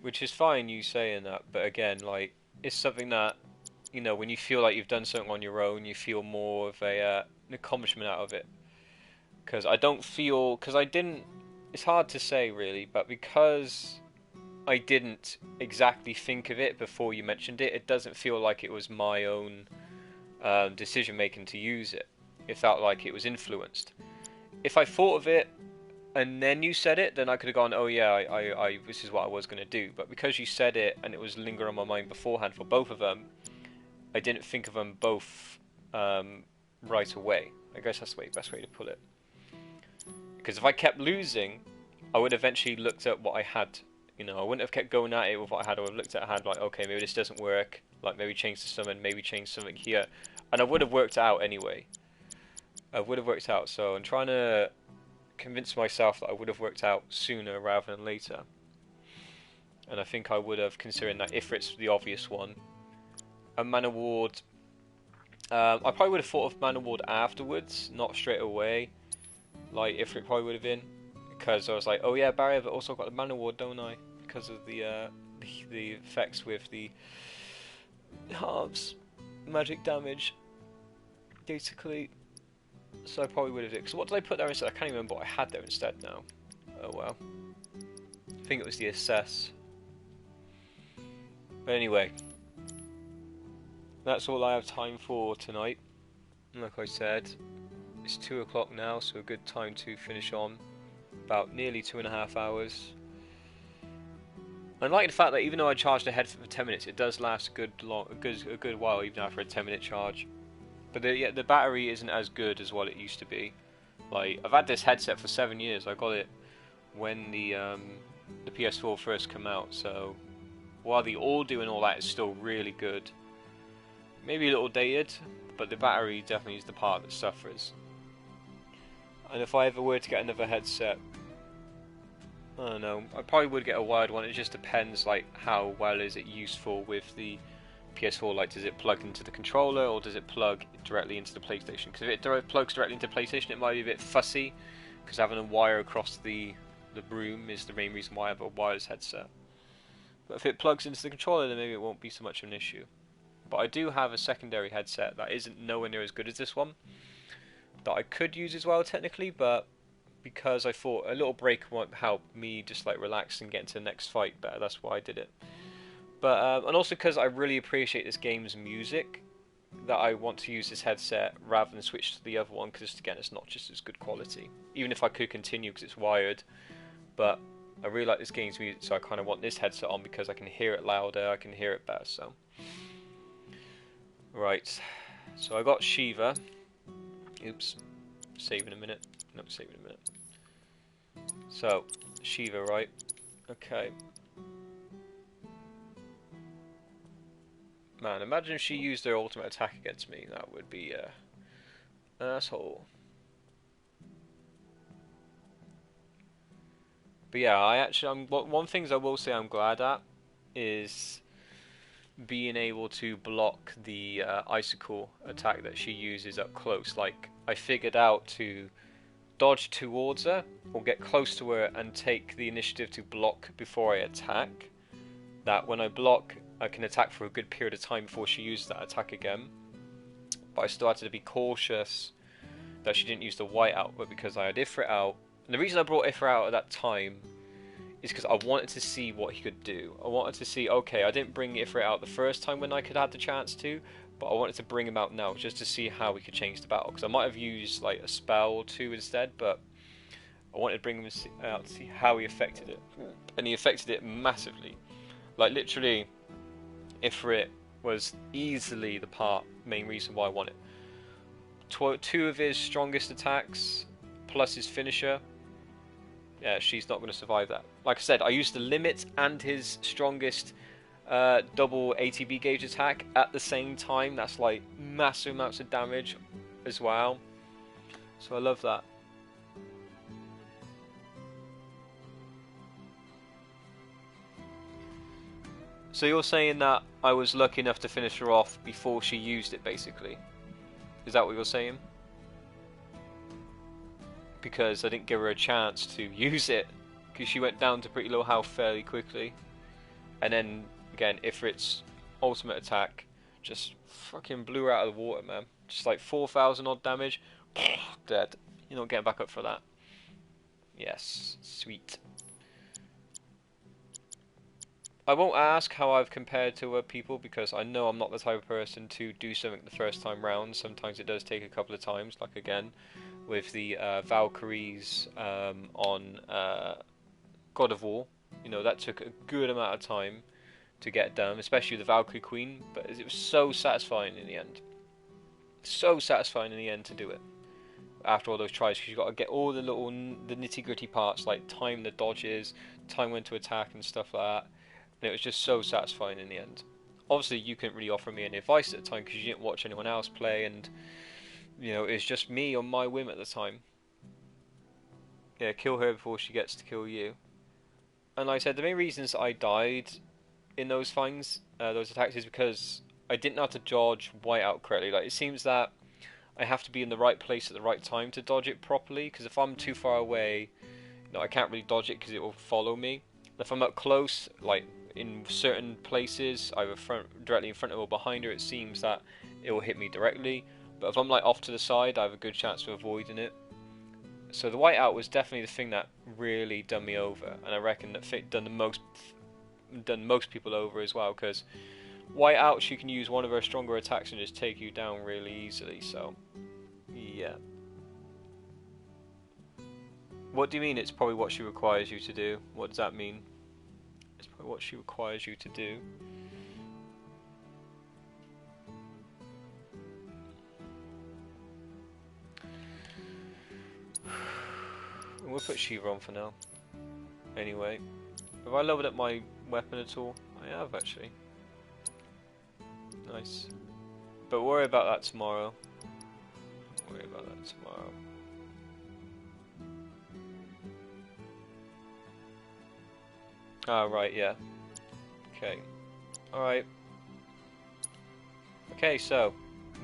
Which is fine, you saying that, but again, like, it's something that, you know, when you feel like you've done something on your own, you feel more of an accomplishment out of it. Because I don't feel, because I didn't, it's hard to say really, but because I didn't exactly think of it before you mentioned it, it doesn't feel like it was my own decision making to use it. It felt like it was influenced. If I thought of it and then you said it, then I could have gone, oh yeah, I this is what I was going to do. But because you said it and it was lingering on my mind beforehand for both of them, I didn't think of them both right away. I guess that's the best way to put it. Because if I kept losing, I would eventually looked at what I had. You know, I wouldn't have kept going at it with what I had. I would have looked at a hand like, okay, maybe this doesn't work. Like, maybe change the summon, maybe change something here. And I would have worked it out anyway. I would have worked out. So I'm trying to convince myself that I would have worked out sooner rather than later. And I think I would have, considering that Ifrit's the obvious one. A Mana Ward. I probably would have thought of Mana Ward afterwards, not straight away. Like Ifrit probably would have been, because I was like, oh yeah, Barrier, but also got the Mana Ward, don't I? Because of the effects with the halves magic damage, basically. So I probably would have did. So what did I put there instead? I can't even remember what I had there instead now. Oh well. I think it was the Assess. But anyway, that's all I have time for tonight. Like I said, it's 2 o'clock now, so a good time to finish on. About nearly 2.5 hours. I like the fact that even though I charged a headset for 10 minutes, it does last a good while, even after a 10-minute charge. But the battery isn't as good as what it used to be. Like, I've had this headset for 7 years. I got it when the PS4 first came out, so while the audio and all that is still really good, maybe a little dated, but the battery definitely is the part that suffers. And if I ever were to get another headset, I don't know, I probably would get a wired one. It just depends, like, how well is it useful with the PS4. Like, does it plug into the controller, or does it plug directly into the PlayStation? Because if it plugs directly into PlayStation, it might be a bit fussy, because having a wire across the room is the main reason why I have a wireless headset. But if it plugs into the controller, then maybe it won't be so much of an issue. But I do have a secondary headset that isn't nowhere near as good as this one, that I could use as well technically, but because I thought a little break might help me just like relax and get into the next fight better, that's why I did it. But and also because I really appreciate this game's music, that I want to use this headset rather than switch to the other one, because again, it's not just as good quality. Even if I could continue because it's wired, but I really like this game's music, so I kind of want this headset on because I can hear it louder, I can hear it better. So right, so I got Shiva. Oops, save in a minute. No, save in a minute. So Shiva, right? Okay. Man, imagine if she used her ultimate attack against me. That would be an asshole. But yeah, one thing I will say I'm glad at is being able to block the icicle attack that she uses up close. Like, I figured out to dodge towards her or get close to her and take the initiative to block before I attack. That when I block, I can attack for a good period of time before she uses that attack again. But I still had to be cautious that she didn't use the white output because I had Ifrit out. And the reason I brought Ifrit out at that time is because I wanted to see what he could do. I wanted to see, okay, I didn't bring Ifrit out the first time when I could have the chance to, but I wanted to bring him out now just to see how we could change the battle. Because I might have used like a spell or two instead, but I wanted to bring him out to see how he affected it. And he affected it massively. Like literally, Ifrit was easily the main reason why I won it. Two of his strongest attacks, plus his finisher, yeah, she's not going to survive that. Like I said, I used the limit and his strongest double ATB gauge attack at the same time. That's like massive amounts of damage as well. So I love that. So you're saying that I was lucky enough to finish her off before she used it, basically? Is that what you're saying? Because I didn't give her a chance to use it, because she went down to pretty low health fairly quickly. And then, again, Ifrit's ultimate attack just fucking blew her out of the water, man. Just like 4,000 odd damage. Dead. You're not getting back up for that. Yes, sweet. I won't ask how I've compared to other people, because I know I'm not the type of person to do something the first time round. Sometimes it does take a couple of times, like again with the Valkyries on God of War. You know, that took a good amount of time to get done, especially the Valkyrie Queen, but it was so satisfying in the end. So satisfying in the end to do it. After all those tries, because you've got to get all the little nitty gritty parts, like time the dodges, time when to attack and stuff like that. And it was just so satisfying in the end. Obviously, you couldn't really offer me any advice at the time because you didn't watch anyone else play, and you know, it's just me on my whim at the time. Yeah, kill her before she gets to kill you. And like I said, the main reasons I died in those things, those attacks, is because I didn't know how to dodge whiteout correctly. Like, it seems that I have to be in the right place at the right time to dodge it properly, because if I'm too far away, you know, I can't really dodge it because it will follow me. If I'm up close, like in certain places, either directly in front of or behind her, it seems that it will hit me directly. But if I'm like off to the side, I have a good chance of avoiding it. So the whiteout was definitely the thing that really done me over, and I reckon that done most people over as well, because whiteout, she can use one of her stronger attacks and just take you down really easily. So yeah. What do you mean it's probably what she requires you to do? What does that mean? It's probably what she requires you to do. We'll put Shiva on for now. Anyway, have I leveled up my weapon at all? I have, actually. Nice. But we'll worry about that tomorrow. Worry about that tomorrow. Ah, right, yeah. Okay. Alright. Okay, so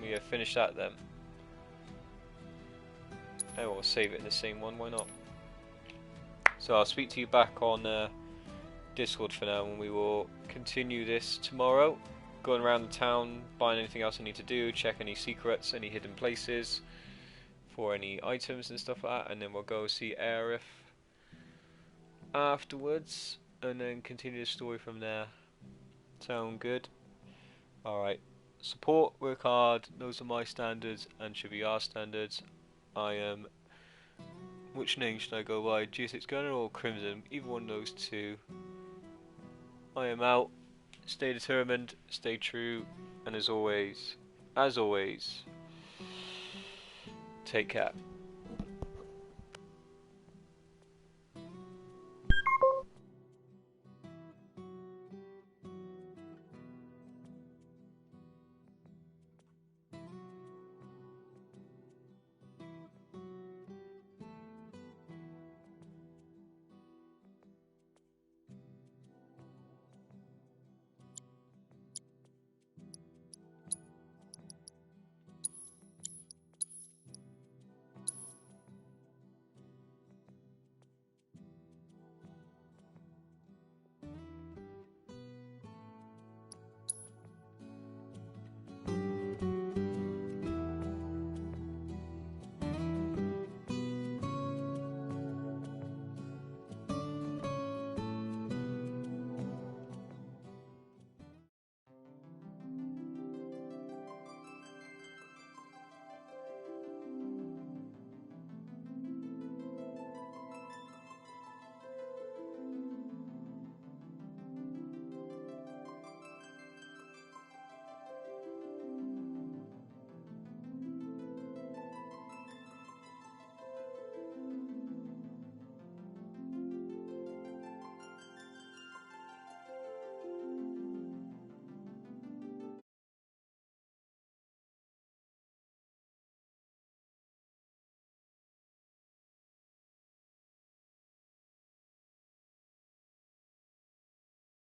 we have finished that then. Oh, we'll save it in the same one, why not? So I'll speak to you back on Discord for now, and we will continue this tomorrow. Going around the town, buying anything else I need to do, check any secrets, any hidden places for any items and stuff like that, and then we'll go see Aerith afterwards, and then continue the story from there. Sound good? Alright. Support, work hard, those are my standards, and should be our standards. I am... which name should I go by? G6 Gunner or Crimson? Either one of those two. I am out. Stay determined, stay true, and as always, take care.